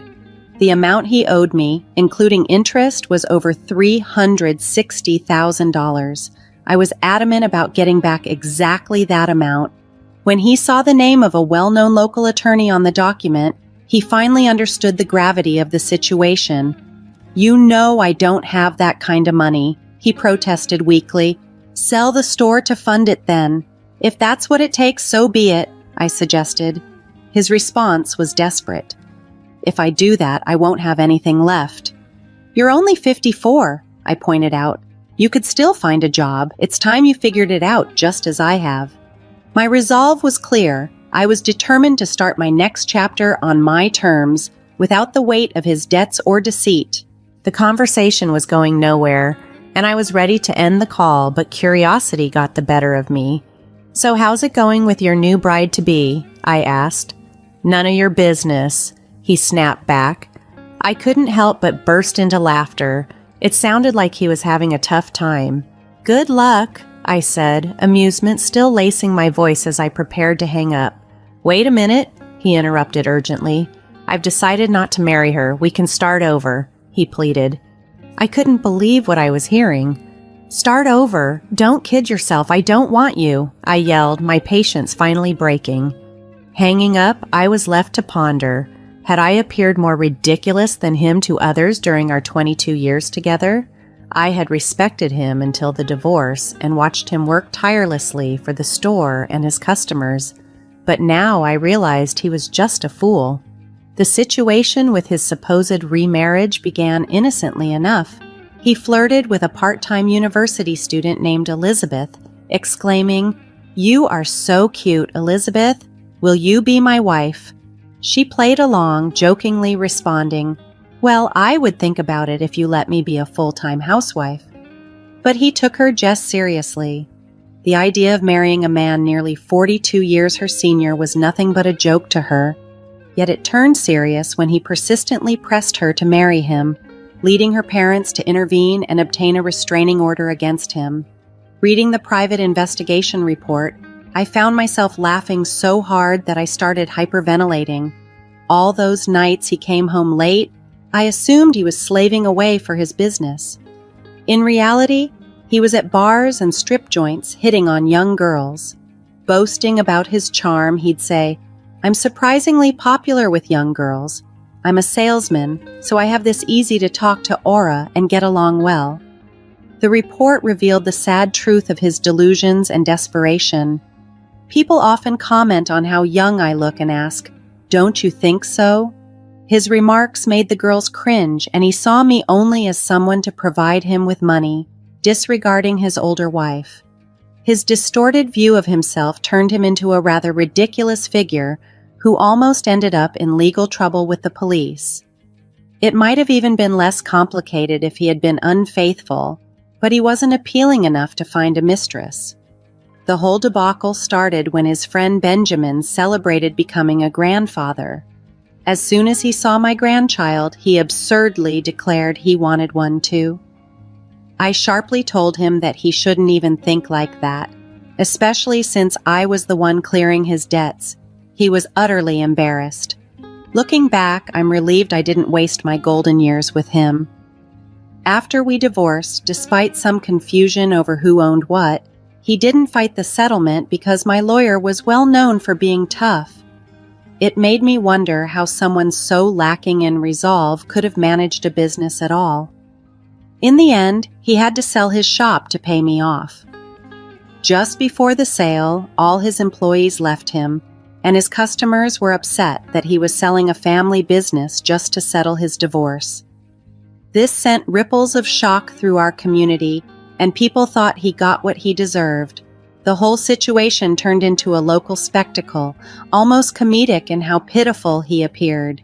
The amount he owed me, including interest, was over $360,000. I was adamant about getting back exactly that amount. When he saw the name of a well-known local attorney on the document, he finally understood the gravity of the situation. "You know I don't have that kind of money," he protested weakly. "Sell the store to fund it then. If that's what it takes, so be it," I suggested. His response was desperate. "If I do that, I won't have anything left." "You're only 54, I pointed out. "You could still find a job. It's time you figured it out, just as I have." My resolve was clear. I was determined to start my next chapter on my terms, without the weight of his debts or deceit. The conversation was going nowhere, and I was ready to end the call, but curiosity got the better of me. "So how's it going with your new bride-to-be?" I asked. "None of your business," he snapped back. I couldn't help but burst into laughter. It sounded like he was having a tough time. "Good luck," I said, amusement still lacing my voice as I prepared to hang up. "Wait a minute," he interrupted urgently. "I've decided not to marry her. We can start over." he pleaded. I couldn't believe what I was hearing. Start over. Don't kid yourself. I don't want you, I yelled, my patience finally breaking. Hanging up, I was left to ponder. Had I appeared more ridiculous than him to others during our 22 years together? I had respected him until the divorce and watched him work tirelessly for the store and his customers, but now I realized he was just a fool. The situation with his supposed remarriage began innocently enough. He flirted with a part-time university student named Elizabeth, exclaiming, "You are so cute, Elizabeth. Will you be my wife?" She played along, jokingly responding, "Well, I would think about it if you let me be a full-time housewife." But he took her just seriously. The idea of marrying a man nearly 42 years her senior was nothing but a joke to her. Yet it turned serious when he persistently pressed her to marry him, leading her parents to intervene and obtain a restraining order against him. Reading the private investigation report, I found myself laughing so hard that I started hyperventilating. All those nights he came home late, I assumed he was slaving away for his business. In reality, he was at bars and strip joints hitting on young girls. Boasting about his charm, he'd say, "I'm surprisingly popular with young girls. I'm a salesman, so I have this easy-to-talk-to aura and get along well." The report revealed the sad truth of his delusions and desperation. People often comment on how young I look and ask, "Don't you think so?" His remarks made the girls cringe, and he saw me only as someone to provide him with money, disregarding his older wife. His distorted view of himself turned him into a rather ridiculous figure who almost ended up in legal trouble with the police. It might have even been less complicated if he had been unfaithful, but he wasn't appealing enough to find a mistress. The whole debacle started when his friend Benjamin celebrated becoming a grandfather. As soon as he saw my grandchild, he absurdly declared he wanted one too. I sharply told him that he shouldn't even think like that, especially since I was the one clearing his debts. He was utterly embarrassed. Looking back, I'm relieved I didn't waste my golden years with him. After we divorced, despite some confusion over who owned what, he didn't fight the settlement because my lawyer was well known for being tough. It made me wonder how someone so lacking in resolve could have managed a business at all. In the end, he had to sell his shop to pay me off. Just before the sale, all his employees left him, and his customers were upset that he was selling a family business just to settle his divorce. This sent ripples of shock through our community, and people thought he got what he deserved. The whole situation turned into a local spectacle, almost comedic in how pitiful he appeared.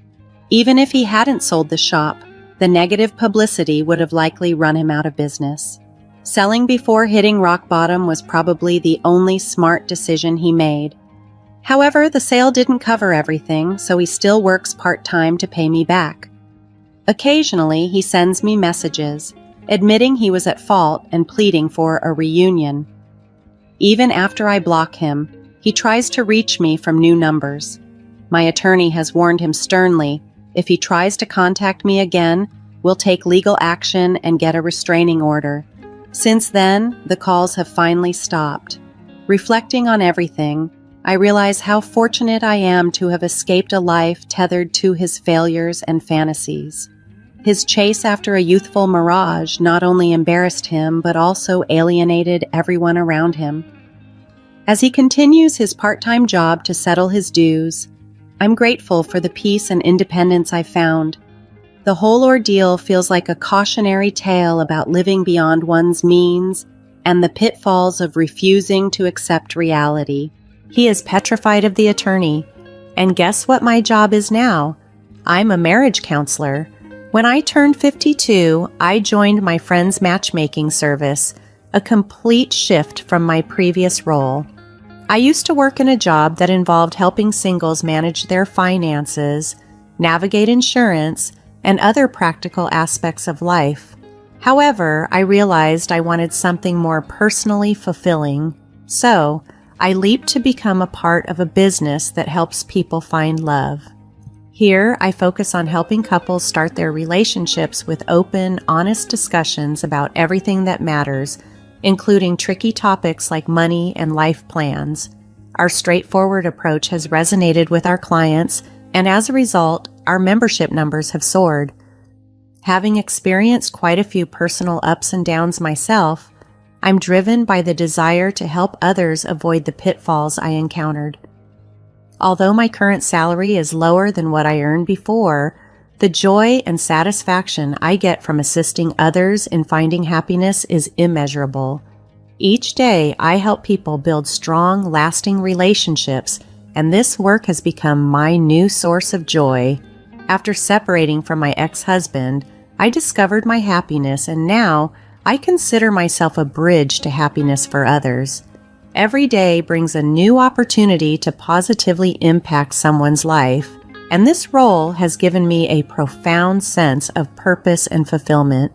Even if he hadn't sold the shop, the negative publicity would have likely run him out of business. Selling before hitting rock bottom was probably the only smart decision he made. However, the sale didn't cover everything, so he still works part-time to pay me back. Occasionally, he sends me messages, admitting he was at fault and pleading for a reunion. Even after I block him, he tries to reach me from new numbers. My attorney has warned him sternly, if he tries to contact me again, we'll take legal action and get a restraining order. Since then, the calls have finally stopped. Reflecting on everything, I realize how fortunate I am to have escaped a life tethered to his failures and fantasies. His chase after a youthful mirage not only embarrassed him, but also alienated everyone around him. As he continues his part-time job to settle his dues, I'm grateful for the peace and independence I found. The whole ordeal feels like a cautionary tale about living beyond one's means and the pitfalls of refusing to accept reality. He is petrified of the attorney. And guess what my job is now? I'm a marriage counselor. When I turned 52, I joined my friend's matchmaking service, a complete shift from my previous role. I used to work in a job that involved helping singles manage their finances, navigate insurance, and other practical aspects of life. However, I realized I wanted something more personally fulfilling, so I leaped to become a part of a business that helps people find love. Here, I focus on helping couples start their relationships with open, honest discussions about everything that matters, including tricky topics like money and life plans. Our straightforward approach has resonated with our clients, and as a result, our membership numbers have soared. Having experienced quite a few personal ups and downs myself, I'm driven by the desire to help others avoid the pitfalls I encountered. Although my current salary is lower than what I earned before, the joy and satisfaction I get from assisting others in finding happiness is immeasurable. Each day, I help people build strong, lasting relationships, and this work has become my new source of joy. After separating from my ex-husband, I discovered my happiness, and now I consider myself a bridge to happiness for others. Every day brings a new opportunity to positively impact someone's life, and this role has given me a profound sense of purpose and fulfillment.